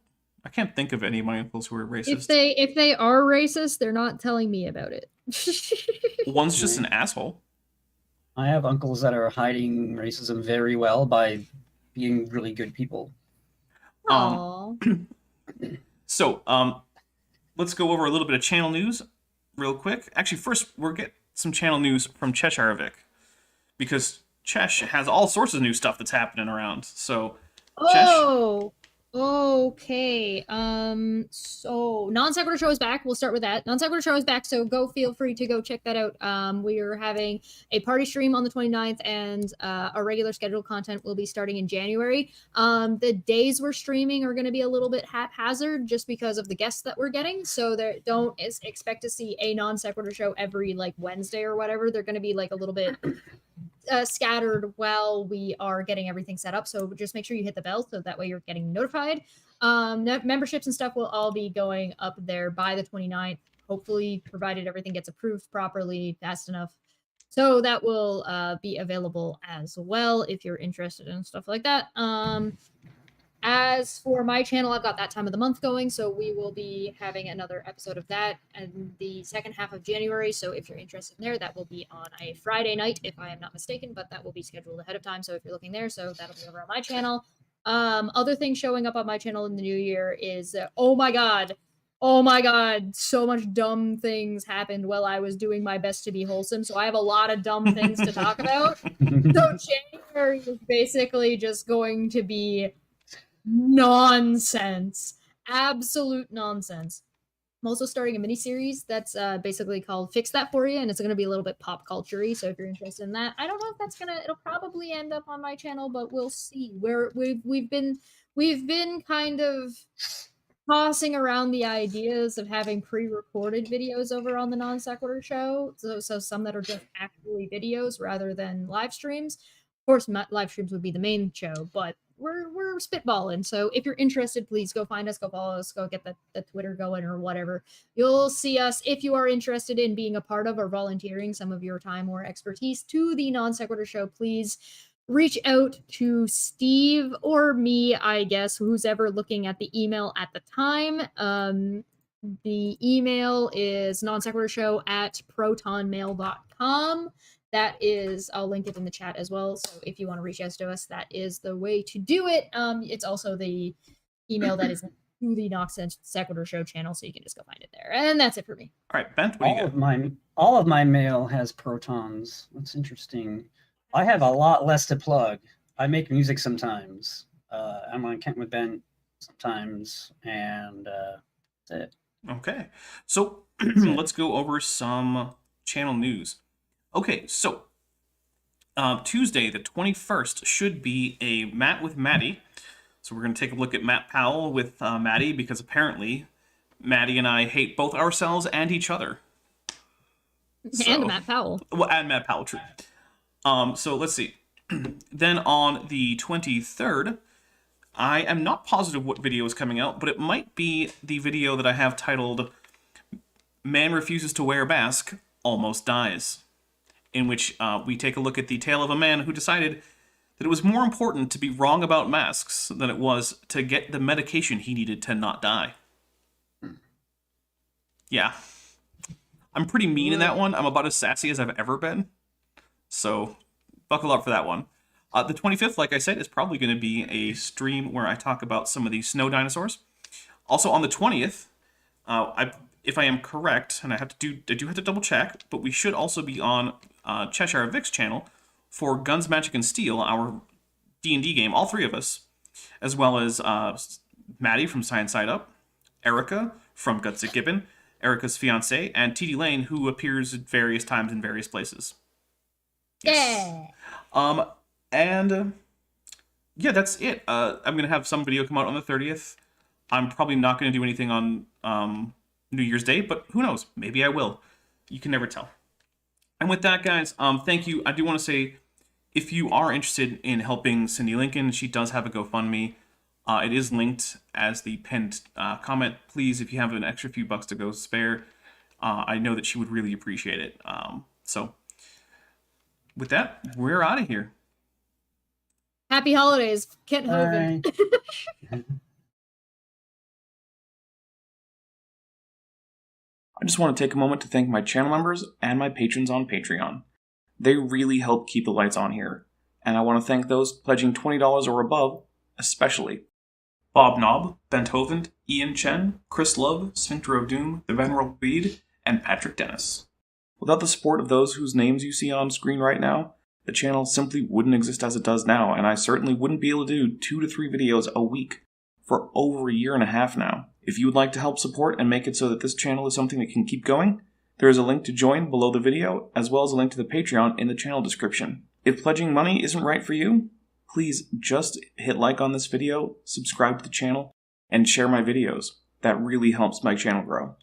I can't think of any of my uncles who are racist. If they are racist, they're not telling me about it. One's just an asshole. I have uncles that are hiding racism very well by being really good people. Aww. So, let's go over a little bit of channel news real quick. Actually, first, we'll get some channel news from Cheshire Vic. Because Chesh has all sorts of new stuff that's happening around. So, Oh, okay. So Non Sequitur Show is back. We'll start with that. Non Sequitur Show is back, so feel free to go check that out. We are having a party stream on the 29th, and our regular scheduled content will be starting in January. The days we're streaming are going to be a little bit haphazard just because of the guests that we're getting. So don't expect to see a Non Sequitur Show every like Wednesday or whatever. They're going to be like a little bit scattered while we are getting everything set up. So just make sure you hit the bell so that way you're getting notified. Memberships and stuff will all be going up there by the 29th, hopefully, provided everything gets approved properly fast enough. So that will be available as well if you're interested in stuff like that. As for my channel, I've got that time of the month going, so we will be having another episode of that in the second half of January. So if you're interested in there, that will be on a Friday night, if I am not mistaken, but that will be scheduled ahead of time. So if you're looking there, so that'll be over on my channel. Other things showing up on my channel in the new year is, oh my god, so much dumb things happened while I was doing my best to be wholesome. So I have a lot of dumb things to talk about. So January is basically just going to be nonsense, absolute nonsense. I'm also starting a mini series that's basically called Fix That For You, and it's going to be a little bit pop culture-y, so if you're interested in that, I don't know if that's it'll probably end up on my channel, but we'll see. We've been kind of tossing around the ideas of having pre-recorded videos over on the Non Sequitur Show, so some that are just actually videos rather than live streams. Of course, live streams would be the main show, but we're spitballing. So if you're interested, please go find us, go follow us, go get the Twitter going or whatever. You'll see us if you are interested in being a part of or volunteering some of your time or expertise to the Non Sequitur Show. Please reach out to Steve or me, I guess, who's ever looking at the email at the time. The email is nonsequiturshow@protonmail.com. That is, I'll link it in the chat as well. So if you want to reach out to us, that is the way to do it. It's also the email that is to the Non Sequitur Show channel, so you can just go find it there. And that's it for me. All right, Bent, what do you got? All of my mail has protons. That's interesting. I have a lot less to plug. I make music sometimes. I'm on Kent with Ben sometimes, and that's it. Okay, so let's go over some channel news. Okay, so Tuesday the 21st should be a Matt with Maddie. So we're going to take a look at Matt Powell with Maddie, because apparently Maddie and I hate both ourselves and each other. And Matt Powell. Well, and Matt Powell, true. So let's see. Then on the 23rd, I am not positive what video is coming out, but it might be the video that I have titled Man Refuses to Wear Mask, Almost Dies, in which we take a look at the tale of a man who decided that it was more important to be wrong about masks than it was to get the medication he needed to not die. Yeah. I'm pretty mean in that one. I'm about as sassy as I've ever been. So, buckle up for that one. The 25th, like I said, is probably going to be a stream where I talk about some of the snow dinosaurs. Also, on the 20th, if I am correct, and I do have to double check, but we should also be on Cheshire Vic's channel for Guns, Magic, and Steel, our D&D game, all three of us, as well as Maddie from Science Side Up, Erica from Guts at Gibbon, Erica's fiance, and TD Lane, who appears at various times in various places. Yeah. And yeah, that's it. I'm gonna have some video come out on the 30th. I'm probably not gonna do anything on New Year's Day, but who knows? Maybe I will. You can never tell. And with that, guys, thank you. I do want to say, if you are interested in helping Cindy Lincoln, she does have a GoFundMe. It is linked as the pinned comment. Please, if you have an extra few bucks to go spare, I know that she would really appreciate it. So, with that, we're out of here. Happy holidays, Kent Hovind. Bye. I just want to take a moment to thank my channel members and my patrons on Patreon. They really help keep the lights on here, and I want to thank those pledging $20 or above, especially Bob Knob, Bent Hovind, Ian Chen, Chris Love, Sphincter of Doom, The Venerable Bede, and Patrick Dennis. Without the support of those whose names you see on screen right now, the channel simply wouldn't exist as it does now, and I certainly wouldn't be able to do 2 to 3 videos a week for over a year and a half now. If you would like to help support and make it so that this channel is something that can keep going, there is a link to join below the video, as well as a link to the Patreon in the channel description. If pledging money isn't right for you, please just hit like on this video, subscribe to the channel, and share my videos. That really helps my channel grow.